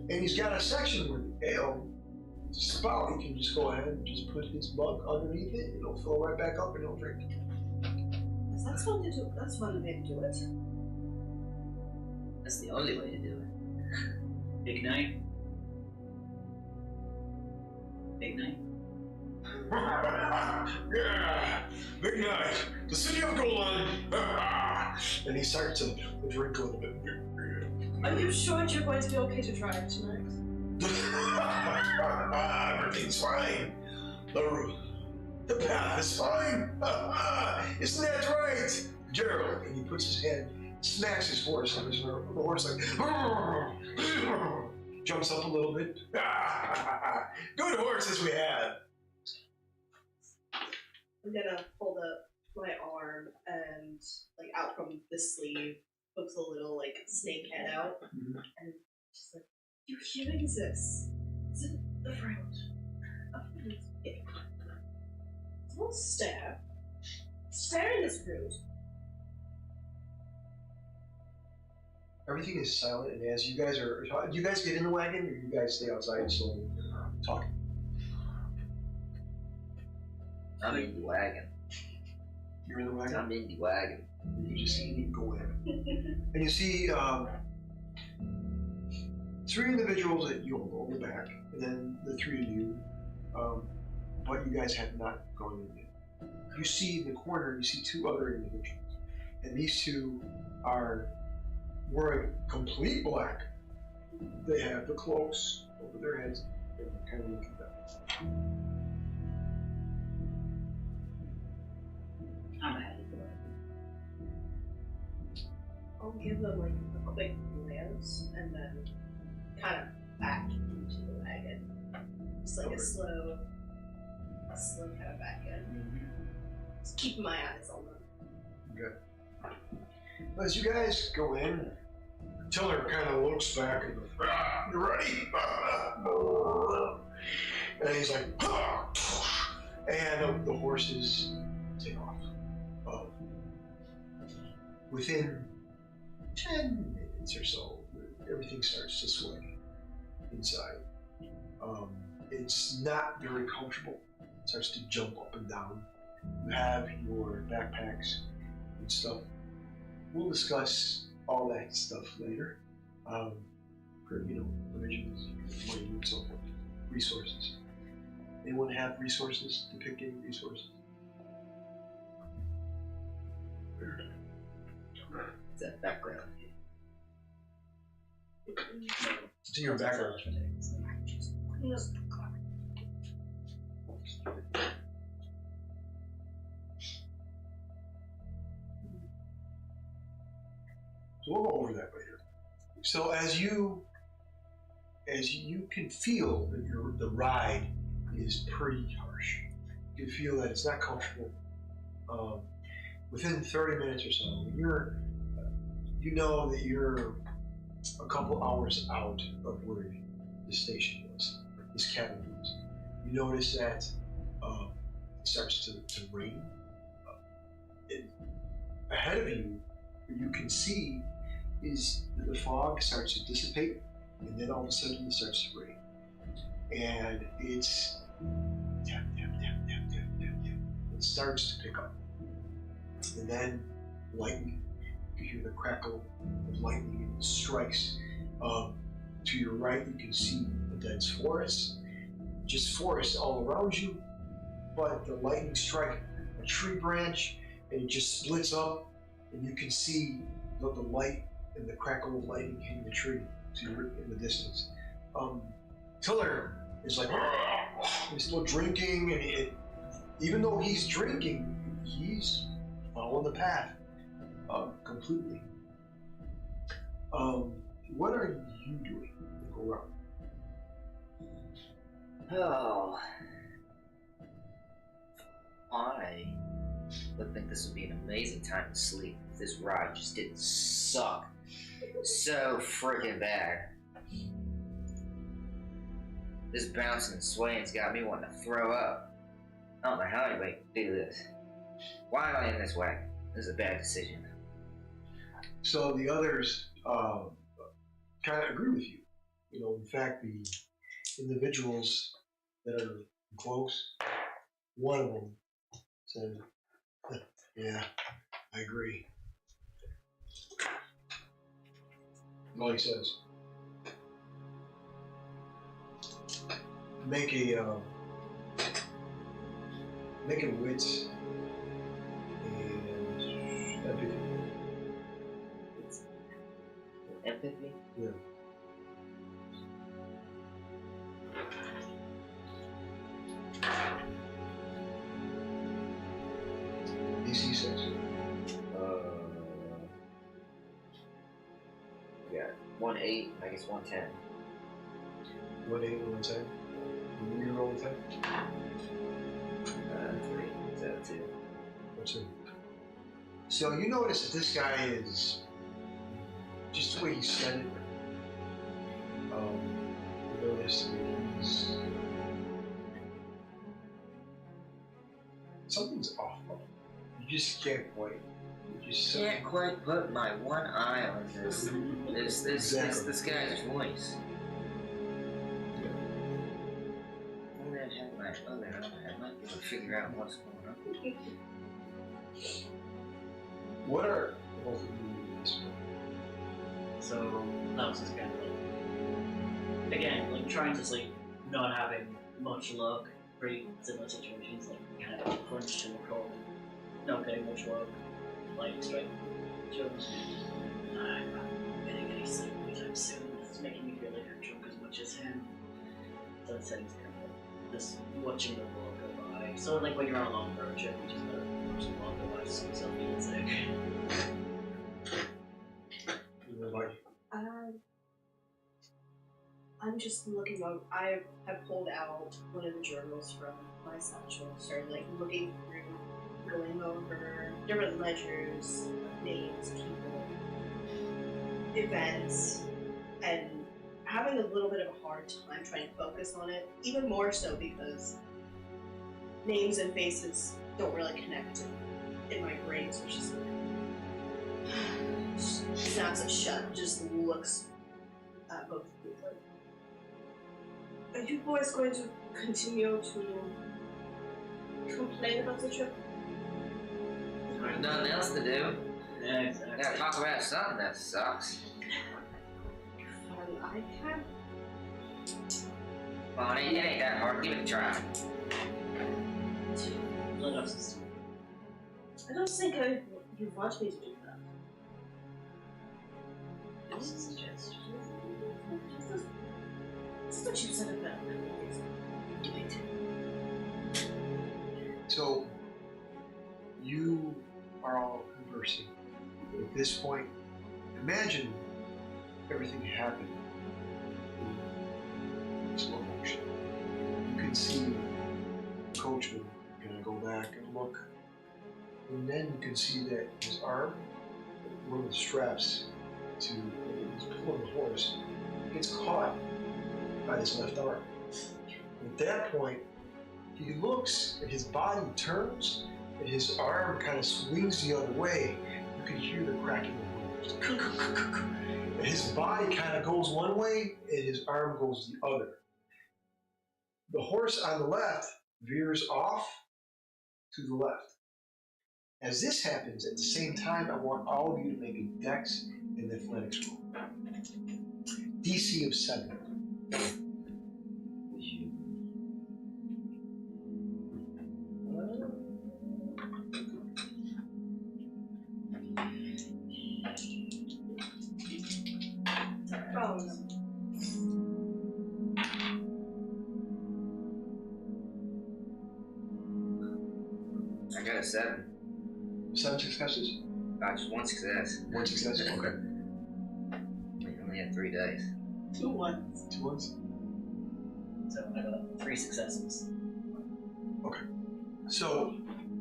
And he's got a section where the ale is a spout. He can just go ahead and just put his mug underneath it. It'll fill right back up and he'll drink. That's one to do. That's one way to do it. That's the only way to do it. Big night. Big night. Yeah, big night. The city of Golan. And he starts to drink a little bit. Are you sure you're going to be okay to drive tonight? Everything's fine. The path is fine. Isn't that right, Gerald? And he puts his hand, smacks his horse, and the horse like jumps up a little bit. Good horses we have. I'm gonna hold up my arm and, like, out from the sleeve, pokes a little, like, snake head out, and just like, you're hearing this? Is it the fruit? Don't stare. Staring is rude. Everything is silent, and as you guys are talking, do you guys get in the wagon, or do you guys stay outside slowly talking? I'm in the wagon. You're in the wagon? I'm in the wagon. You just see him go in. And you see 3 individuals that you hold in the back, and then the 3 of you, but you guys have not gone in yet. You see in the corner, you see 2 other individuals, and these 2 are wearing complete black. They have the cloaks over their heads, and they're kind of looking down. I'm ahead of the way. I'll give them, like, a quick glance, and then kind of back into the wagon. Just like a slow kind of back in. Just keeping my eyes on them. Good. As you guys go in, Tiller kind of looks back and goes, "You ready?" And he's like, and the horses take off. Within 10 minutes or so, everything starts to sway inside. It's not very comfortable. It starts to jump up and down. You have your backpacks and stuff. We'll discuss all that stuff later. Provisions, money, and so forth. Resources. Anyone have resources? Depict any resources? It's that background. It's in your background. So we'll go over that later. So as you can feel that the ride is pretty harsh. You can feel that it's not comfortable. Within 30 minutes or so, you know that you're a couple hours out of where the station was, this cabin was. You notice that it starts to rain. Ahead of you, what you can see is that the fog starts to dissipate, and then all of a sudden it starts to rain. And it's tap, tap, tap, tap, tap, tap, tap. It starts to pick up. And then lightning, you hear the crackle of lightning, and it strikes. To your right, you can see a dense forest, just forest all around you, but the lightning strike a tree branch, and it just splits up, and you can see the light and the crackle of lightning hitting the tree in the distance. Tiller is like, he's still drinking, and even though he's drinking, he's following the path completely. What are you doing? Go around. Oh, I would think this would be an amazing time to sleep if this ride just didn't suck so freaking bad. This bouncing and swaying's got me wanting to throw up. I don't know how anybody can do this. Why am I in this wagon? This is a bad decision. So the others kind of agree with you. In fact, the individuals that are close, one of them said, "Yeah, I agree." All he says, make a wits and empathy. Empathy? Yeah. DC 6. Yeah, 1-8, I guess 1-10. 1-8 and 1-10. You roll with 10? 3. Is that 2? What's it? So you notice that this guy is just the way he said it. You notice that he's something's off. You just can't quite. You just Can't quite put my one eye on this guy's voice. Maybe I'd have my other eye. I might be able to figure out what's going on. What are both of you doing this for? So that was just kind of like, again, like trying to sleep, not having much luck, pretty similar situations, like kind of punched in the cold, not getting much luck, like straight jokes. I'm not getting any sleep anytime soon. It's making me feel like I'm drunk as much as him. So it's kind of just watching the world go by. So like when you're on a long road trip, you just gotta watch the world go by so yourself being sick. Like, I'm I'm just looking on. I have pulled out one of the journals from my satchel, started like looking through, going over different ledgers, names, people, events, and having a little bit of a hard time trying to focus on it. Even more so because names and faces don't really connect in my brain, so it's just like snaps it shut, just looks at both people. Are you boys going to continue to complain about the trip? There's nothing else to do. Yeah, exactly. Gotta talk about something that sucks. Well, I can. Well, it ain't that hard. Give it a try. Let us. I don't think you want me to do that. Just a suggestion. That's what you said about do it. So, you are all conversing. At this point, imagine everything happened in slow motion. You can see the coachman gonna go back and look, and then you can see that his arm, one of the straps to he's pulling the horse, gets caught by his left arm. At that point, he looks and his body turns and his arm kind of swings the other way. You can hear the cracking of bones. And his body kind of goes one way and his arm goes the other. The horse on the left veers off to the left. As this happens, at the same time, I want all of you to make a dex and athletics roll. DC of 7. Oh, no. I got a 7. 7 successes? Just one success. One success? Okay. We only had 3 days. 2 1s. 2 ones? So I got 3 successes. Okay. So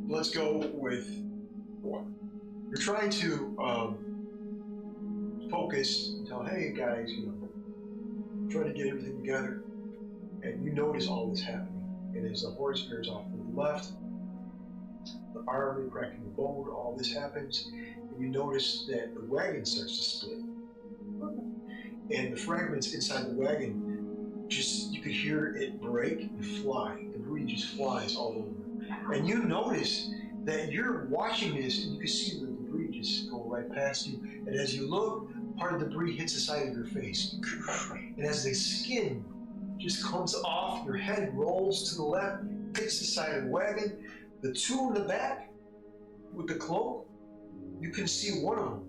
let's go with 1. You're trying to focus and tell, hey guys, trying to get everything together. And you notice all this happening. And as the horse veers off to the left, the arm cracking the bone, all this happens. And you notice that the wagon starts to split. And the fragments inside the wagon, you could hear it break and fly. Debris just flies all over. And you notice that you're watching this and you can see the debris just go right past you. And as you look, part of the debris hits the side of your face. And as the skin just comes off, your head rolls to the left, hits the side of the wagon. The 2 in the back with the cloak, you can see one of them.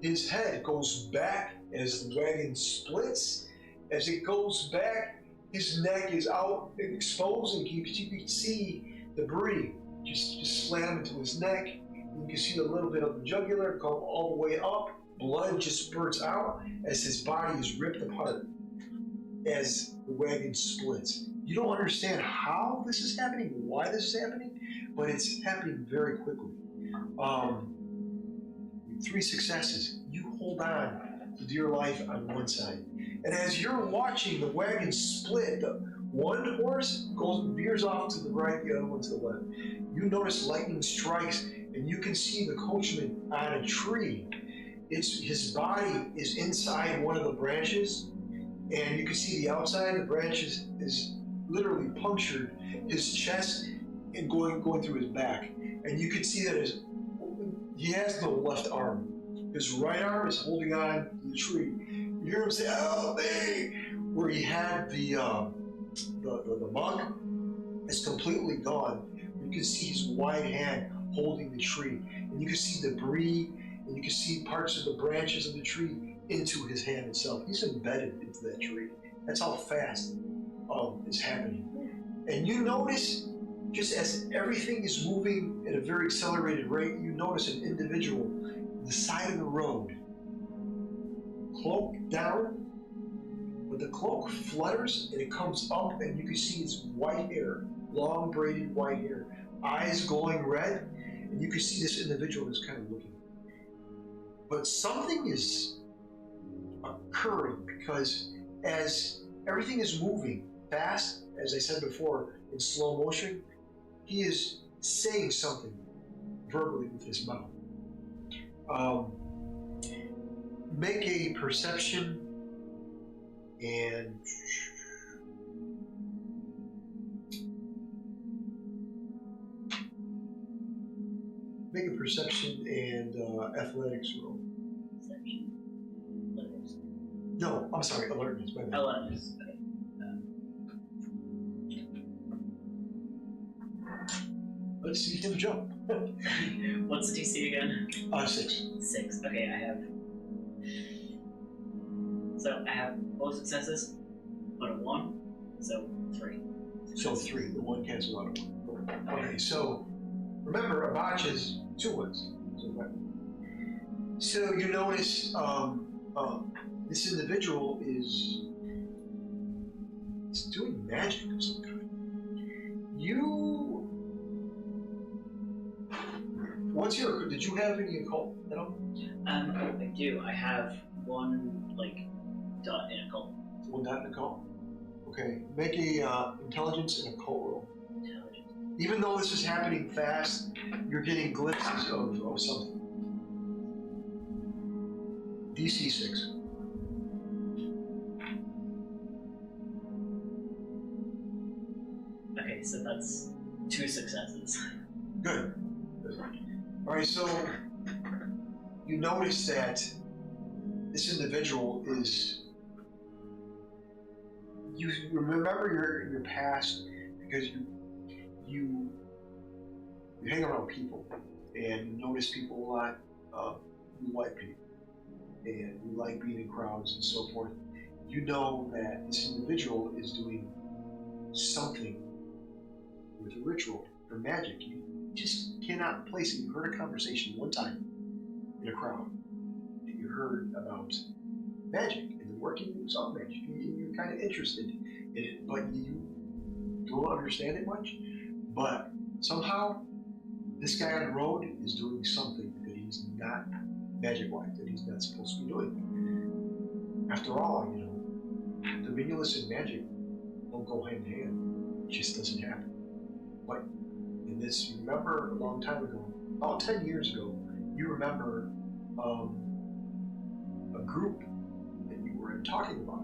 His head goes back as the wagon splits. As it goes back, his neck is out and exposed, and you can see debris just slam into his neck. You can see a little bit of the jugular come all the way up. Blood just spurts out as his body is ripped apart as the wagon splits. You don't understand how this is happening, why this is happening, but it's happening very quickly. 3 successes. You hold on to dear life on one side. And as you're watching the wagon split, the one horse veers off to the right, the other one to the left. You notice lightning strikes, and you can see the coachman on a tree. His body is inside one of the branches, and you can see the outside of the branches is literally punctured, his chest and going through his back. And you can see that he has no left arm. His right arm is holding on to the tree. You hear him say, "Help me!" Where he had the mug, it's completely gone. You can see his wide hand holding the tree. And you can see debris, and you can see parts of the branches of the tree into his hand itself. He's embedded into that tree. That's how fast it's happening. And you notice, just as everything is moving at a very accelerated rate, you notice an individual on the side of the road, cloak down, but the cloak flutters and it comes up, and you can see it's white hair, long braided white hair, eyes glowing red, and you can see this individual is kind of looking. But something is occurring, because as everything is moving fast, as I said before, in slow motion, he is saying something verbally with his mouth. Make a perception and athletics roll. Perception. Alertness. No, I'm sorry, alertness. My bad. Alertness. Okay. Let's see him jump. What's the DC again? 6. 6. Okay, I have. So I have 4 successes, but a 1, so 3. So 3. The 1 cancels out of 1. Okay, so remember, a botch is 2 ones. So you notice this individual is doing magic of some kind. Did you have any occult at all? I do. I have 1 dot in occult. 1 dot in occult? Okay, make a intelligence and occult roll. Intelligence. Even though this is happening fast, you're getting glimpses of something. DC 6. Okay, so that's 2 successes. Good. All right, so you notice that this individual is. You remember your past because you hang around people and you notice people a lot. You like people and you like being in crowds and so forth. You know that this individual is doing something with a ritual or magic. You just cannot place it. You heard a conversation one time in a crowd and you heard about magic and the workings of magic. You're kind of interested in it, but you don't understand it much. But somehow, this guy on the road is doing something that he's not magic-wise, that he's not supposed to be doing. After all, the meaningless and magic don't go hand in hand. It just doesn't happen. But in this, you remember a long time ago, about 10 years ago, you remember a group that you were talking about,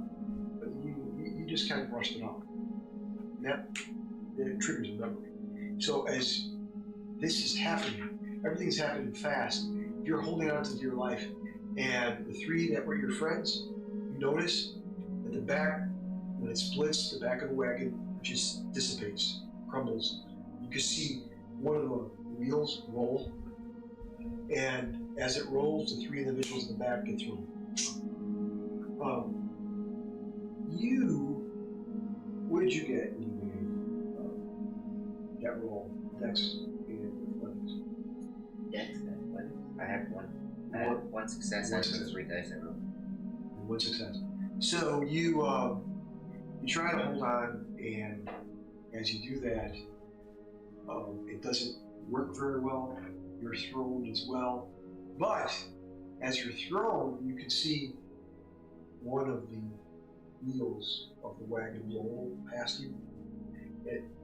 but you just kind of brushed it off. That triggers a memory. So as this is happening, everything's happening fast, you're holding on to your life, and the 3 that were your friends, you notice at the back, when it splits, the back of the wagon just dissipates, crumbles. You can see one of the wheels roll, and as it rolls, the 3 individuals in the back get thrown. What did you get when you that roll? Dex and athletics. Dex and athletics. I have 1. I have 1 success out of the 3 dice I rolled. 1 success. So you try to hold on, and as you do that, it doesn't work very well. You're thrown as well. But as you're thrown, you can see one of the wheels of the wagon roll past you,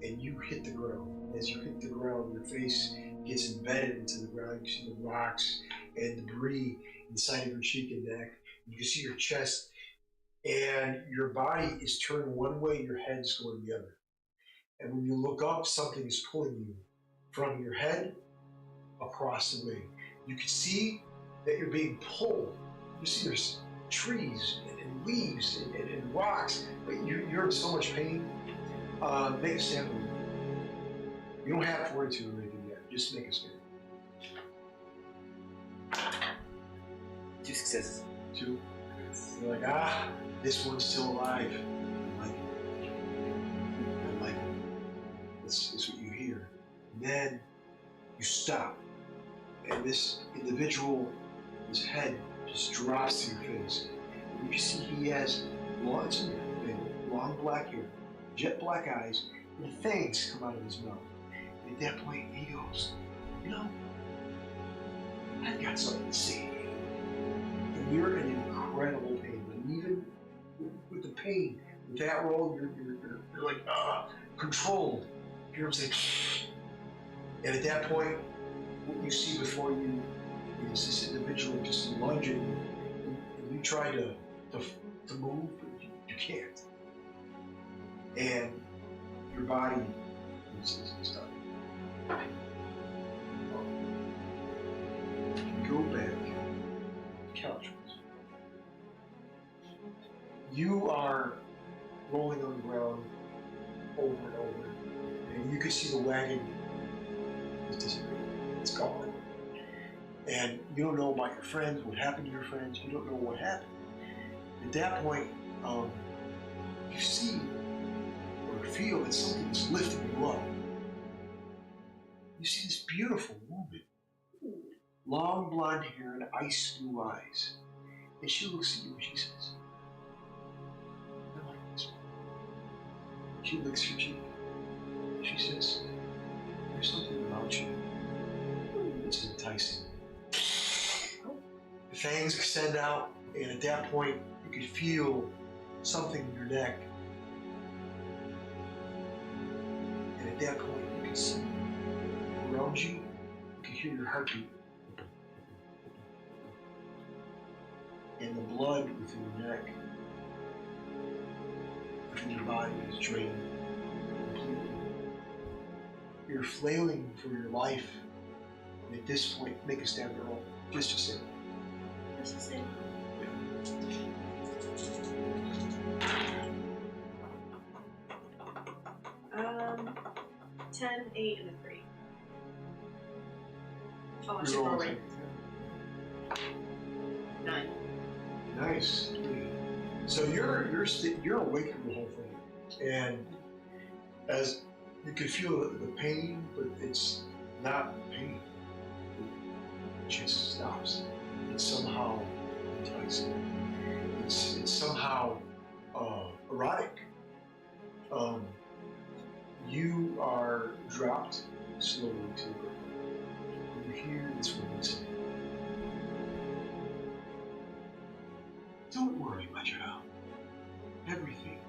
and you hit the ground. As you hit the ground, your face gets embedded into the ground. You see the rocks and debris inside of your cheek and neck. You can see your chest, and your body is turned one way, your head's going the other. And when you look up, something is pulling you from your head across the way. You can see that you're being pulled. You see there's trees and leaves and rocks, but you're in so much pain. Make a stand. You don't have fortitude or anything yet. Just make a stand. 2 successes. 2. You're like, this one's still alive. I like it. I like it. That's what you hear. And then you stop. And this individual, his head just drops to your face. You can see he has long black hair, jet black eyes, and fangs come out of his mouth. And at that point, he goes, you know, I've got something to say to you. And you're in incredible pain. And even with the pain, with that roll, you're like, controlled. You hear him say, and at that point, what you see before you is this individual just lunging, and you try to move, but you can't. And your body is done. Go back to the couch. You are rolling on the ground over and over, and you can see the wagon is disappearing. It's gone. And you don't know about your friends, what happened to your friends, you don't know what happened. At that point, you see or feel that something is lifting you up. You see this beautiful woman, long blonde hair and ice blue eyes. And she looks at you and she says, I like this one. She licks your cheek. She says, there's something about you that's enticing. The fangs extend out, and at that point, you can feel something in your neck. And at that point, you can see around you, you can hear your heartbeat. And the blood within your neck, within your body is drained completely. You're flailing for your life. And at this point, make a stamina roll. Just a second. Just a second. 10, 8, and a 3. Oh, I should roll it. 9. Nice. So you're awake from the whole thing, and as you can feel the pain, but it's not pain. It just stops. It's somehow enticing. It's somehow erotic. You are dropped slowly to the ground. And you hear this woman say, don't worry, my child. Everything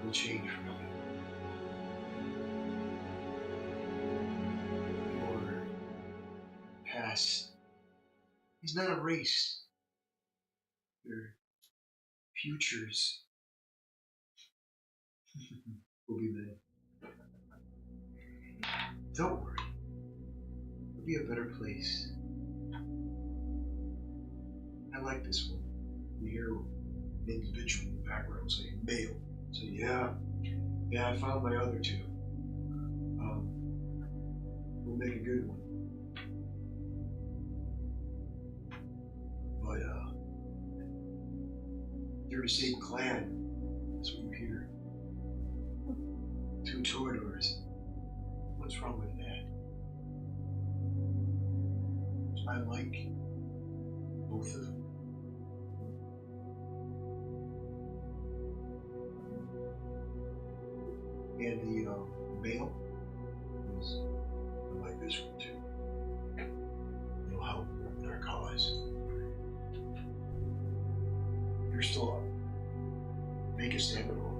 will change for you. Your past is not erased. Your futures will be made. Don't worry. It'll be a better place. I like this one. You hear an individual in the background saying male. So yeah, I found my other two. We'll make a good one. But you're the same clan. That's what you hear. 2 Toreadors. What's wrong with that? I like both of them. And the male is, I like this one too. It'll help in our cause. You're still up. Make a stamina roll.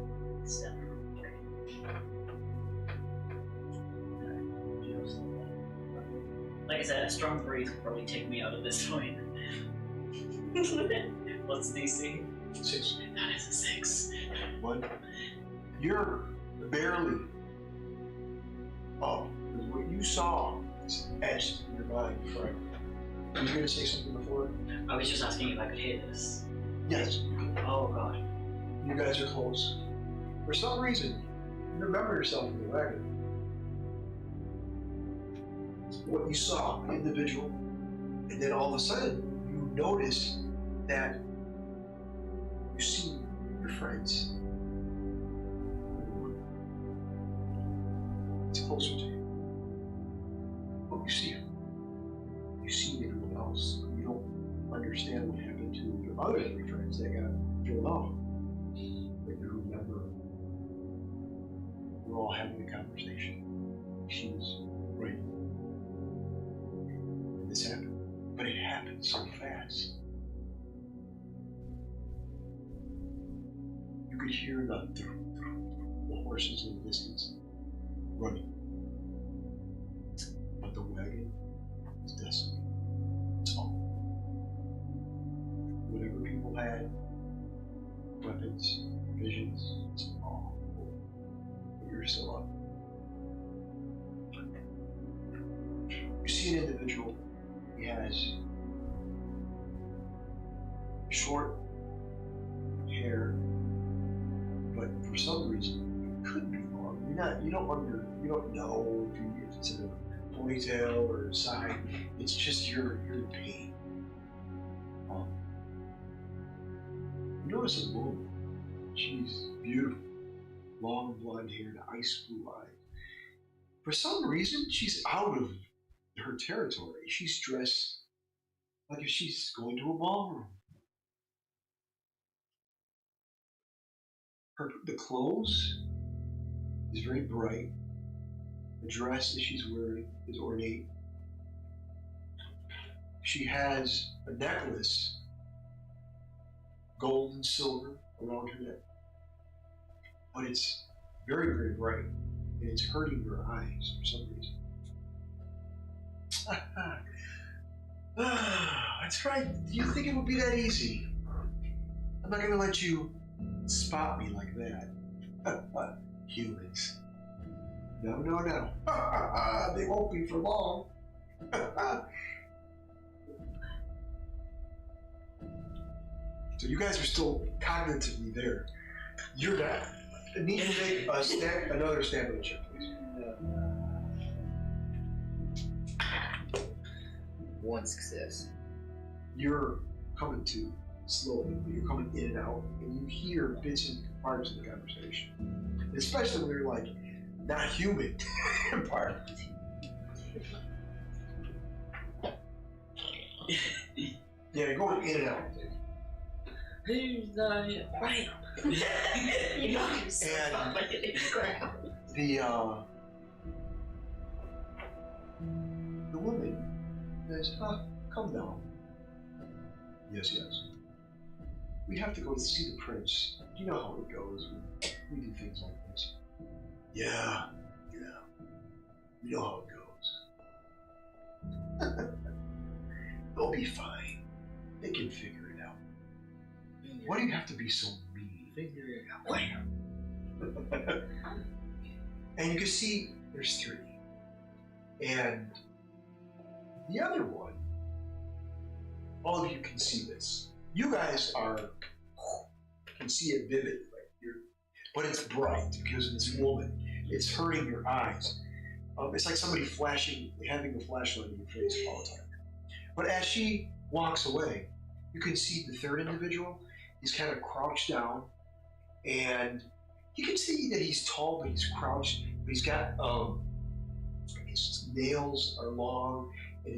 Like I said, a strong breeze would probably take me out at this point. What's the DC? 6. That is a 6. 1. You're barely up. Because what you saw is etched in your mind forever. Were you going to say something before? I was just asking if I could hear this. Yes. Oh god. You guys are close. For some reason, you remember yourself in the wagon. What you saw, the individual, and then all of a sudden, you notice that you see your friends. It's closer to you. But you see them. You see everyone else. You don't understand what happened to your other 3 friends that got killed off. all having a conversation. She was right. And this happened. But it happened so fast. You could hear the horses in the distance running. But the wagon was desolate. It's all. Whatever people had, weapons, visions, it's all. But you're still up. You see an individual. He has short hair, but for some reason it could be long. You don't know if it's in a ponytail or side. It's just you're in pain. You notice a woman. She's beautiful, long blonde hair and ice blue eyes. For some reason, she's out of her territory. She's dressed like if she's going to a ballroom. The clothes is very bright. The dress that she's wearing is ornate. She has a necklace, gold and silver, around her neck. But it's very, very bright, and it's hurting her eyes for some reason. That's right. Do you think it would be that easy? I'm not going to let you spot me like that. Humans. No. They won't be for long. So you guys are still cognitively there. You're not. I need to make another stamina check, please. One success. You're coming to slowly, but you're coming in and out, and you hear bits and parts of the conversation. Especially when you're like, not human part. Yeah, you're going in and out. Who's the right? You know yourself And like it is ground. The woman says, come down. Yes. We have to go to see the prince. You know how it goes. We do things like this. Yeah. We know how it goes. They'll be fine. They can figure it out. Why do you have to be so mean? Figure it out. And you can see there's 3. And the other one, all of you can see this. You guys can see it vividly, but it's bright because of this woman. It's hurting your eyes. It's like somebody having a flashlight in your face all the time. But as she walks away, you can see the third individual. He's kind of crouched down, and you can see that he's tall, but he's crouched. But he's got his nails are long, and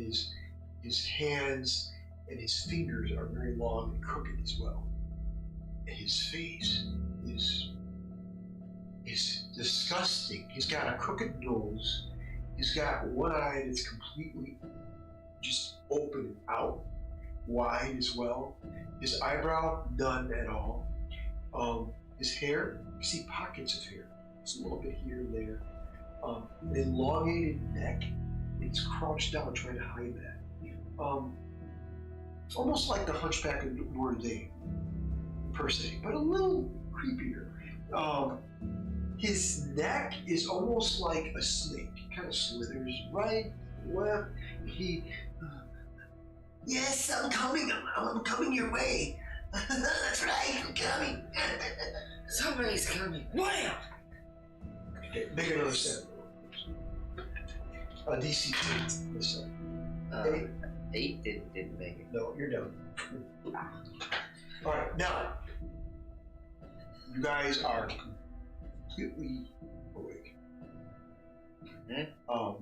his hands and his fingers are very long and crooked as well. And his face is disgusting. He's got a crooked nose. He's got one eye that's completely just open out, wide as well. His eyebrow, none at all. His hair, you see pockets of hair. It's a little bit here and there. An elongated neck. He's crouched down trying to hide that. It's almost like the Hunchback of Notre Dame, per se, but a little creepier. His neck is almost like a snake. He kind of slithers right, left. Yes, I'm coming. I'm coming your way. That's right, I'm coming. Somebody's coming. Wham! Okay, make another set. DC 8. This side. 8 didn't make it. No, you're done. All right, now you guys are completely awake. Not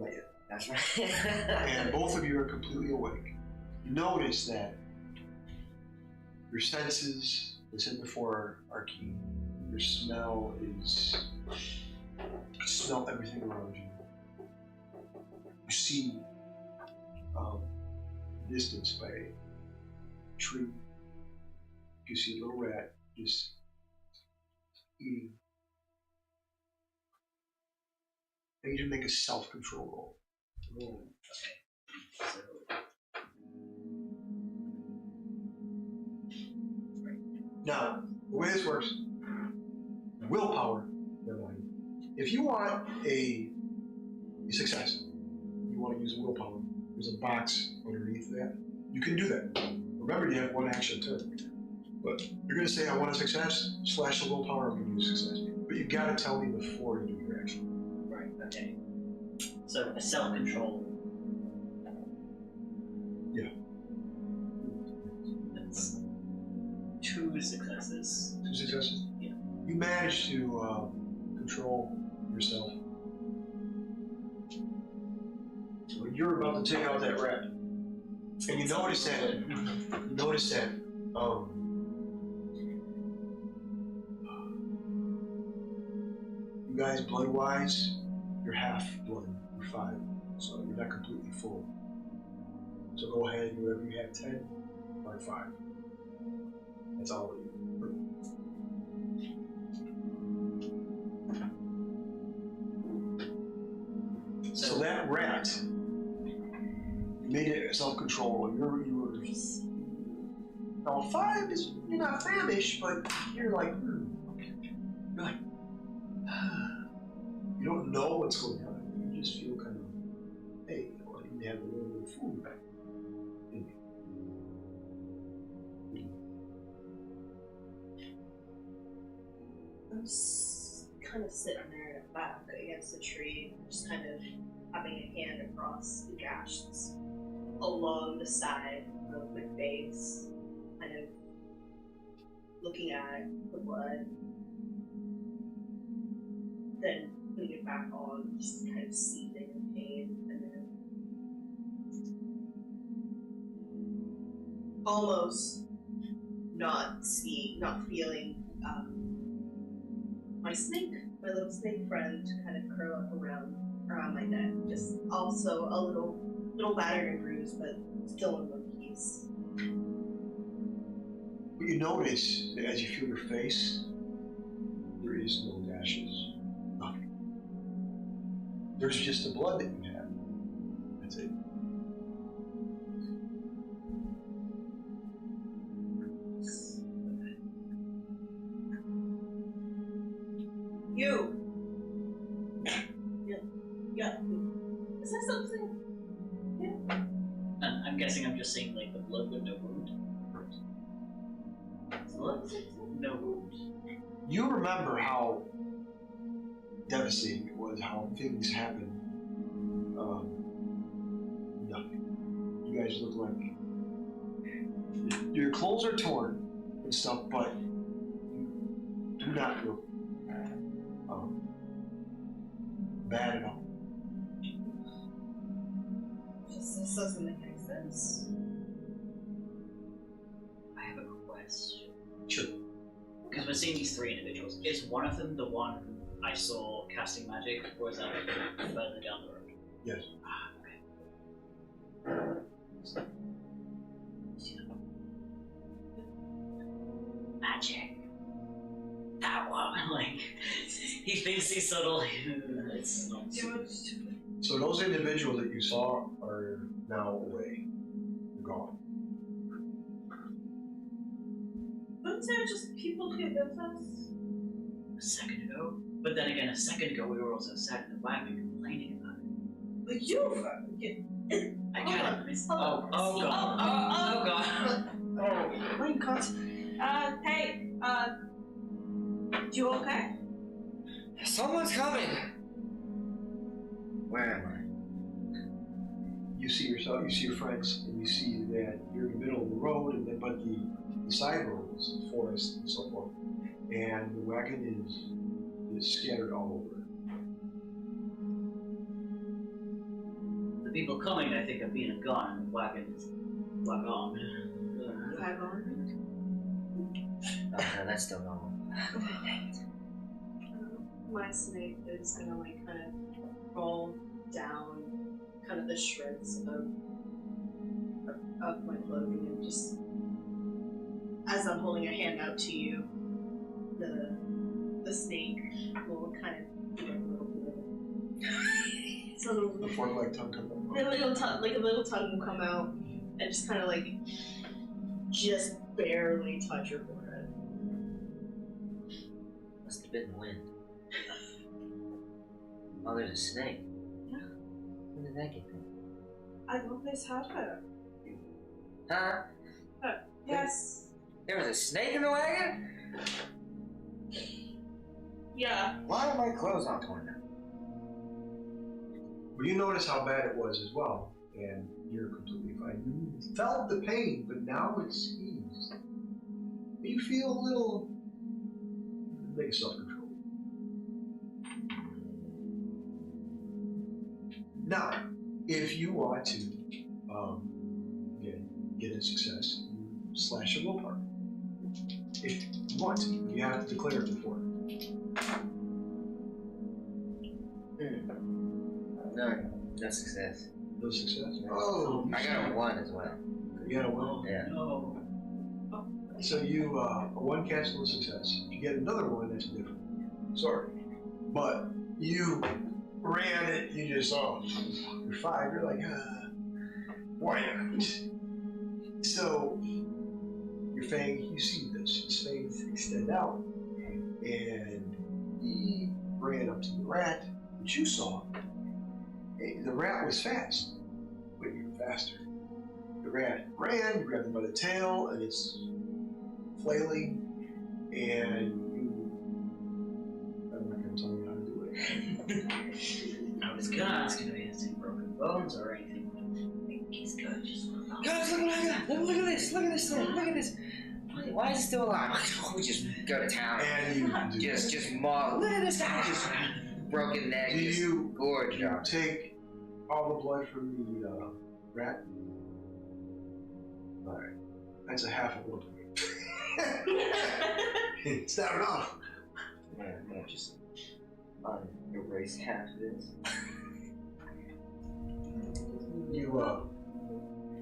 yet. That's right. And both of you are completely awake. You notice that your senses, as I said before, are key. Your smell is, you smell everything around you. You see distance by a tree. You see a little rat just eating. I need you to make a self-control roll. Okay. So. Now, the way this works, willpower, if you want a success, you want to use willpower, there's a box underneath that. You can do that. Remember, you have one action turn. But you're going to say, I want a success, slash the willpower, I'm going to use success. But you got to tell me before you do your action. Right, okay. So, a self-control. Yeah. That's 2 successes. 2 successes? Yeah. You manage to control yourself. So you're about to take out that rat. And you notice that, you guys, blood-wise, you're half blood, you're 5, so you're not completely full. So go ahead, whoever you have 10, or 5. That's all of you. So that rat, you made it self-control. You were now 5 is, you're not famished, but you're like, you don't know what's going on. You just feel kind of, hey, I need to have a little bit of food back in me. I'm kind of sitting there back against the tree, just kind of having a hand across the gash that's along the side of my face, kind of looking at the blood, then putting it back on, just kind of seething in pain, and then almost not feeling my little snake friend kind of curl up around my neck. Just also a little battered and bruised, but still in one piece. But you notice that as you feel your face, there is no dashes, nothing. There's just the blood that you have. That's it. You! Yeah. Is that something? Yeah. I'm guessing I'm just seeing like the blood with no wound. Blood? No wound. You remember how devastating it was, how things happened. Nothing. You guys look like your clothes are torn and stuff, but you do not look bad at all. This doesn't make any sense. I have a question. Sure. Because we're seeing these 3 individuals. Is one of them the one I saw casting magic, or is that further down the road? Yes. Ah, okay. Magic. That one, like, he thinks he's subtle. It's not so. So those individuals that you saw are now away. They're gone. Wasn't there just people who with us? A second ago? But then again, a second ago we were also sat in the wagon complaining about it. But you I can't. Oh God. Oh, my God. Hey, you okay? Someone's coming! Where am You see yourself, you see your friends, and you see that you're in the middle of the road, and then but the side road is forest and so forth, and the wagon is scattered all over. The people coming, I think, are being gone, and the wagon is gone. You have on? I? Okay, that's still normal. My snake is gonna like kind of roll down kind of the shreds of my clothing and just as I'm holding a hand out to you, the snake will kind of do a little bit of The fork-like tongue comes out. a little tongue will come out and just kind of like just barely touch your forehead. Must have been the wind. Oh, there's a snake. Yeah. When did that get there? I've always had her. Huh? Yes. There was a snake in the wagon? Yeah. Why are my clothes not torn down? Well, you notice how bad it was as well, and you're completely fine. You felt the pain, but now it's eased. You feel a little like self-control. Now, if you want to get a success, you slash a willpower. If you want to, you have to declare it before. No success. No success? Oh, I got a 1 as well. You got a 1? Yeah. No. So you, a 1 cancel a success. If you get another 1, that's different. Sorry. But you ran it, you just saw, you're 5, you're like, why not? So, your fang, you see this, his fangs extend out, and he ran up to the rat, which you saw. The rat was fast, but you were faster. The rat ran, grabbed him by the tail, and it's flailing, and I'm not going to tell you how to do it. I was gonna ask if he has any broken bones or anything. He's good, just Guys, look what I got! Look at this! Look at this thing! Look at this! Why is it still alive? We just go to town. And you do Just maul. Look at this guy! Just broken neck. Do just you gorge out. take all the blood from the rat? Alright. That's a half a blood. It's not enough. Man, I'm gonna just erase half of this. You,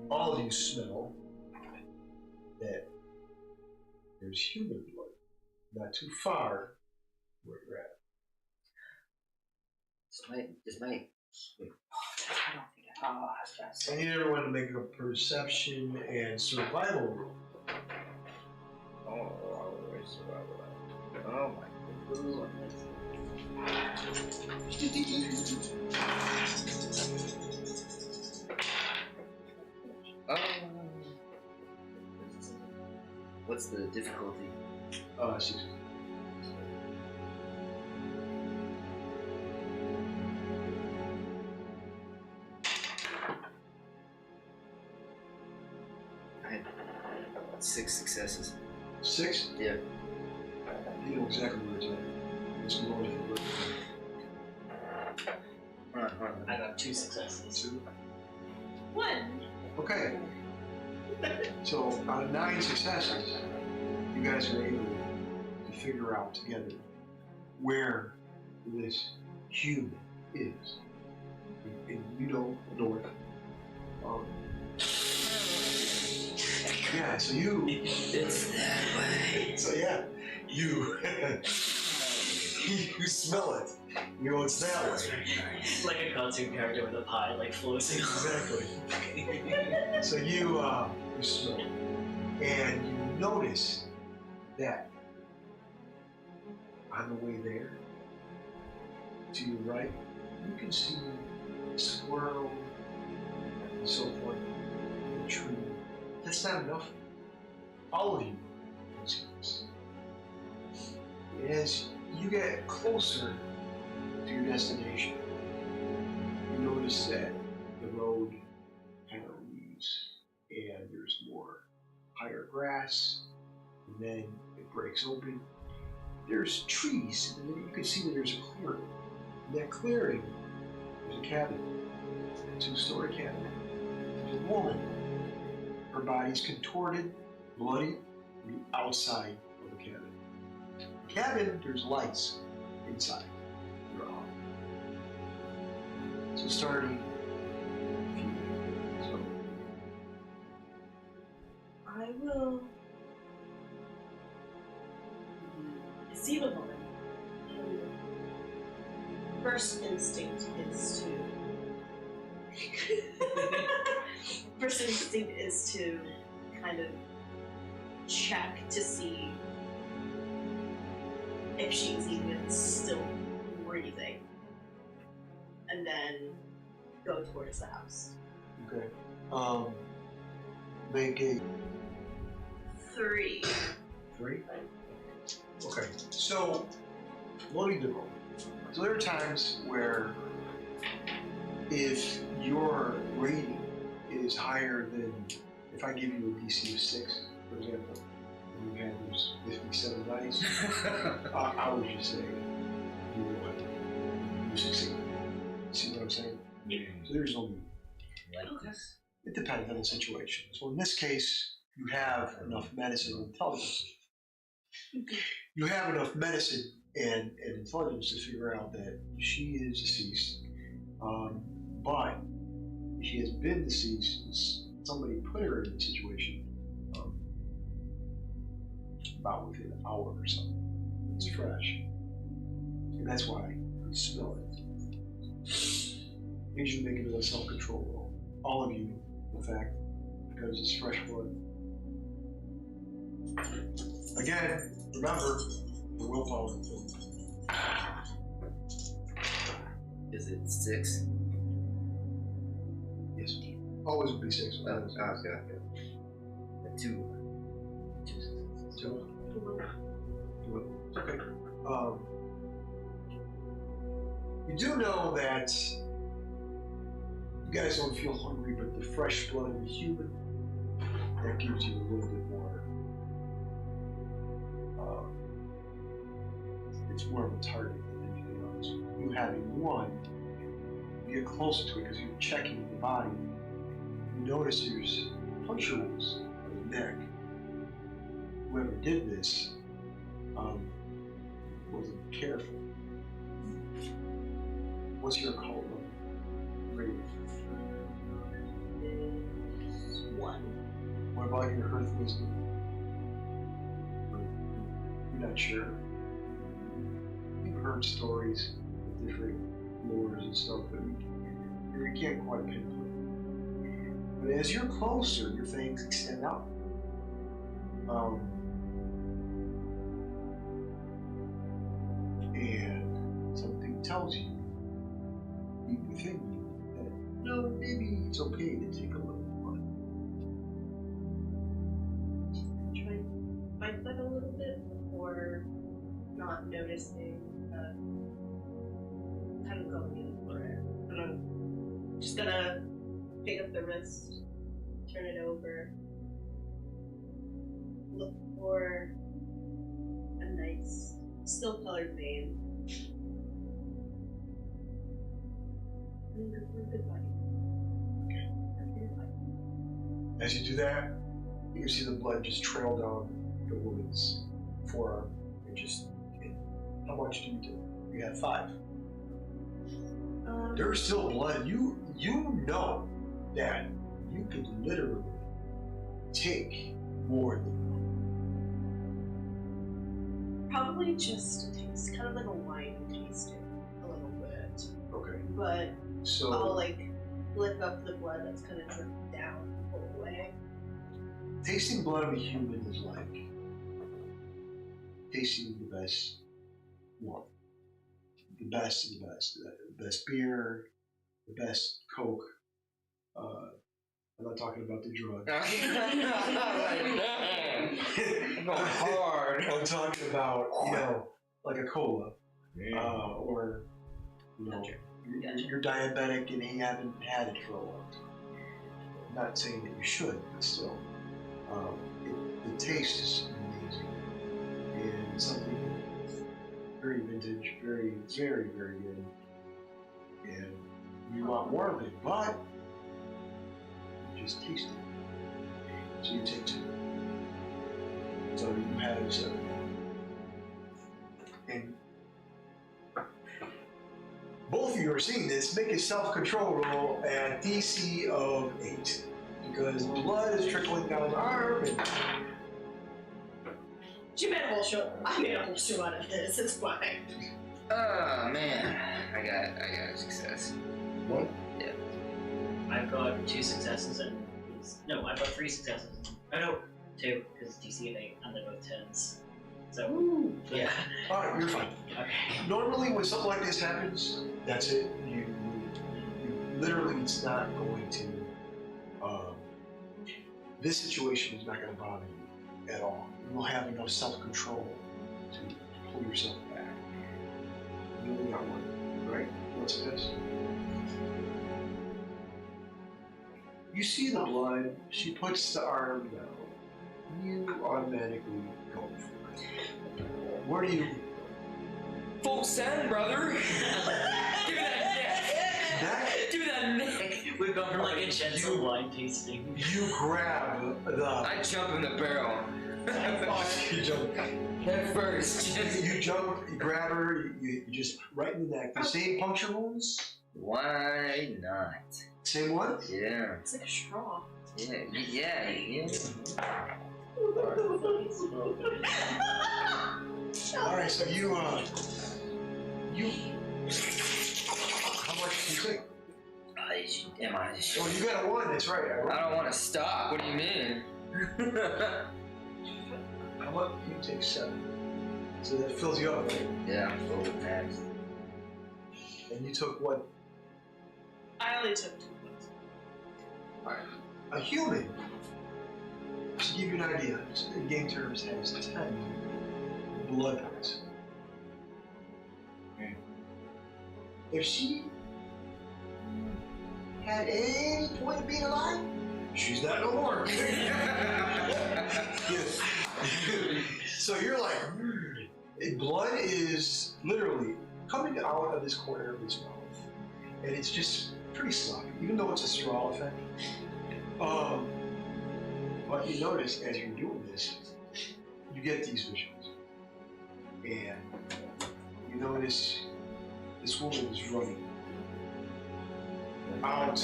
all of you smell that there's human blood not too far where you're at. This might. Wait. I don't think I I need everyone to make a perception and survival roll. Oh, where's survival? Oh my goodness. What's the difficulty? 6. I had 6 successes. 6? Yeah. You know exactly where it's at. It's north of the river. Hold on. I got 2 successes. 2? 1. Okay. So, out of 9 successes, you guys are able to figure out together where this human is. And you know, north. Yeah, so you. It's that way. So, yeah, you. You smell it. You know it's that way. It's like a cartoon character with a pie, like floating. Exactly. So you smell it, and you notice that on the way there, to your right, you can see a squirrel and so forth, and a tree. That's not enough. All of you can see this. As you get closer to your destination, you notice that the road kind of leaves and there's more higher grass, and then it breaks open. There's trees, and then you can see that there's a clearing. In that clearing, there's a cabin, a 2-story cabin. There's a woman. Her body's contorted, bloody, on the outside of the cabin. cabin, there's lights inside your home. So starting a few minutes. So I will see the woman. First instinct is to kind of check to see if she's even still breathing, and then go towards the house. okay. Make a 3. 3. Okay. So loading the roll. So there are times where if your rating is higher than, if I give you a DC of 6, for example, and you had those 57 dice, I would just say you succeed. See what I'm saying? Yeah. So there's no need. Like this. It depends on the situation. So in this case, you have enough medicine and intelligence. You have enough medicine and intelligence to figure out that she is deceased. But she has been deceased since somebody put her in the situation about within an hour or so. It's fresh. And that's why you smell it. Usually make it a self-control roll. All of you, in fact, because it's fresh blood. Again, remember, the willpower. Is it 6? Yes. Always would be 6. Okay. 2. 2. Okay. You do know that you guys don't feel hungry, but the fresh blood of a human, that gives you a little bit more. It's more of a target than anything else. You having one, you get closer to it because you're checking the body. You notice there's puncture wounds on the neck. Whoever did this wasn't careful. What's your call rating? 1. What about your earth wisdom? You're not sure. You've heard stories of different lures and stuff, but you can't quite pinpoint. But as you're closer, your fangs extend out. And something tells you, deep within you, that no, maybe it's okay to take a little blood. Try and fight that a little bit before not noticing, kind of going in for it. And I'm just gonna pick up the wrist, turn it over, look for a nice, still colored vein. And go for a good bite. As you do that, you can see the blood just trail down the woman's forearm. How much do you do? You had 5. There's still blood. You know that you could literally take more than Probably just a taste, kind of like a wine tasting a little bit. Okay. But So I'll like lick up the blood that's kind of dripped down and pull away. tasting blood of a human is like tasting the best one. The best of the best. The best beer, the best Coke. I'm not talking about the drug. Hard. I'm talking about, like a cola. Or, you're diabetic and you haven't had it for a long time. I'm not saying that you should, but still. The taste is amazing. And something very vintage, very, very, very good. And you want more of it, but you just taste it. So you take 2. So you have 7. And both of you are seeing this. Make a self-control roll at DC of 8. Because blood is trickling down the arm. And You made a whole show. I made a whole show out of this. It's fine. Oh man, I got a success. what? Yeah. I've got 2 successes and no, I've got 3 successes. Oh no, 2 because DC of 8 and they're both 10s. So yeah. Alright, you're fine. Okay. Normally when something like this happens, that's it. You literally, it's not going to, this situation is not going to bother you at all. You will have enough self-control to pull yourself back. You only got one, right? What's this? You see the blood, she puts the arm down. You automatically go for it. Where do you... Full send, brother. Give me that neck. Give me that neck. We've gone from like a gentle wine tasting. You grab the... I jump in the barrel. You jump. Head first. You jump, you grab her, you just right in the neck. The same puncture wounds? Why not? Same one? Yeah. It's like a straw. Yeah. Alright, so you, how much do you think? Oh, you got a 1, that's right. I don't want to stop. What do you mean? How much? You take 7. So that fills you up, right? Yeah, I'm full with next. And you took what? I only took 2 points. Alright. A human, to give you an idea, in game terms has 10 blood points. If she had any point of being alive, she's not no more. So you're like, blood is literally coming out of this corner of his mouth, and it's just pretty sloppy, even though it's a straw effect. But you notice as you're doing this, you get these visions, and you notice this woman is running out.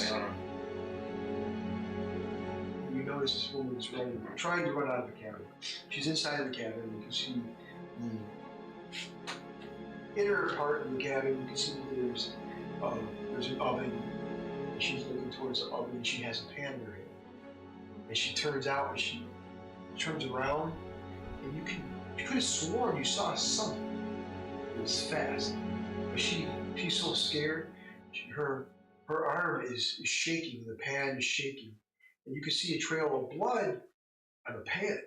You notice this woman is running, trying to run out of the cabin. She's inside of the cabin. You can see the inner part of the cabin. You can see that there's an oven. And she's looking towards the oven, and she has a pan in her hand. And she turns out, and she turns around, and you could have sworn you saw something. It was fast, but she's so scared. Her arm is shaking, the pan is shaking, and you can see a trail of blood on the pan.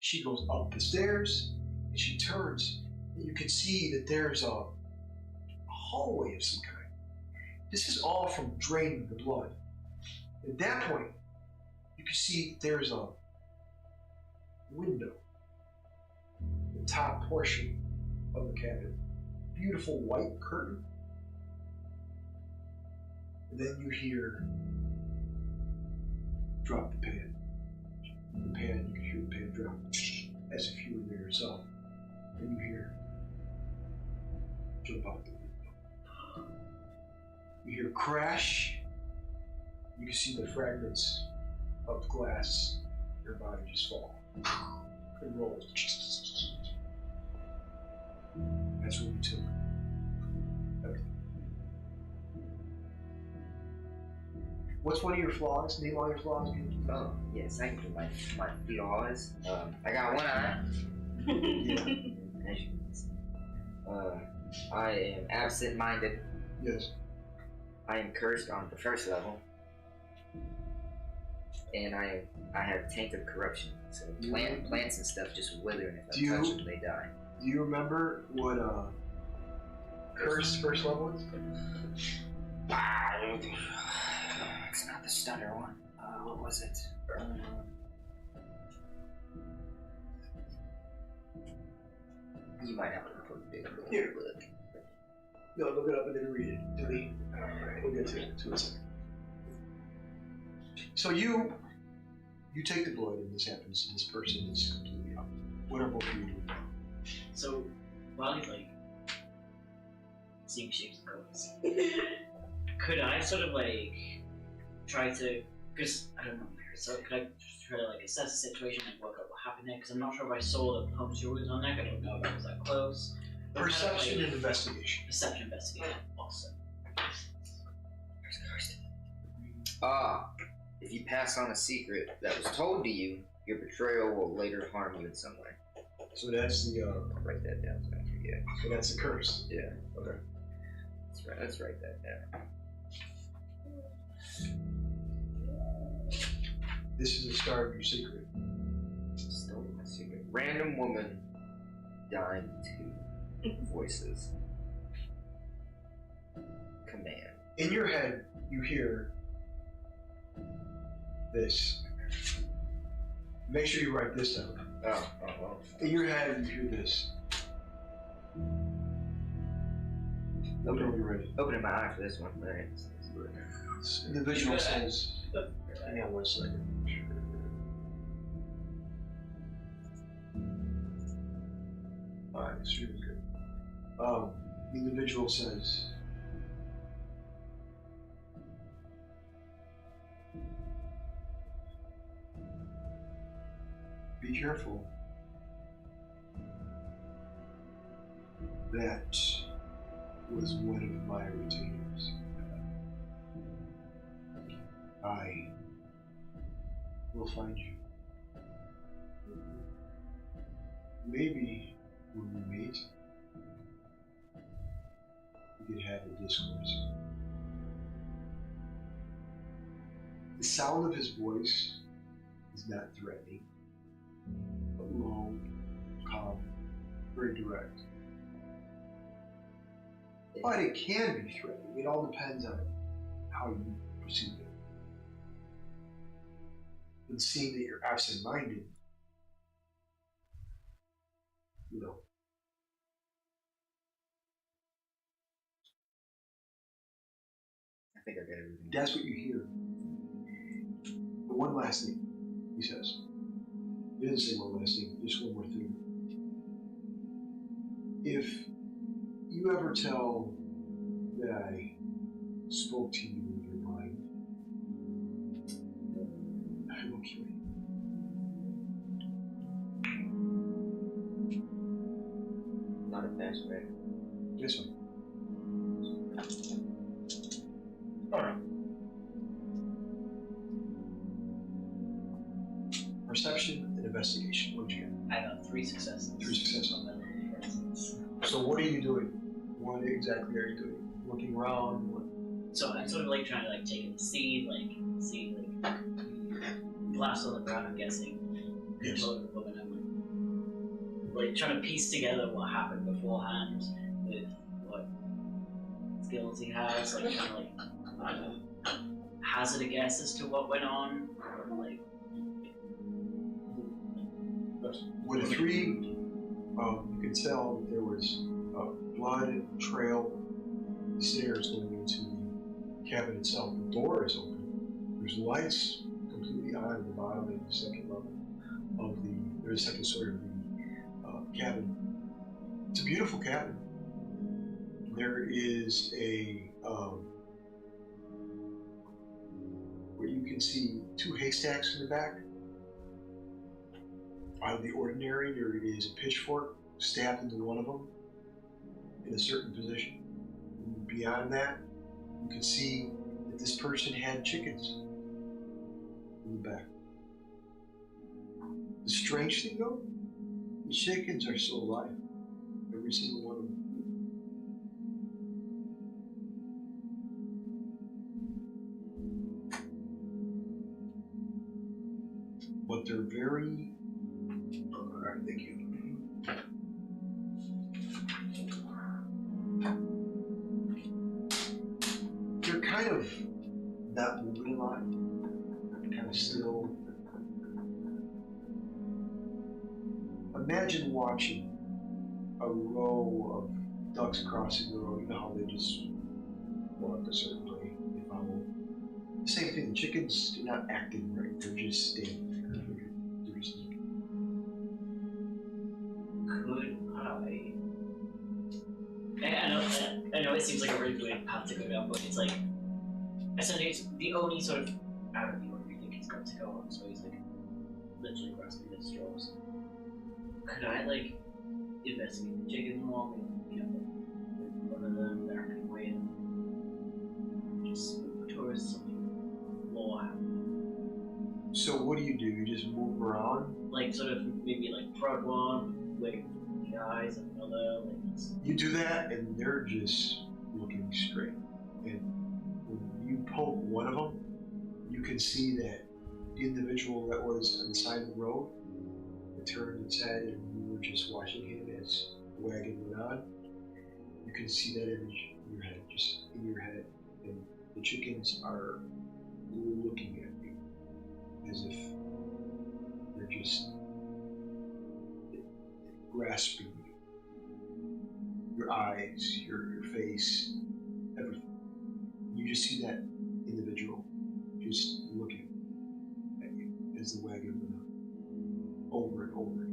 She goes up the stairs, and she turns, and you can see that there's a hallway of some kind. This is all from draining the blood. At that point, you can see there's a window, the top portion of the cabin. Beautiful white curtain. And then you hear, drop the pan. The pan, you can hear the pan drop, as if you were there yourself. And you hear, jump out the window. You hear crash. You can see the fragments of glass, your body just fall. And roll. That's what you took. Okay. What's one of your flaws? Name all your flaws again. Oh, yes, I can do my flaws. I got one eye. Yeah. As you can see. I am absent-minded. Yes. I am cursed on the first level. And I have tainted corruption. So plants and stuff just wither, and if I touch them, they die. Do you remember what curse first level is? It's not the stunner one. What was it? You might have to put a big Here. look. No, look it up and then read it. Delete. Alright, we'll get to it in a second. So you take the blood and this happens, and this person is completely up. What are both of you doing? So while he's like seeing shapes and colors, could I sort of like try to, because I don't know, so could I try to like assess the situation and work out what happened there? Because I'm not sure if I saw the puncture wounds on neck. I don't know if I was that close. Perception and investigation. Perception, investigation. Awesome. If you pass on a secret that was told to you, your betrayal will later harm you in some way. So that's the. I'll write that down so I don't forget. So that's the curse. Yeah. Okay. That's right. Let's write that down. This is the start of your secret. Still my secret. Random woman dying to voices. Command. In your head, you hear this. Make sure you write this down. Oh. In your head, you hear this. Let me know when you're ready. Opening my eye for this one. All right. This individual says, hang on one second. Alright, this is really good. The individual says, be careful. That was one of my retainers. I will find you. Maybe when we meet, we could have a discourse. The sound of his voice is not threatening, but low, calm, very direct. But it can be threatening. It all depends on how you perceive it. And seeing that you're absent-minded, you know. I think I got everything. That's what you hear. But one last thing, he says. He doesn't say one last thing, just one more thing. If you ever tell that I spoke to you in your mind, I will kill you. Not a fast way. Yes, sir. Alright. Perception and investigation. What'd you get? I got 3 successes. 3 successes. On that one, for instance. So what are you doing? What exactly are you doing? Looking around? What? So I'm sort of like trying to like take in the scene, like see like glass on the ground. I'm guessing. Yes. Woman, I'm like trying to piece together what happened beforehand with what skills he has. Like trying to like I don't know, hazard a guess as to what went on, or like. With a 3, you can tell that there was a blood trail, the stairs going into the cabin itself. The door is open. There's lights completely on at the bottom of the second level of the second story of the cabin. It's a beautiful cabin. There is a where you can see 2 haystacks in the back. Out of the ordinary, there is a pitchfork stabbed into one of them in a certain position. And beyond that, you can see that this person had chickens in the back. The strange thing though, the chickens are still alive. Every single one of them. But they're very... Alright, thank you. They're kind of not moving a lot. Kind of still. Imagine watching a row of ducks crossing the road. You know how they just walk a certain way. They follow. Same thing. The chickens are not acting right. They're just standing there. Could I this seems like a really weird path to go down, but it's like essentially it's the only sort of avenue where you think he's going to go on. So he's like literally grasping at straws. Could I like investigate the chicken along and one of them that are kind of weird, just towards something more happening? So what do? You just move around? Like sort of maybe like prod one, wait the eyes of another, like just... You do that, and they're just looking straight. And when you poke one of them, you can see that individual that was on the side of the road, it turned its head, and you were just watching him as the wagon went on. You can see that image in your head, just in your head, and the chickens are looking at you as if they're just grasping you. Your eyes, your face, everything. You just see that individual just looking at you as the wagon went on, over and over.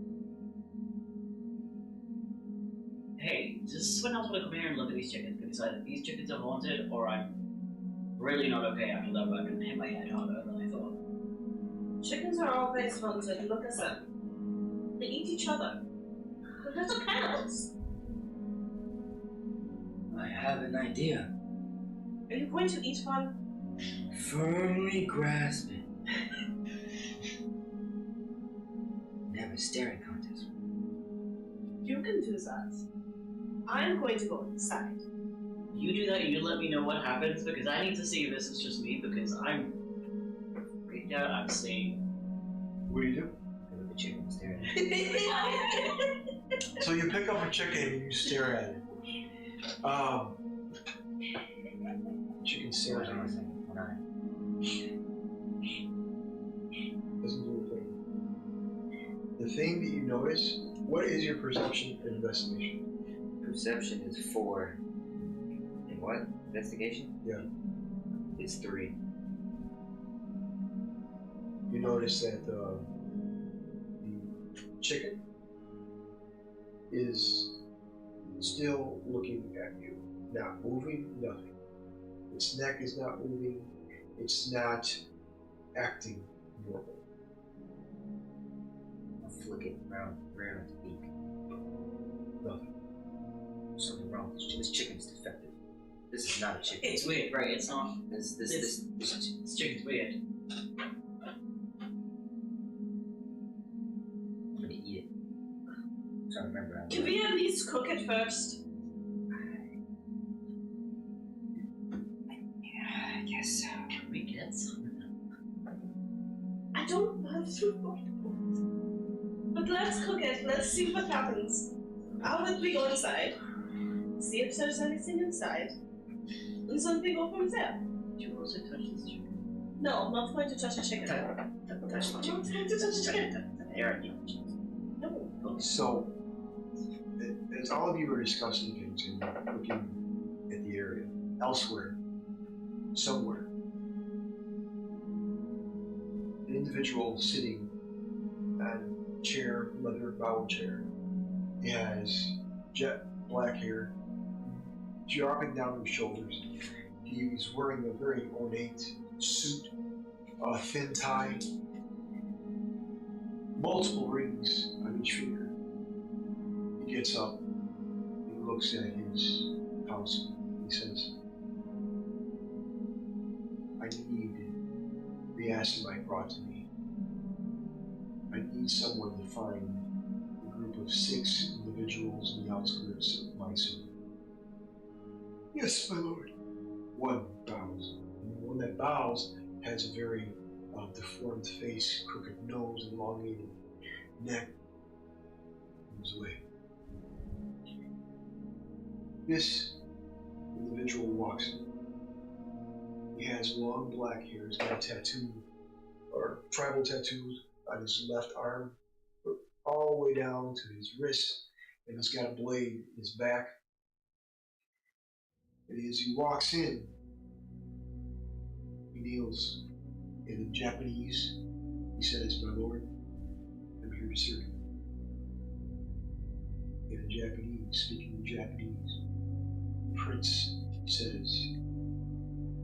Hey, does someone else want to come here and look at these chickens? Because either these chickens are haunted, or I'm really not okay after that wagon hit my head harder than I thought. Chickens are always haunted. Look at them. They eat each other. They're little cannibals. I have an idea. Are you going to eat one? Firmly grasp it. Never staring contest. You can do that. I'm going to go inside. You do that, you let me know what happens, because I need to see if this is just me, because I'm freaked out. I'm seeing. What do you do? The chicken staring. So you pick up a chicken and you stare at it. Chicken stares at you. Doesn't do a thing. The thing that you notice, what is your perception and investigation? Perception is 4. And what? Investigation? Yeah. It's 3. You notice that the chicken is still looking at you, not moving, nothing. Its neck is not moving, it's not acting normal. I'll flick it around its beak. Nothing. Something wrong. This chicken's defective. This is not a chicken. It's weird, right? It's not. This Chicken's weird. I'm gonna eat it. I'm trying to remember. Can we at least cook it first? I guess so. Can we get some? I don't have to cook it. But let's cook it. Let's see what happens. How would we go inside? See if there's anything inside. And then we go from there. Do you also touch this chicken? No, I'm not going to touch a chicken. Touch the I'm not chicken. going to touch a chicken. No. So, as all of you are discussing things and looking at the area, elsewhere, somewhere, an individual sitting on a chair, leather bound chair, he has jet black hair, dropping down his shoulders. He's wearing a very ornate suit, a thin tie, multiple rings on each finger. He gets up, he looks at his house, he says, I need the Asimite brought to me. I need someone to find a group of 6 individuals in the outskirts of my city. Yes, my lord. One bows. And the one that bows has a very deformed face, crooked nose, elongated neck. Moves away. This individual walks in. He has long black hair. He's got a tattoo, or tribal tattoos on his left arm, all the way down to his wrist, and he's got a blade in his back. And as he walks in, he kneels in Japanese. He says, my lord, I'm here to serve you. In Japanese, speaking in Japanese, he prince says,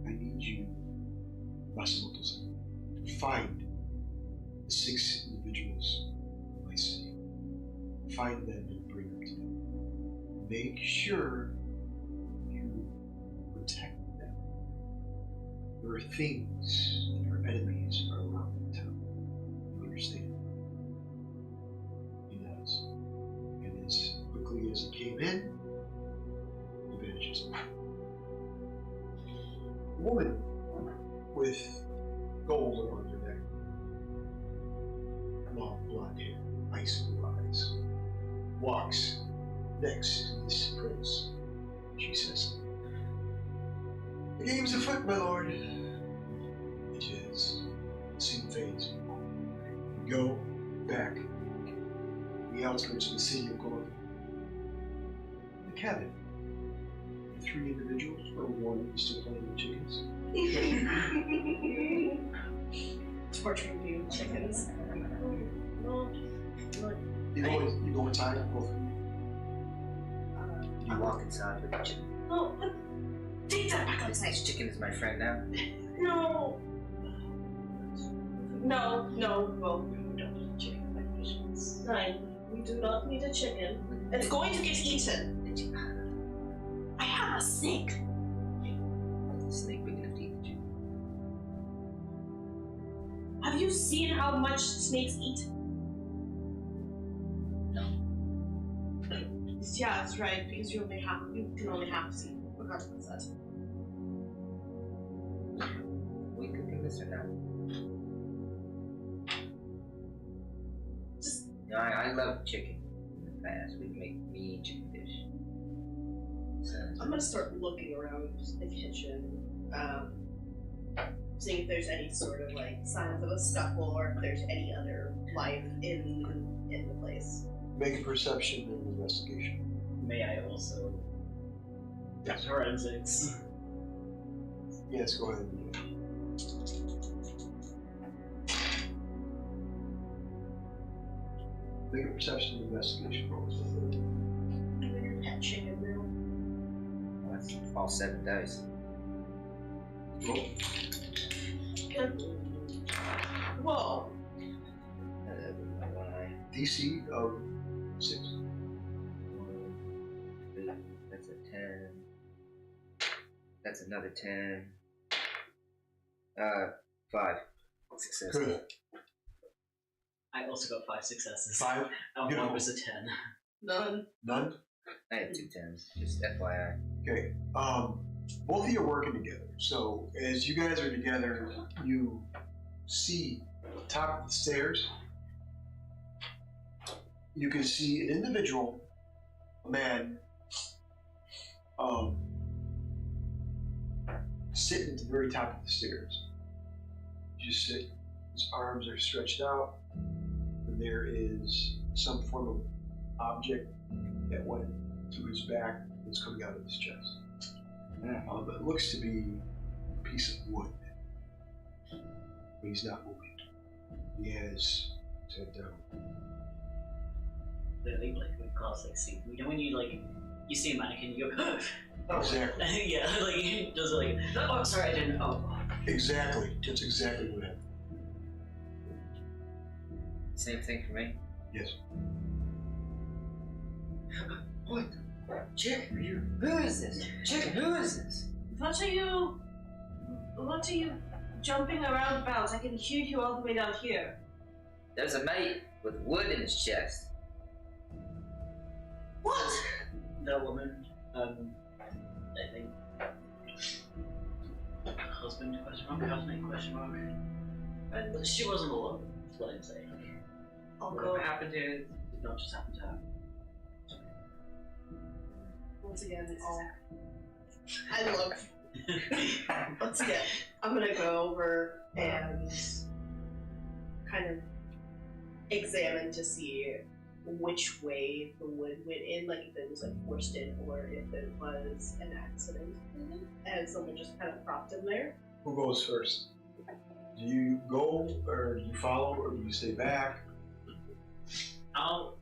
I need you, Masamoto-san, to find the 6 individuals in my city. Find them and bring them to me. Make sure you protect them. There are things that our enemies are around the town. You understand? He does. And as quickly as he came in, he vanishes. A woman with gold around her neck, long blonde hair, ice blue eyes, walks next to this prince. She says, the game's afoot, my lord. It is. The scene fades. We go back to the outskirts of the city of Gordon. The cabin. The 3 individuals, or one is still playing with chickens. Torturing you, chickens. No. You go inside, both of you. You walk inside with the chicken. No, take that back outside. This chicken is my friend now. No. Well, we don't need a chicken. Fine. We do not need a chicken. It's going to get eaten. I have a snake. The snake big enough to eat the chicken. Have you seen how much snakes eat? No. Yeah, that's right, because you can only have to see. Forgot to put that. We cooking this or not? Just No, I love chicken. In the past, we'd make mean chicken dish. So, I'm gonna start looking around the kitchen, seeing if there's any sort of like signs of a scuffle or if there's any other life in the place. Make a perception and investigation. May I also? Yes. Forensics. Yes, go ahead and do it. Make a perception and investigation roll. Your pet chicken now. that's all 7 dice. Roll. Whoa. DC of 6. That's a 10. That's another 10. 5 success. Good. I also got 5 successes. 5. And Beautiful. 1 was a 10. None. None. I had 2 10s, just FYI. Okay. Both of you are working together. So as you guys are together, you see the top of the stairs. You can see an individual, a man, sitting at the very top of the stairs. Just sit. His arms are stretched out, and there is some form of object that went through his back that's coming out of his chest. It looks to be a piece of wood, but he's not moving. He has his head down. Literally, like with classic scene. You know when you like, you see a mannequin, you go, oh. Exactly. Yeah, like he does it like, oh, sorry, I didn't. Oh. Exactly. That's exactly what happened. Same thing for me? Yes. What? Chicken, who is this? Chicken, who is this? What are you jumping around about? I can hear you all the way down here. There's a mate with wood in his chest. What? That woman, I think, husband question mark. And she wasn't alone. That's what I'm saying. I'll Whatever go. happened to her did not just happen to her. Once again, I look. Once again, I'm gonna go over and kind of examine to see which way the wood went in, like if it was like forced in or if it was an accident. And someone just kind of propped him there. Who goes first? Do you go, or do you follow, or do you stay back? I'll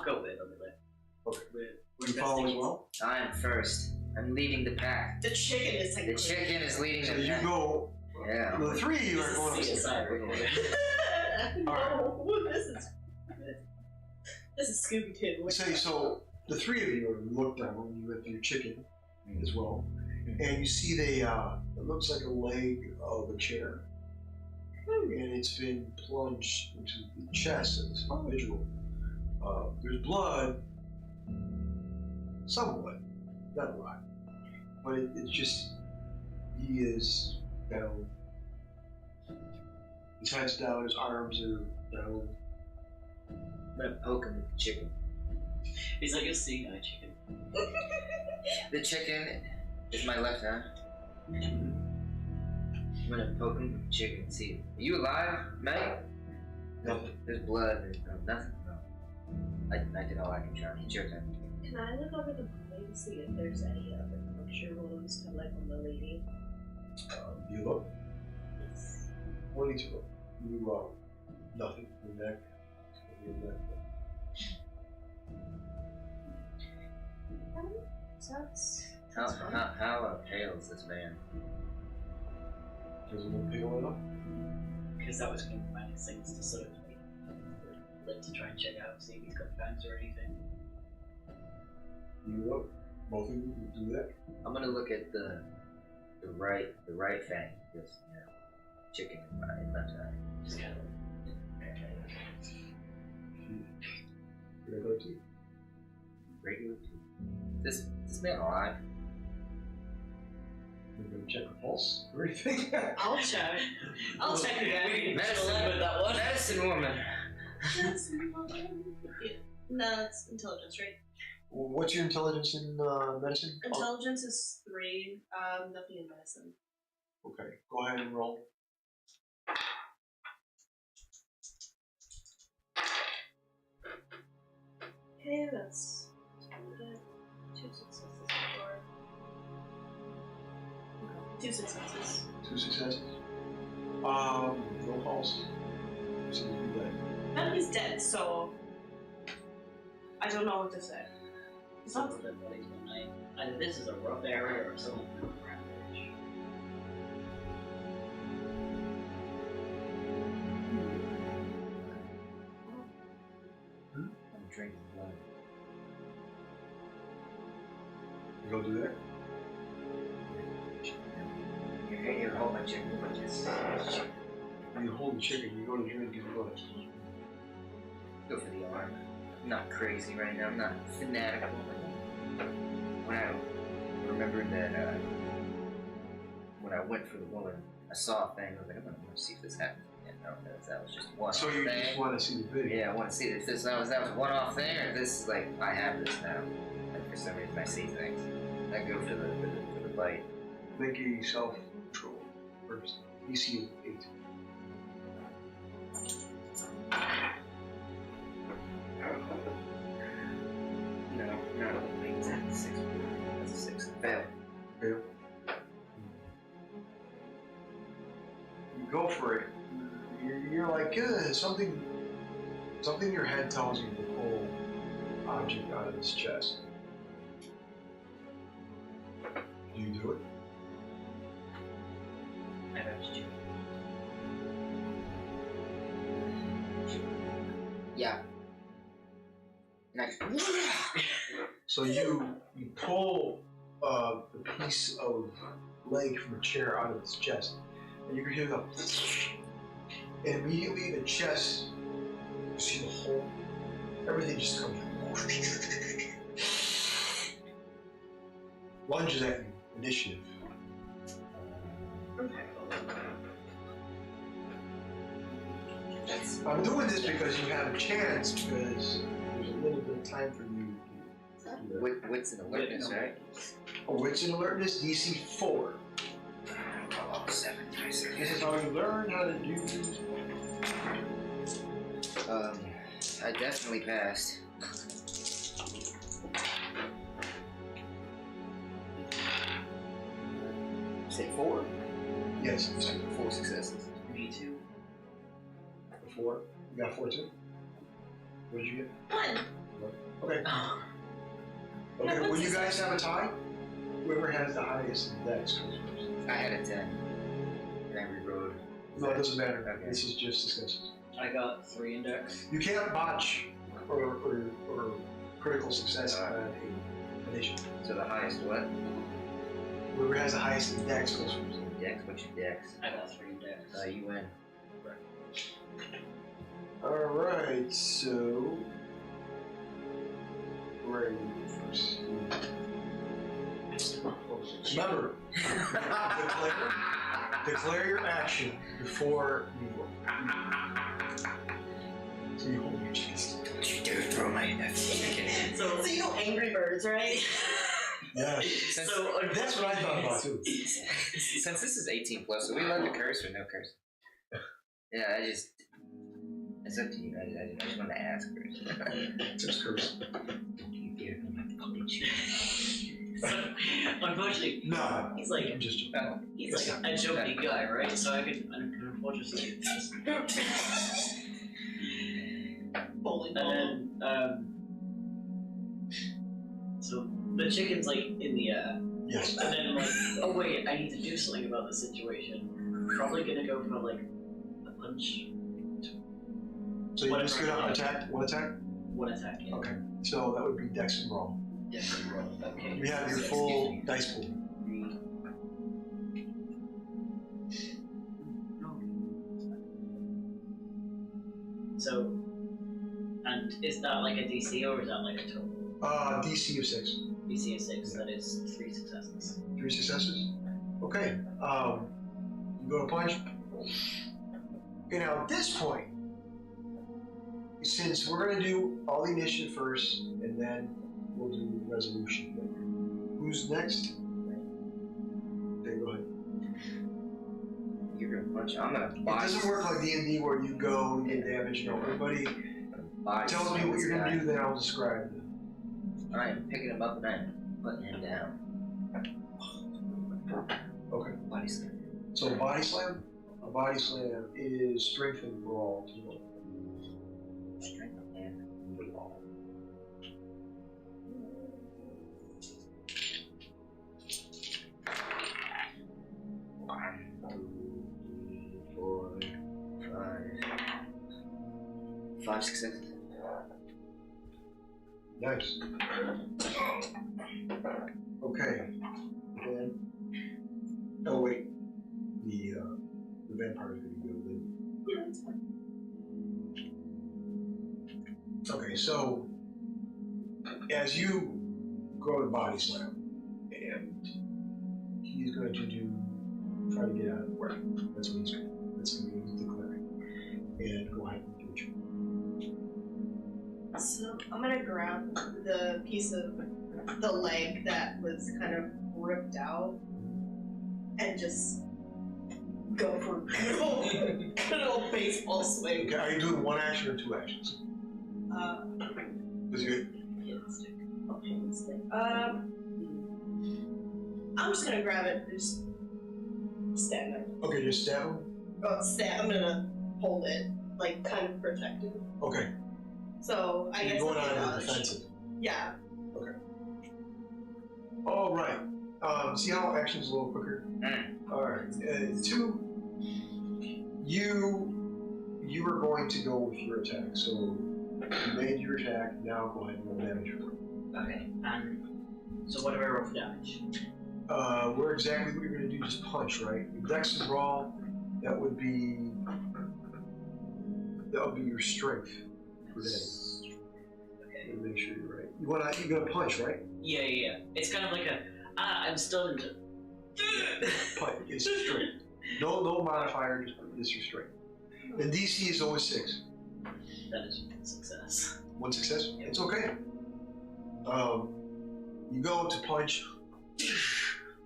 go with. I'll be like, Okay. we're Do you follow as investigating. well? I'm first. I'm leading the pack. The chicken is like The chicken is leading So the you pack. go. Yeah. The three of you are going. No, this is Scooby Doo. So the three of you are looked down. You went through your chicken as well, and you see it looks like a leg of a chair, and it's been plunged into the chest of this individual. There's blood, somewhat, not a lot, but it's just he is down. His head's down. His arms are down. I'm gonna poke him with the chicken. He's like a seeing-eye chicken. The chicken is my left hand. I'm gonna poke him with the chicken and see. Are you alive, mate? Nothing. There's blood. There's nothing. No. I did all I can try. It's your turn. Can I look over the body to see if there's any other puncture wounds, kind of like on the lady? You look. What do you look? You nothing. Your neck. Your neck. How pale is this man? Does it look pale enough? Because that was one of my next things to sort of look to try and check out, see if he's got fangs or anything. You look. Both of you do that. I'm gonna look at the right fang. This chicken in my left eye. Just kind of. Regular too. Regular tooth. This man alive? You're gonna check a pulse or anything? I'll check. I'll check again. Medicine woman. No, it's intelligence, right? What's your intelligence in medicine? Intelligence is 3. Nothing in medicine. Okay, go ahead and roll. Okay, that's 2 successes before. Okay, 2 successes. 2 successes. No pulse. So you do that. None he's dead, so I don't know what to say. It's not Some of the bodies one night. Either this is a rough area or someone went on a rampage. I'm drinking blood. You go do that? Here, hold my chicken. You hold the chicken, you go to drink, and go to Go for the arm. I'm not crazy right now. I'm not fanatical. When I remembered that when I went for the woman, I saw a thing. I was like, I'm gonna see if this happens. And I don't know if that was just one. So you thing. just want to see the video? Yeah, I want to see if that was a one-off thing, or if this is like I have this now. Like for some reason I see things. I go for the bite. Make a self-control first. DC 8. No, that's a 6. That's a 6. Fail. Fail. You go for it. You're like, something in your head tells you to pull object out of his chest. Do you do it? I have to do. Yeah. Next. So you pull the piece of leg from a chair out of his chest, and you can hear the, and immediately the chest, you see the hole, everything just comes, lunges at you, initiative. I'm doing this because you have a chance, because there's a little bit of time for you to do that. Wits and alertness, right? Wits and alertness, DC 4. Oh, 7 dice. This is how you learn how to do. I definitely passed. Say 4? Yes, it's 4 successes. Me too. 4. You got 4 too? What did you get? 1. Okay. Oh. Okay, will you guys have a tie? Whoever has the highest index goes first. I had a 10. And I rewrote. No, it doesn't matter. Okay. This is just discussions. I got 3 index. You can't botch or critical success on an initiative. So the highest what? Whoever has the highest index goes first. Dex? What's your dex? I got 3 index. You win. Alright, so. Where are you first? Remember, declare your action before you work. So you hold your chest. Don't you dare throw my So you know Angry Birds, right? Yeah. So That's what I thought about too. Since this is 18 plus, are we allowed to curse or no curse? Yeah, it's up to you. I just wanted to ask first. Just curse. You dare to punch you. Unfortunately, No, he's like I'm just joking. he's like a jokey guy, right? So I can unfortunately just Bowling and ball. then so the chicken's like in the Yes. and then like, oh wait, I need to do something about the situation. Probably gonna go for like a punch. So you're just gonna attack? One attack? One attack, yeah. Okay. So that would be Dex and Brawl. Yeah, okay. You have your full dice pool. So, and is that like a DC or is that like a total? DC of 6. DC of 6, that is 3 successes. 3 successes? Okay. You go to punch. Okay, now at this point, since we're going to do all the initiative first, and then we'll do resolution later. Who's next? Okay, go ahead. You're gonna punch. I'm gonna It body. doesn't work like D&D where you go and get damage. No, everybody tells me what you're going to do, then I'll describe it. I'm picking him up and I'm putting him down. Okay. Body slam. So body slam? A body slam is strength and brawl. Strength and brawl. One, 2, 3, 4, 5. 5 successes. Nice. Okay. Then. Oh wait. The vampire's gonna go then. Yeah, that's fine. Okay, so as you go to body slam, and he's going to try to get out of the way. That's what he's going to do. That's going to be his declaring. And go ahead and do what you want. So I'm gonna grab the piece of the leg that was kind of ripped out and just go for a good old baseball swing. Okay, are you doing one action or 2 actions? Because you. I'm just gonna grab it and just stab it. Okay, just stab him? Oh, stab. I'm gonna hold it, like, kind of protect it. Okay. So I You're guess going I'll on the dodge. defensive. Yeah. All right. See how action's a little quicker? All right. 2. You are going to go with your attack. So you made your attack. Now go ahead and roll damage for it. Okay, and so what do I roll for damage? Where exactly what you're going to do? Just punch, right? Your Dex and Brawl. That would be your strength for damage. Okay. Make sure you're right. You're gonna punch, right? Yeah. It's kind of like I'm stunned. Punch. It's strength. No modifier. Just your strength. And DC is always 6. That is a success. 1 success. It's okay. You go to punch.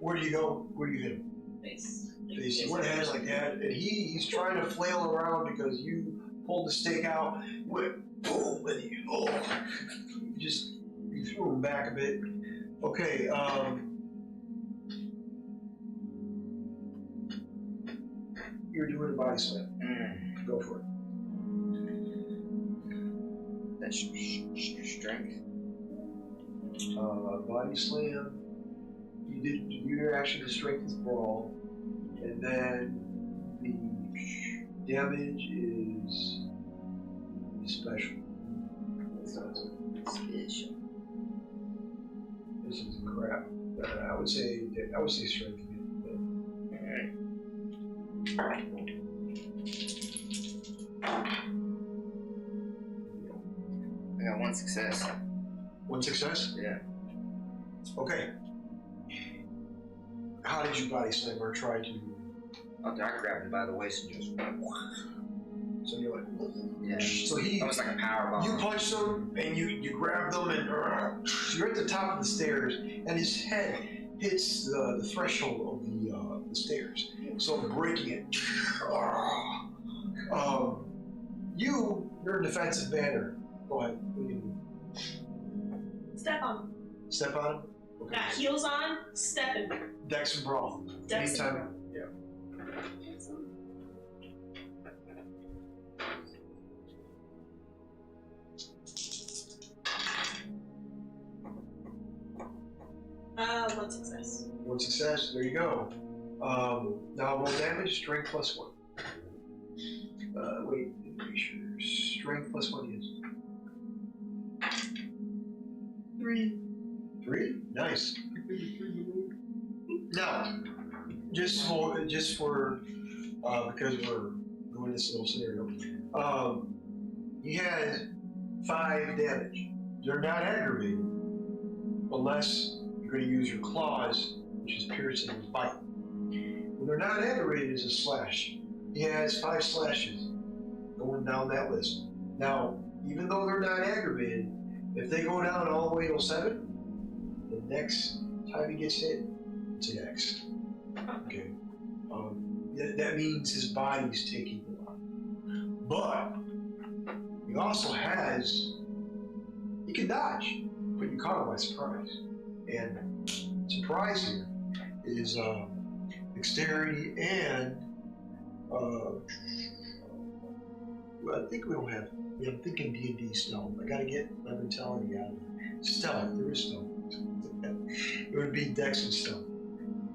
Where do you go? Where do you hit him? Face. Face. One hand like that, and he's trying to flail around because you pulled the stake out. Went boom, and you threw him back a bit. Okay. You're doing a body slam. Go for it. That's strength. Body slam. you did your action to strength is brawl, and then the damage is special. Special. This is crap. I would say strength. Alright. I got one success. One success? Yeah. Okay. How did you body slam or try to? I grabbed him by the waist and just. So you're like, Yeah. so he. Almost like a power bomb. You punched him and you grab them and you're at the top of the stairs and his head hits the threshold of the stairs. So breaking it. You're in defensive banner. Go ahead. What do you do? Step on him. Step on him? Okay. Got heels on, stepping. Dex and brawl. Dex and Anytime. Yeah. One success. One success. There you go. Now roll damage. Strength plus 1. Wait. Make sure. Strength plus 1 is 3. 3? Nice. Now, just for because we're doing this little scenario, he has 5 damage. They're not aggravated unless you're going to use your claws, which is piercing and bite. When they're not aggravated, it's a slash. He has 5 slashes going down that list. Now, even though they're not aggravated, if they go down all the way to 7, the next time he gets hit, it's an X. Okay. That means his body's taking a lot. But he also he can dodge, but you caught him by surprise. And surprise here is dexterity and I think we don't have. Yeah, I'm thinking D&D stealth. I gotta get my mentality out of it. Stealth, there is stealth. It would be dex and stealth.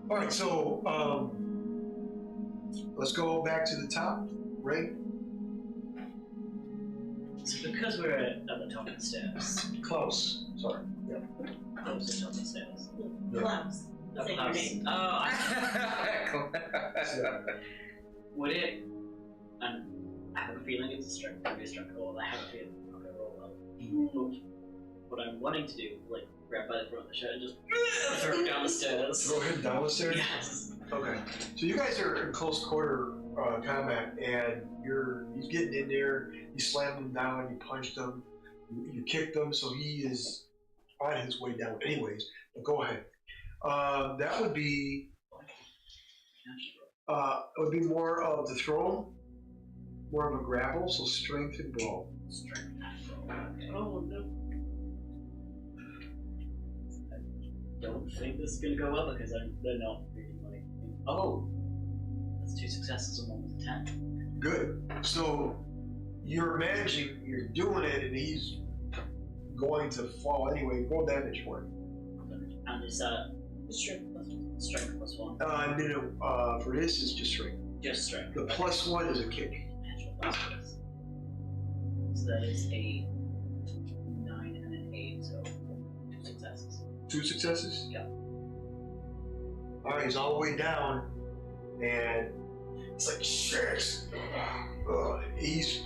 All right, so let's go back to the top, right? So because we're at the top of the stairs, Close. Sorry. Yeah. close to the top of the stairs. Gloves. That's like your name. Would it? And I have a feeling it's a strength. Maybe a strength roll. I have a feeling I'm gonna roll well. What I'm wanting to do, like, grab by the front of the shirt and just throw it down the stairs. Throw him down the stairs? Yes. Okay. So you guys are in close quarter combat, and he's getting in there. You slammed him down. You punched him. You kicked him, so he is on his way down. Anyways, but go ahead. That would be. It would be more of the throw, more of a grapple. So strength and brawl. Strength and brawl. Okay. Oh no. Don't think this is gonna go well because they're not really like. Oh, that's 2 successes and 1 was a 10. Good. So you're managing, you're doing it, and he's going to fall anyway. Roll damage for it. And is strength plus 1? No. For this, it's just strength. Just strength. The plus 1 is a kick. Natural plus. So that is a 9 and an 8, so 2 successes. 2 successes? Yeah. All right, he's all the way down, and it's like shit. He's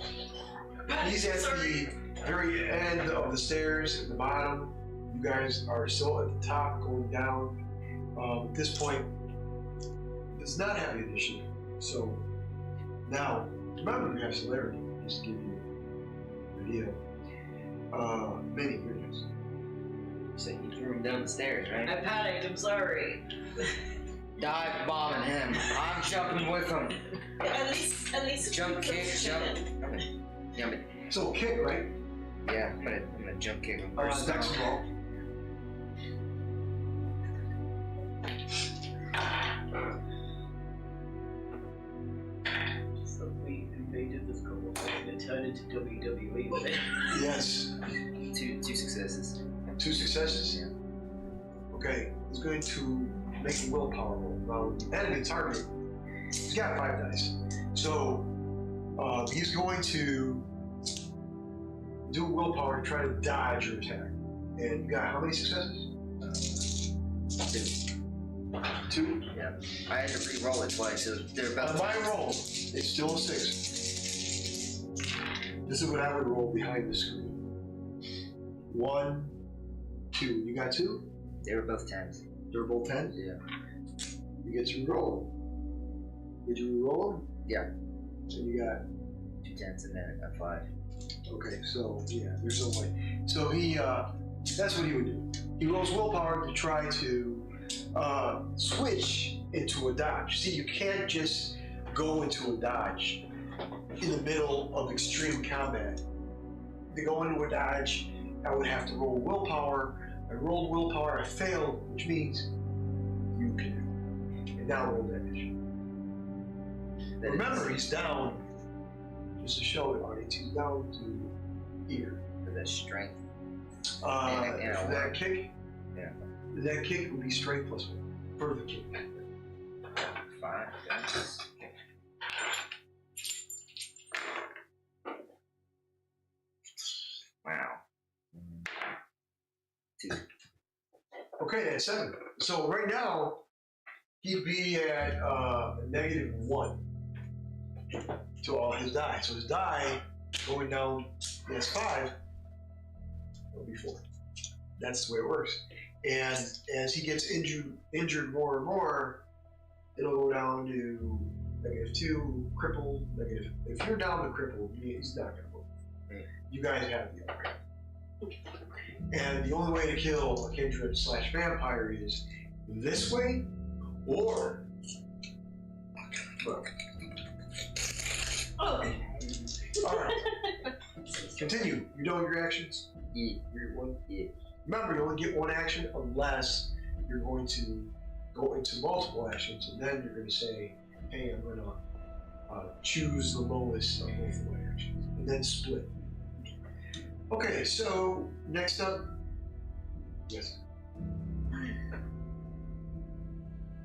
at the very end of the stairs at the bottom. You guys are still at the top, going down. At this point, does not have the initiative. So now, remember you have celerity, just to give you an idea. Minnie, you're next. So you threw him down the stairs, right? I panicked, I'm sorry. Dive bombing him. I'm jumping with him. At least. Jump kick, jump. Yeah, but So kick, right? yeah, I'm gonna jump kick him. Dex roll. So we invaded this cold and turned into WWE with it. Yes. Two successes. 2 successes? Yeah. Okay, he's going to make a willpower roll. Now, the enemy target, he's got 5 dice. So, he's going to do a willpower to try to dodge your attack. And you got how many successes? 2? Yeah. I had to re-roll it twice, so they're about On my roll, it's still a 6. This is what I would roll behind the screen. 1, 2. You got 2? They were both 10s. They're both 10s? Yeah. You get to re-roll them. Did you re-roll them? Yeah. So you got 2 10s and then a 5. Okay, so yeah, there's no way. So he, that's what he would do. He rolls willpower to try to switch into a dodge. See, you can't just go into a dodge in the middle of extreme combat. To go into a dodge, I would have to roll willpower. I rolled willpower, I failed, which means you can. And now roll damage. Remember, he's down. Just to show the audience, he's down to here. For the strength. For that kick, Yeah. that kick would be strength plus 1 for the kick. 5. Yes. Wow. 2. Okay, that's 7. So right now, he'd be at -1 to all his die. So his die going down, that's 5, it'll be 4. That's the way it works. And as he gets injured more and more, it'll go down to -2, crippled, negative. If you're down to crippled, he's not going to move. You guys have the upper hand. And the only way to kill a kindred / vampire is this way, or look. Oh. All right. Continue. You know your actions. Yeah. Yeah. Remember, you only get 1 action unless you're going to go into multiple actions, and then you're going to say, "Hey, I'm going to choose the lowest of both of my actions," and then split. Okay, so next up, yes.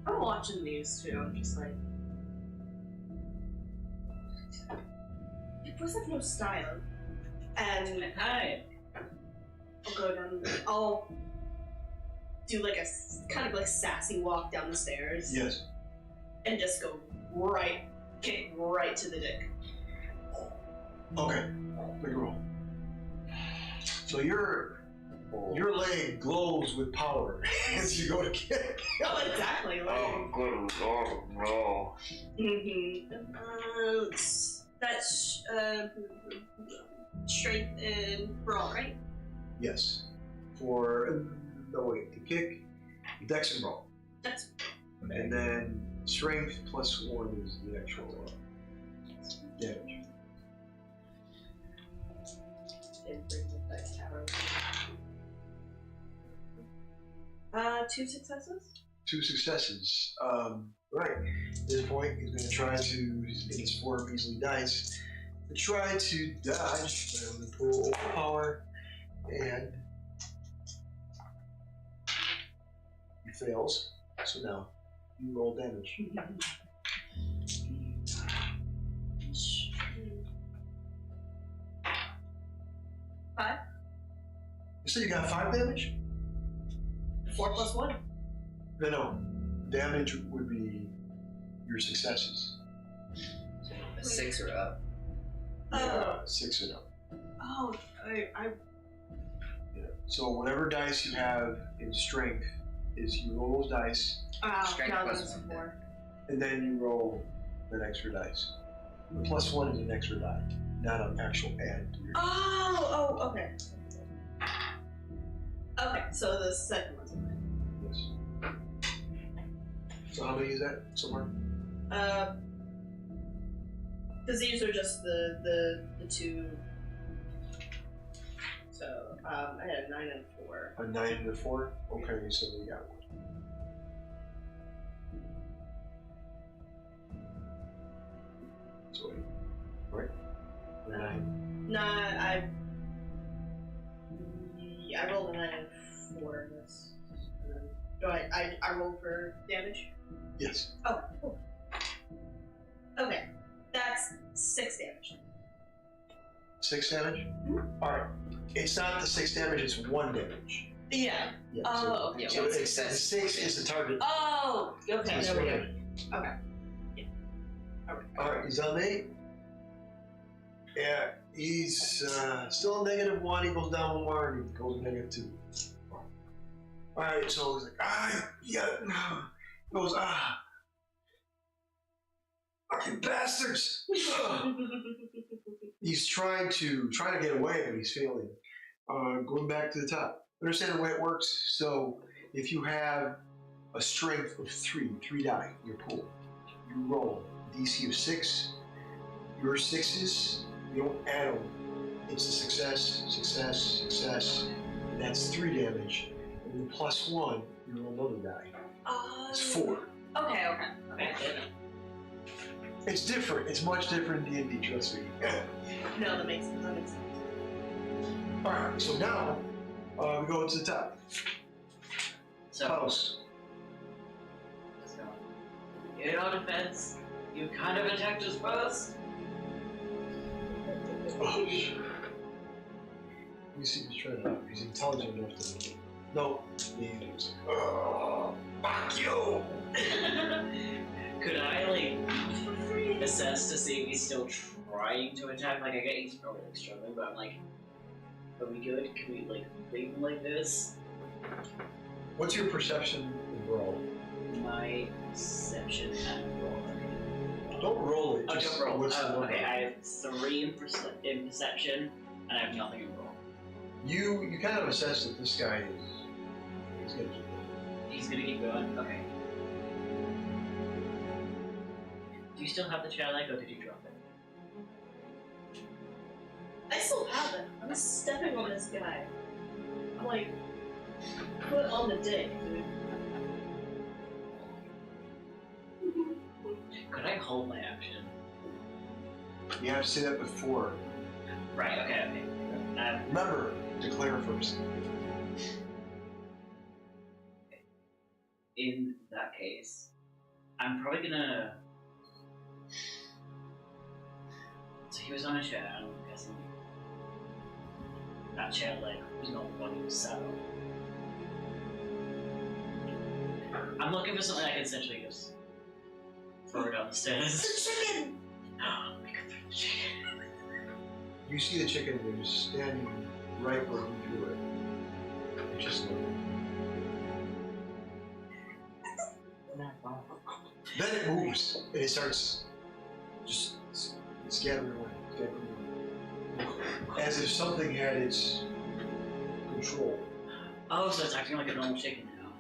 I'm watching these too. I'm just like, it was have no style, and Hi. I'll go down. I'll do like a kind of like sassy walk down the stairs, Yes. and just go kick right to the dick. Okay. Make a roll. So your leg glows with power as you go to kick. Oh, exactly. Like, Oh, good lord, no. That's strength and brawl, right? Yes. For to kick, dex and roll, That's and then strength plus 1 is the actual damage. didn't bring the dice tower. 2 successes. 2 successes. Right. At this point, he's going to try to, he's getting his 4 measly dice, to try to dodge. I'm going to pull overpower, and he fails. So now, you roll damage. 5. You said you got 5 damage? 4 plus 1. No. Damage would be your successes. A 6 or up. Yeah, 6 and up. Oh, I Yeah. So whatever dice you have in strength is you roll those dice, Strength now plus that's 1. 4. and then you roll an extra dice. The plus 1 is an extra die, not an actual add to your. Oh, okay. Okay, so the second one's mine. Yes. So how many is that somewhere? Because these are just the 2. So, I had a 9 and a 4. A 9 and a 4? Okay, so we got 1. So 8, right? A 9. Nah, I rolled a 9 and 4 in this. And then Do I roll for damage? Yes. Oh, cool. Okay. That's 6 damage. 6 damage? Alright. It's not the 6 damage, it's 1 damage. Yeah. Yeah, Oh, okay. So One the success. 6 is the target. Oh, okay. So There we go. it's Okay. Yeah. Alright. Alright, he's on 8. Yeah, he's still -1. He goes down 1 more and he goes -2. Alright, so he's like, yeah. He goes, fucking bastards! He's trying to get away, but he's failing. Going back to the top. Understand the way it works? So, if you have a strength of 3 die in your pool, you roll DC of 6. Your 6s, you don't add them. It's a success, and that's 3 damage. And then +1, you roll another die. It's 4. Okay. It's different. It's much different in D&D, trust me. No, that makes sense. Alright, so now, we go to the top. So, House. in our defense, you kind of attacked us first. Oh, shit. Let me see if he's trying to. He's intelligent enough to. No. He's fuck you! Could I, like, assess to see if he's still trying to attack? Like, I get he's probably like, struggling, but I'm like, are we good? Can we, like, leave him like this? What's your perception overall? My perception and roll. Don't roll it. Oh, just don't roll. what's the number? Okay, I have 3 in perception, and I have nothing in roll. You kind of assess that this guy is. He's gonna keep going. He's gonna keep going? Okay. Do you still have the chair leg, or did you drop it? I still have it. I'm stepping on this guy. I'm like, put on the dick, dude. Could I hold my action? You have to say that before. Right, okay. Remember, declare first. In that case, I'm probably gonna... So he was on a chair, and I'm guessing that chair leg was not the one he was sat on. I'm looking for something I can essentially just throw it down the stairs. The chicken! We could throw the chicken. You see the chicken that is standing right where you drew it. It's just looking. Then it moves and it starts just scattering away. As if something had its control. Oh, so it's acting like a normal chicken now.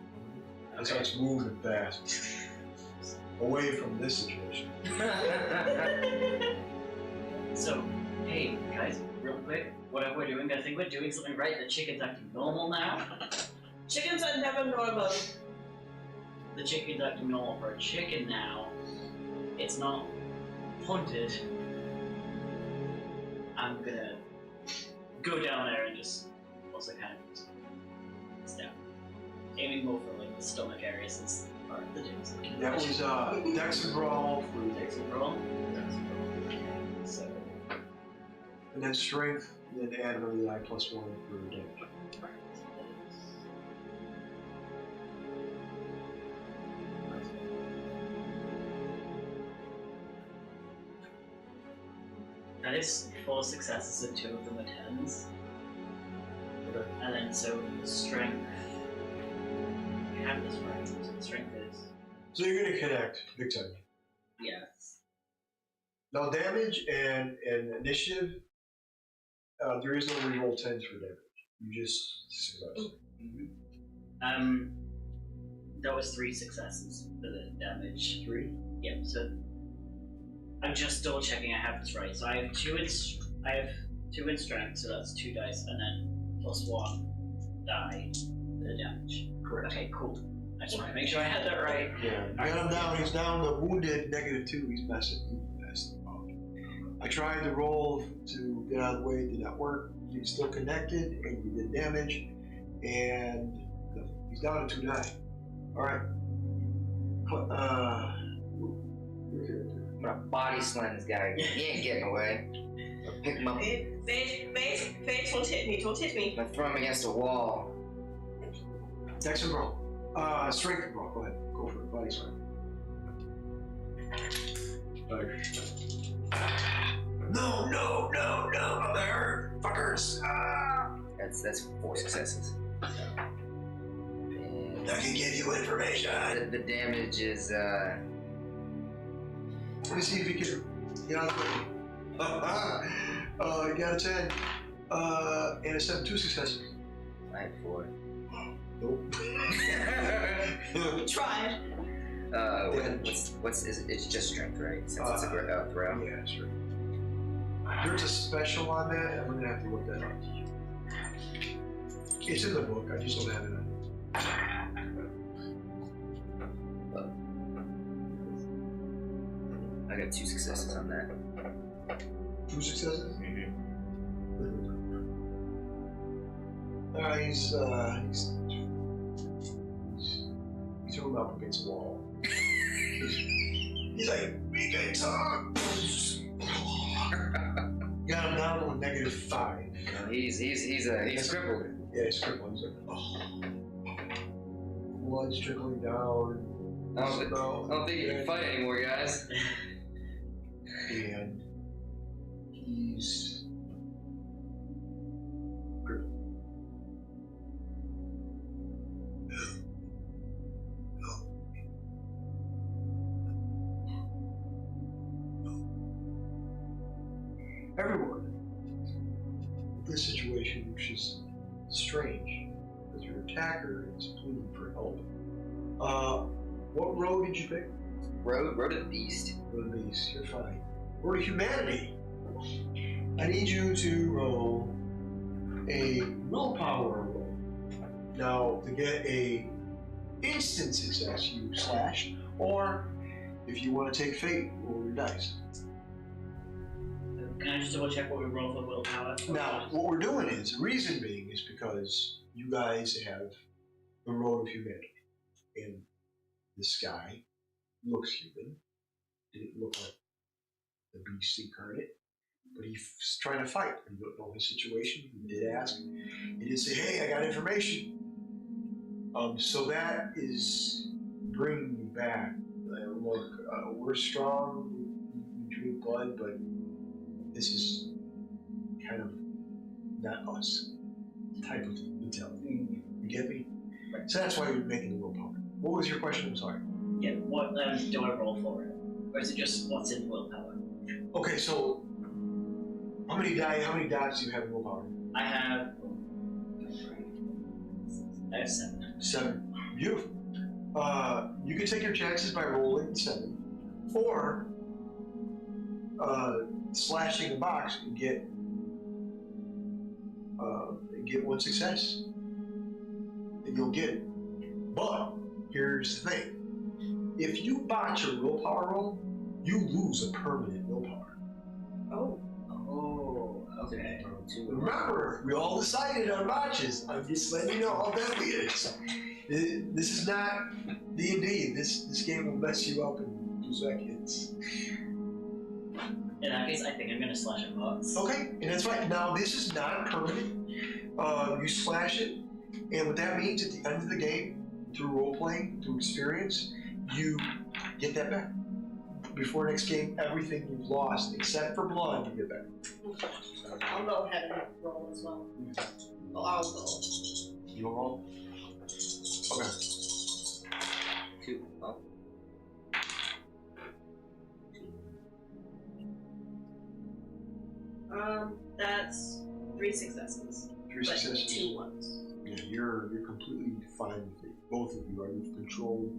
It starts moving fast. Away from this situation. So, hey, guys, real quick, whatever we're doing, I think we're doing something right. The chicken's acting normal now. Chickens are never normal. The chicken's acting normal for a chicken now. It's not haunted. I'm gonna go down there and just also kind of step. Aiming more for like the stomach area since part of the gym's looking. That was Dex and Brawl for Dex and roll. Okay, so and then strength, and then add another die +1 for damage. that is 4 successes and 2 of them are 10s. Okay. And then so the strength. You have this right. So the strength is So you're gonna connect big time. yes. Now damage and initiative, there is no reroll 10s for damage. You just success. That was 3 successes for the damage. 3? Yep. So I'm just double checking I have this right. So I have 2 in strength, so that's 2 dice, and then +1 die for the damage. Correct. Okay, cool. I just want to make sure I had that right. Yeah. Got him down. He's down to wounded -2. He's messing. He messed up. I tried to roll to get out of the way. It did not work. He's still connected, and he did damage, and he's down to 2 die. Alright. I'm gonna body slam this guy again. He ain't getting away. I'll pick him up. Face, don't hit me, don't hit me. I'm gonna throw him against a wall. Dex and roll. Strength and roll. Go ahead. Go for it. Body slam. No, I'm there, fuckers. That's 4 successes. And I can give you information. the damage is Let me see if you can get out of the way. You got a 10. And a 7, 2 successes. I had 4. Nope. You tried. It's just strength, right? Since it's a throw. Yeah, sure. There's a special on that. I'm gonna have to look that up. It's in the book. I just don't have it on. I got 2 successes on that. 2 successes? Mm-hmm. He's threw him up against the wall. He's like, we can talk. Got him down to a -5. No, he's crippled. Yeah, he's crippled. He's like, oh. Blood's trickling down. I don't think you can fight anymore, guys. And he's crippled. Everyone in this situation, which is strange, because your attacker is pleading for help. What road did you pick? Road of the Beast. Road of the Beast, you're fine. Road of Humanity. I need you to roll a willpower roll. Now, to get a instant success, you slash, or if you want to take fate, roll your dice. Can I just double check what we roll for willpower? Now, what we're doing is, the reason being is because you guys have the road of humanity. And this guy looks human. Didn't look like the beast incarnate. But he's trying to fight. You don't know his situation. He did ask. He did say, hey, I got information. So that is bringing me back. Look, we're strong. We drink blood, but this is kind of not us type of mentality. You get me? Right. So that's why you're making the willpower. What was your question? I'm sorry. Yeah, what do I roll for it? Or is it just what's in willpower? Okay, so how many dots do you have in willpower? I have 7. 7. Beautiful. You can take your chances by rolling 7, or slashing a box and get 1 success, and you'll get it. But here's the thing: if you botch a willpower roll, you lose a permanent willpower. Oh, okay. Remember, we all decided on botches. I'm just letting you know how deadly it is. This is not D&D. This game will mess you up in 2 seconds. In that case, I think I'm gonna slash a box. Okay, and that's right. Now, this is not permanent. You slash it, and what that means at the end of the game, through role-playing, through experience, you get that back. Before next game, everything you've lost, except for blood, you get back. I'll go ahead and roll as well. Well, I'll roll. You will roll? Okay. 2. Oh. That's 3 successes. 3 successes. 2 ones. Yeah, you're completely fine with it. Both of you are in control.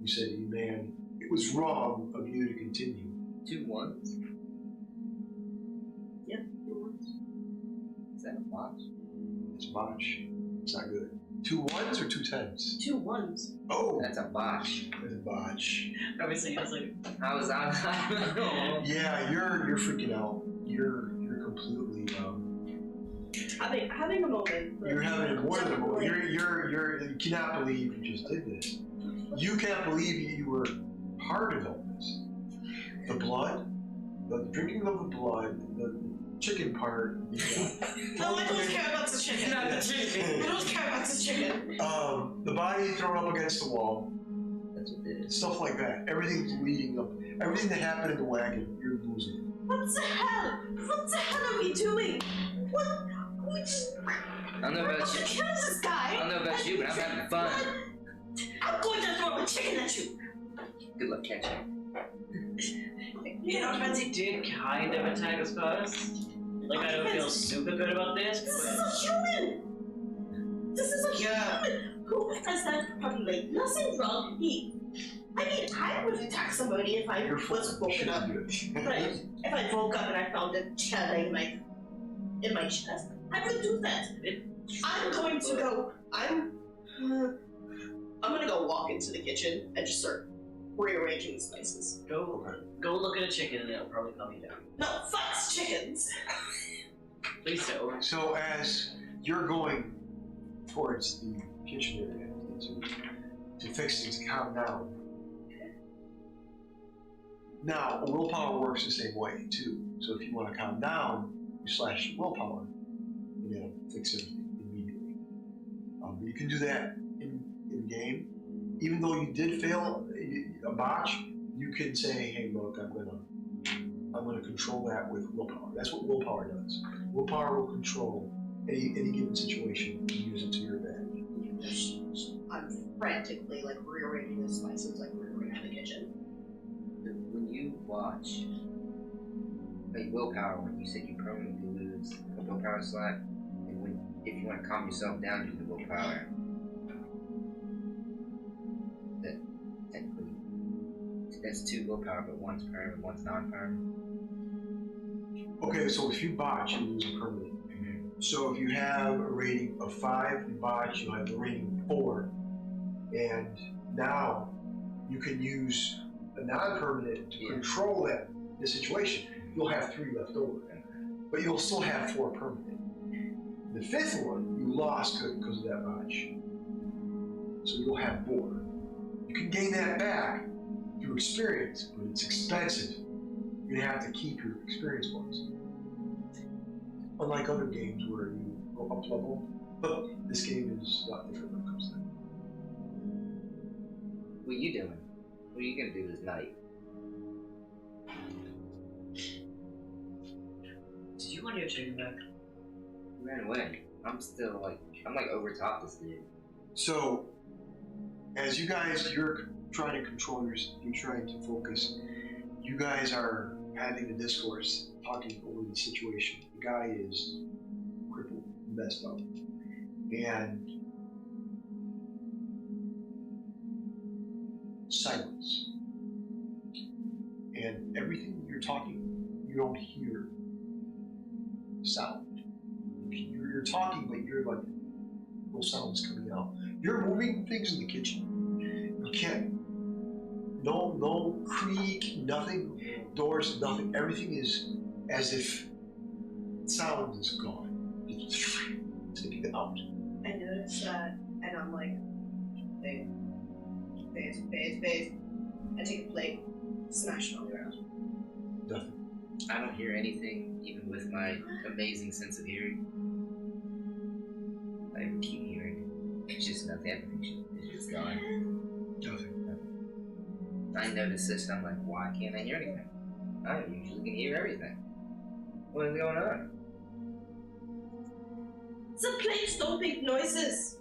You said, man, it was wrong of you to continue. 2 ones? Yeah, 2 ones. Is that a botch? It's a botch. It's not good. 2 ones or 2 10s? 2 ones. Oh, That's a botch. it's a botch. Obviously, I was like, I was on time. Yeah, you're freaking out. You're completely Having a moment. you're having more than a moment. You cannot believe you just did this. You can't believe you were part of all this. The blood, the drinking of the blood, the chicken part. No, I don't care about the chicken. Not the chicken. I don't care about the chicken. The body thrown up against the wall. That's what it is. Stuff like that. Everything's leading up. Everything that happened in the wagon, you're losing. What the hell? What the hell are we doing? What? I don't know We're about going you. to kill this guy. I don't know about you, but I'm having fun. I'm going to throw a chicken at you. Good luck catching. You know, Patsy did kind of attack us first. Like, I don't feel super good about this. This is a human. This is a human who has done probably nothing wrong. I would attack somebody if I was woken up. Right? If I woke up and I found a shell in my chest, I would do that. I'm going to go. I'm gonna go walk into the kitchen and just start rearranging the spices. Go look at a chicken and it'll probably calm you down. No, fuck chickens. Please don't. So as you're going towards the kitchen area to fix things, to calm down. Now, willpower works the same way too. So if you want to calm down, you slash your willpower, and it'll fix everything immediately. You can do that in game. Even though you did fail a botch, you can say, "Hey, look, I'm gonna control that with willpower." That's what willpower does. Willpower will control any given situation and use it to your advantage. I'm frantically like rearranging the spices, like rearranging the kitchen. When you watch willpower, when you said you permanently lose a willpower slot, and if you want to calm yourself down due to willpower, that technically that's 2 willpower, but one's permanent, one's non-permanent. Okay, so if you botch, you lose a permanent. So if you have a rating of 5, you botch, you'll have a rating of 4, and now you can use a non-permanent to control the situation. You'll have 3 left over, but you'll still have 4 permanent. The 5th one you lost because of that botch, so you'll have 4. You can gain that back through experience, but it's expensive. You're gonna have to keep your experience points. Unlike other games where you go up level, but this game is a lot different when it comes to that. What are you doing? What are you gonna do this night? Did you want your chicken back? You ran away. I'm over top this dude. So, as you guys, you're trying to control you're trying to focus. You guys are having a discourse, talking over the situation. The guy is crippled, messed up, and silence. And everything you're talking, you don't hear sound. You're talking, but you're like, no sounds coming out. You're moving things in the kitchen. You can't. No creak, nothing. Doors, nothing. Everything is as if sound is gone. It's taking it out. I noticed that, and I'm like, phase. I take a plate, smash it on the ground. Nothing. I don't hear anything, even with my amazing sense of hearing. I keep hearing it. It's just nothing. It's just gone. Nothing. I noticed this, and I'm like, why can't I hear anything? I usually can hear everything. What is going on? The plates don't make noises.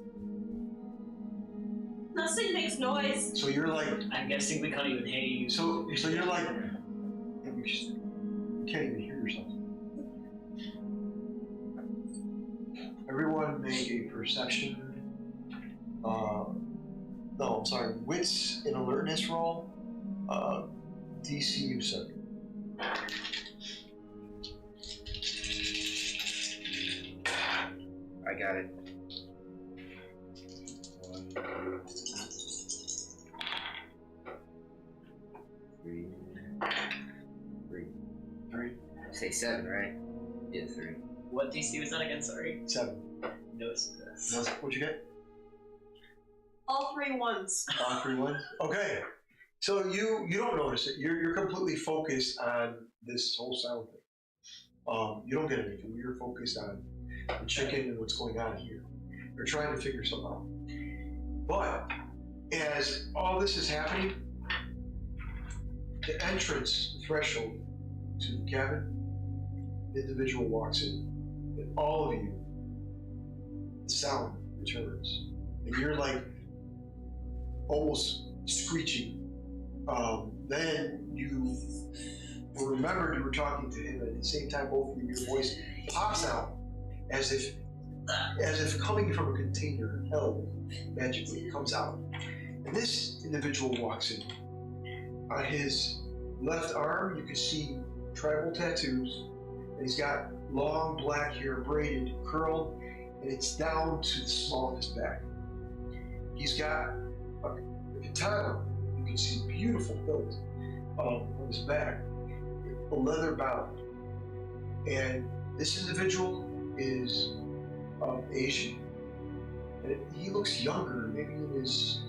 Nothing makes noise. So you're like, I'm guessing we can't even hear you. so you're like, you can't even hear yourself. Everyone make a perception. Wits and alertness roll. DC 7. I got it. 1, 2, 3. 3. Say 7, right? Yeah, 3. What DC was that again? Sorry. 7. No success. No, what'd you get? All 3 ones. All 3 ones? Okay. So you don't notice it. You're completely focused on this whole sound thing. You don't get anything. You're focused on the chicken and what's going on here. You're trying to figure something out. But as all this is happening, the entrance, the threshold to the cabin, the individual walks in, and all of you, the sound returns, and you're like almost screeching. Then you will remember you were talking to him, and at the same time, both of you, your voice pops out as if coming from a container held magically comes out. And this individual walks in. On his left arm, you can see tribal tattoos, and he's got long black hair, braided, curled, and it's down to the small of his back. He's got a katana, you can see beautiful hilt on his back, a leather bound. And this individual is Asian, and he looks younger, maybe in his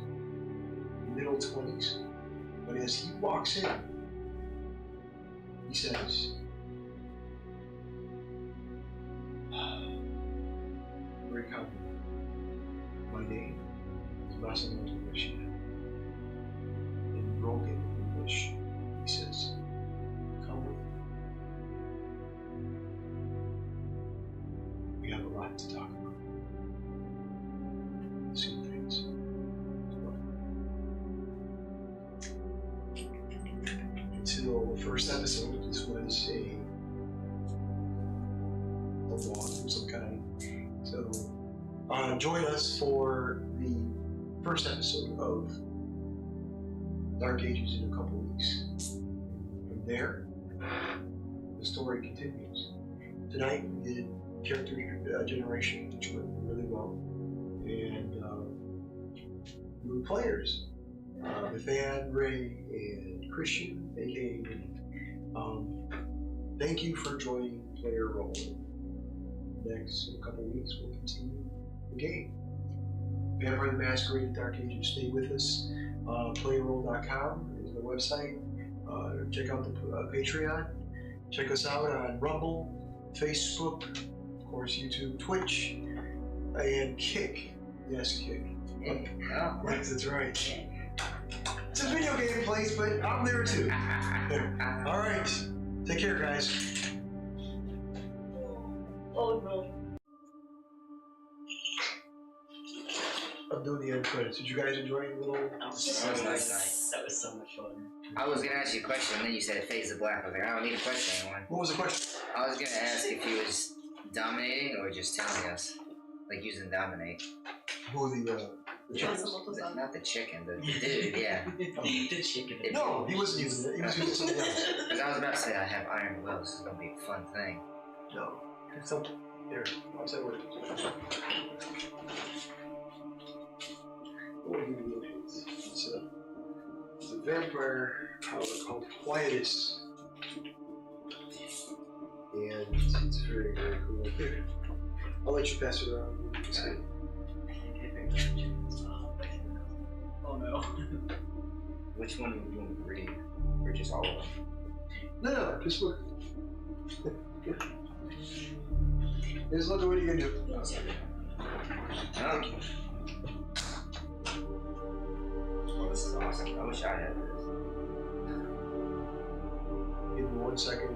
middle 20s. But as he walks in, he says, "Very common. My name is Masamoto Yoshida." In broken English, he says, "Come with me. We have a lot to talk about. See things." Until the first episode, this was a walk of some kind. So join us for the first episode of Dark Ages in a couple weeks. From there, the story continues. Tonight we did character generation, which went really well, and we were players. Nathan, Ray, and Christian, aka me. Thank you for joining Playerole. Next couple weeks, we'll continue the game. Vampire the Masquerade and Dark Ages, stay with us. Playerole.com is the website. Check out the Patreon. Check us out on Rumble, Facebook, of course, YouTube, Twitch, and Kick. Yes, Kick. That's right. It's a video game place, but I'm there too. All right. Take care, guys. Oh no. I'm doing the end credits. Did you guys enjoy the little? That was nice. That was so much fun. I was gonna ask you a question, and then you said it fades to black. I was like, I don't need a question anymore. What was the question? I was gonna ask if he was dominating or just telling us, like using dominate. Who the Not the chicken, the dude, yeah. The chicken. No, he wasn't using it. He was using something else. Because I was about to say I have iron will, this is gonna be a fun thing. No. Something. Here, I'll say what it is. It's a vampire called Quietus. And it's very, very cool. Here, I'll let you pass it around. Oh no. Which one would you want to read? Or just all of them? No, just look. Just look at what you can do. Thank you. Oh, this is awesome. I wish I had this. Give me 1 second.